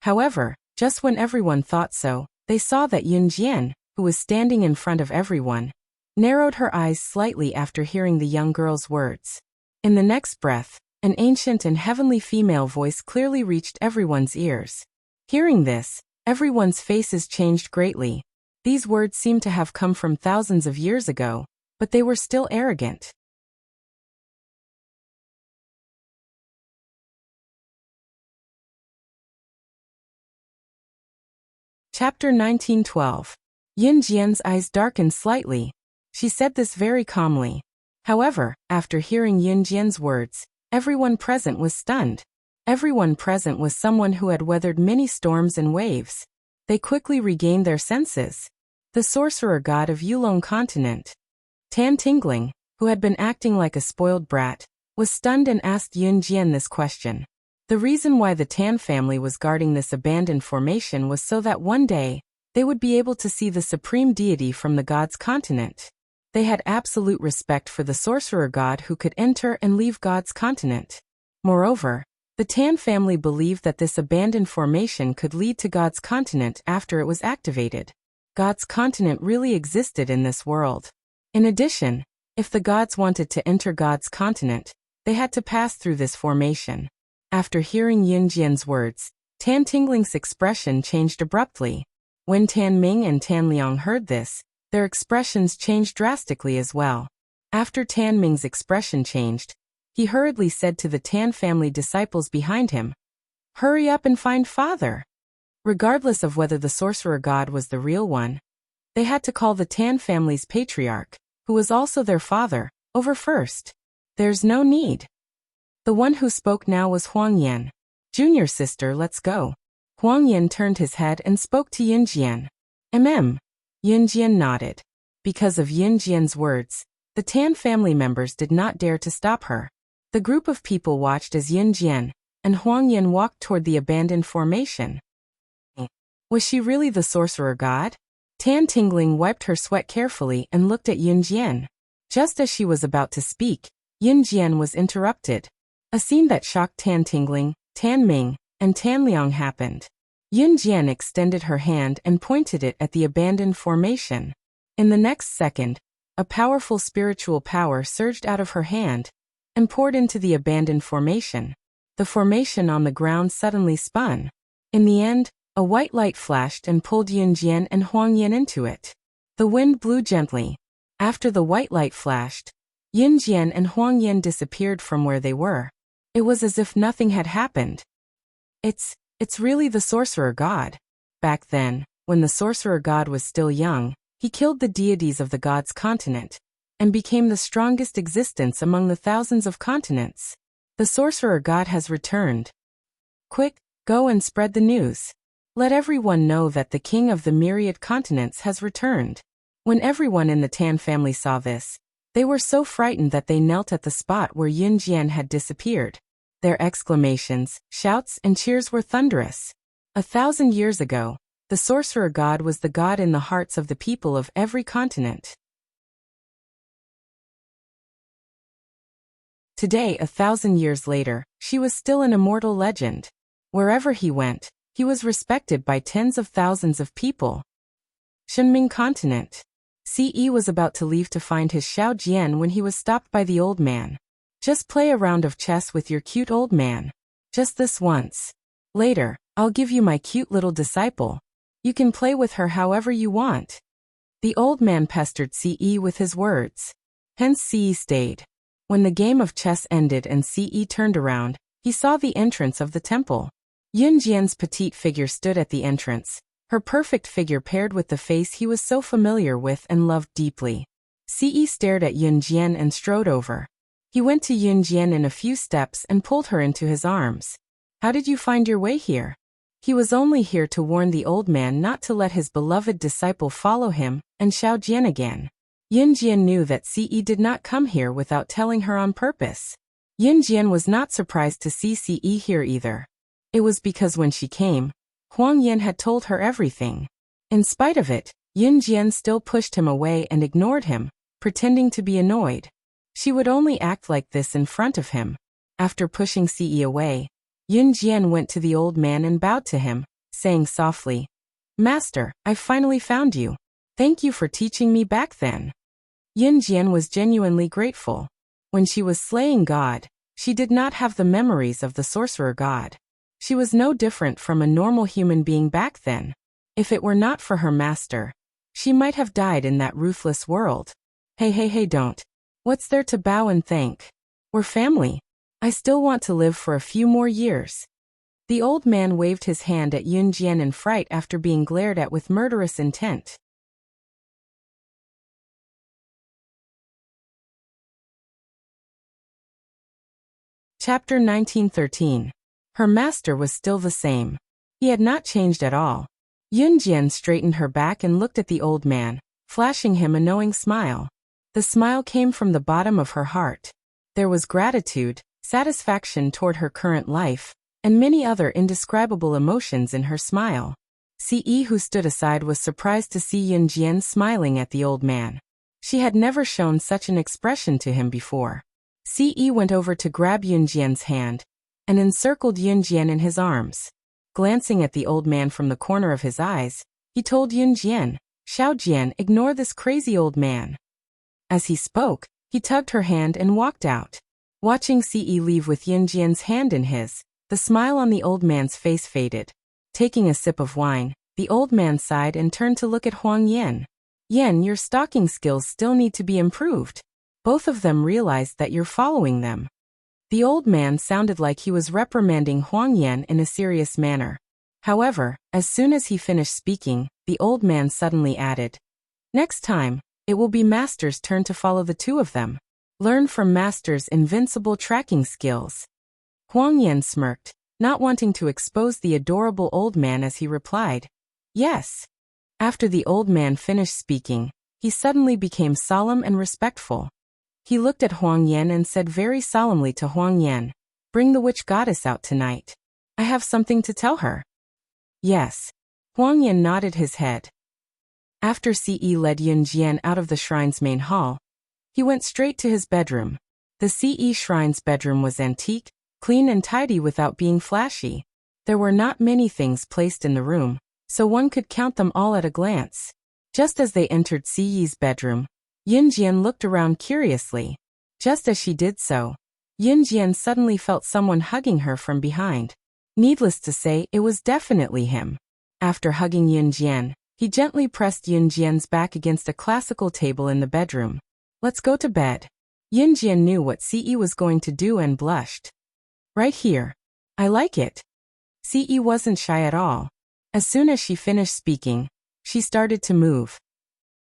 However, just when everyone thought so, they saw that Yun Jian, who was standing in front of everyone, narrowed her eyes slightly after hearing the young girl's words. In the next breath, an ancient and heavenly female voice clearly reached everyone's ears. Hearing this, everyone's faces changed greatly. These words seemed to have come from thousands of years ago, but they were still arrogant. Chapter 1912. Yin Jian's eyes darkened slightly. She said this very calmly. However, after hearing Yin Jian's words, everyone present was stunned. Everyone present was someone who had weathered many storms and waves. They quickly regained their senses. The sorcerer god of Yulong continent, Tan Tingling, who had been acting like a spoiled brat, was stunned and asked Yin Jian this question. The reason why the Tan family was guarding this abandoned formation was so that one day, they would be able to see the supreme deity from the god's continent. They had absolute respect for the sorcerer god who could enter and leave God's continent. Moreover, the Tan family believed that this abandoned formation could lead to God's continent after it was activated. God's continent really existed in this world. In addition, if the gods wanted to enter God's continent, they had to pass through this formation. After hearing Yin Jian's words, Tan Tingling's expression changed abruptly. When Tan Ming and Tan Liang heard this, their expressions changed drastically as well. After Tan Ming's expression changed, he hurriedly said to the Tan family disciples behind him, "Hurry up and find Father." Regardless of whether the sorcerer god was the real one, they had to call the Tan family's patriarch, who was also their father, over first. There's no need. The one who spoke now was Huang Yan. "Junior sister, let's go." Huang Yan turned his head and spoke to Yin Jian. Yin Jian nodded. Because of Yin Jian's words, the Tan family members did not dare to stop her. The group of people watched as Yin Jian and Huang Yan walked toward the abandoned formation. Was she really the sorcerer god? Tan Tingling wiped her sweat carefully and looked at Yin Jian. Just as she was about to speak, Yin Jian was interrupted. A scene that shocked Tan Tingling, Tan Ming, and Tan Liang happened. Yin Jian extended her hand and pointed it at the abandoned formation. In the next second, a powerful spiritual power surged out of her hand and poured into the abandoned formation. The formation on the ground suddenly spun. In the end, a white light flashed and pulled Yin Jian and Huang Yan into it. The wind blew gently. After the white light flashed, Yin Jian and Huang Yan disappeared from where they were. It was as if nothing had happened. It's really the sorcerer god. Back then, when the sorcerer god was still young, he killed the deities of the god's continent and became the strongest existence among the thousands of continents. The sorcerer god has returned. Quick, go and spread the news. Let everyone know that the king of the myriad continents has returned. When everyone in the Tan family saw this, they were so frightened that they knelt at the spot where Yin Jian had disappeared. Their exclamations, shouts, and cheers were thunderous. 1,000 years ago, the sorcerer god was the god in the hearts of the people of every continent. Today, 1,000 years later, she was still an immortal legend. Wherever he went, he was respected by tens of thousands of people. Shenming continent. Ce was about to leave to find his Xiao Jian when he was stopped by the old man. Just play a round of chess with your cute old man. Just this once. Later, I'll give you my cute little disciple. You can play with her however you want. The old man pestered Ce with his words. Hence Ce stayed. When the game of chess ended and Ce turned around, he saw the entrance of the temple. Yin Jian's petite figure stood at the entrance, her perfect figure paired with the face he was so familiar with and loved deeply. Ce stared at Yin Jian and strode over. He went to Yin Jian in a few steps and pulled her into his arms. How did you find your way here? He was only here to warn the old man not to let his beloved disciple follow him and Xiao Jian again. Yin Jian knew that Ce did not come here without telling her on purpose. Yin Jian was not surprised to see Ce here either. It was because when she came, Huang Yan had told her everything. In spite of it, Yin Jian still pushed him away and ignored him, pretending to be annoyed. She would only act like this in front of him. After pushing Ce away, Yin Jian went to the old man and bowed to him, saying softly, "Master, I've finally found you. Thank you for teaching me back then." Yin Jian was genuinely grateful. When she was slaying God, she did not have the memories of the sorcerer god. She was no different from a normal human being back then. If it were not for her master, She might have died in that ruthless world. Hey, don't. What's there to bow and thank? We're family. I still want to live for a few more years. The old man waved his hand at Yun Jian in fright after being glared at with murderous intent. Chapter 1913. Her master was still the same. He had not changed at all. Yun Jian straightened her back and looked at the old man, flashing him a knowing smile. The smile came from the bottom of her heart. There was gratitude, satisfaction toward her current life, and many other indescribable emotions in her smile. Ce, who stood aside, was surprised to see Yun Jian smiling at the old man. She had never shown such an expression to him before. Ce went over to grab Yun Jian's hand and encircled Yun Jian in his arms. Glancing at the old man from the corner of his eyes, he told Yun Jian, "Xiao Jian, ignore this crazy old man." As he spoke, he tugged her hand and walked out. Watching Ce leave with Yun Jian's hand in his, the smile on the old man's face faded. Taking a sip of wine, the old man sighed and turned to look at Huang Yan. "Yan, your stalking skills still need to be improved. Both of them realized that you're following them." The old man sounded like he was reprimanding Huang Yan in a serious manner. However, as soon as he finished speaking, the old man suddenly added, "Next time, it will be Master's turn to follow the two of them. Learn from Master's invincible tracking skills." Huang Yan smirked, not wanting to expose the adorable old man as he replied, "Yes." After the old man finished speaking, he suddenly became solemn and respectful. He looked at Huang Yan and said very solemnly to Huang Yan, "Bring the witch goddess out tonight. I have something to tell her." "Yes." Huang Yan nodded his head. After Ce led Yun Jian out of the shrine's main hall, he went straight to his bedroom. The Ce shrine's bedroom was antique, clean and tidy without being flashy. There were not many things placed in the room, so one could count them all at a glance. Just as they entered Ce's bedroom, Yun Jian looked around curiously. Just as she did so, Yun Jian suddenly felt someone hugging her from behind. Needless to say, it was definitely him. After hugging Yun Jian, he gently pressed Yun Jian's back against a classical table in the bedroom. "Let's go to bed." Yun Jian knew what Ce was going to do and blushed. "Right here. I like it." Ce wasn't shy at all. As soon as she finished speaking, she started to move.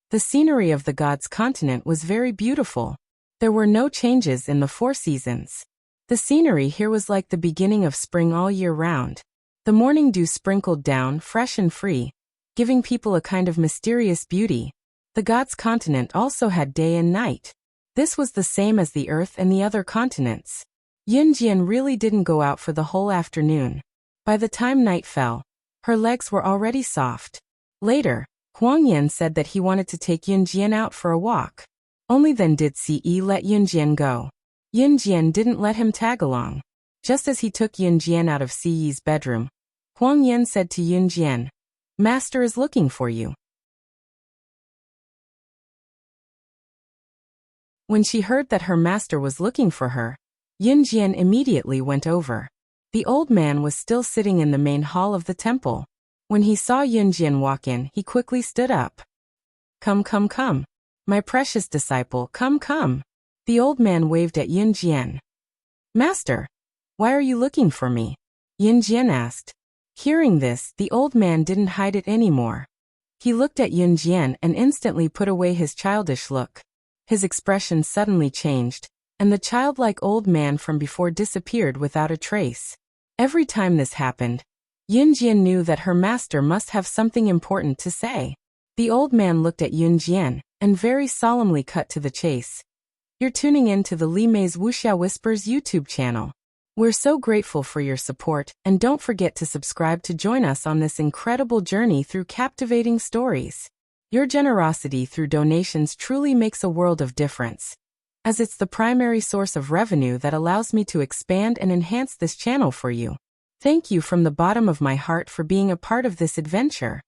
The scenery of the gods' continent was very beautiful. There were no changes in the 4 seasons. The scenery here was like the beginning of spring all year round. The morning dew sprinkled down, fresh and free, giving people a kind of mysterious beauty. The gods' continent also had day and night. This was the same as the Earth and the other continents. Yun Jian really didn't go out for the whole afternoon. By the time night fell, her legs were already soft. Later, Huang Yan said that he wanted to take Yun Jian out for a walk. Only then did Ce let Yun Jian go. Yun Jian didn't let him tag along. Just as he took Yun Jian out of Ce's bedroom, Huang Yan said to Yun Jian, "Master is looking for you." When she heard that her master was looking for her, Yun Jian immediately went over. The old man was still sitting in the main hall of the temple. When he saw Yun Jian walk in, he quickly stood up. Come, my precious disciple, come." The old man waved at Yun Jian. "Master, why are you looking for me?" Yun Jian asked. Hearing this, the old man didn't hide it anymore. He looked at Yun Jian and instantly put away his childish look. His expression suddenly changed, and the childlike old man from before disappeared without a trace. Every time this happened, Yun Jian knew that her master must have something important to say. The old man looked at Yun Jian and very solemnly cut to the chase. "You're tuning in to the Li Mei's Wuxia Whispers YouTube channel. We're so grateful for your support, and don't forget to subscribe to join us on this incredible journey through captivating stories. Your generosity through donations truly makes a world of difference, as it's the primary source of revenue that allows me to expand and enhance this channel for you. Thank you from the bottom of my heart for being a part of this adventure."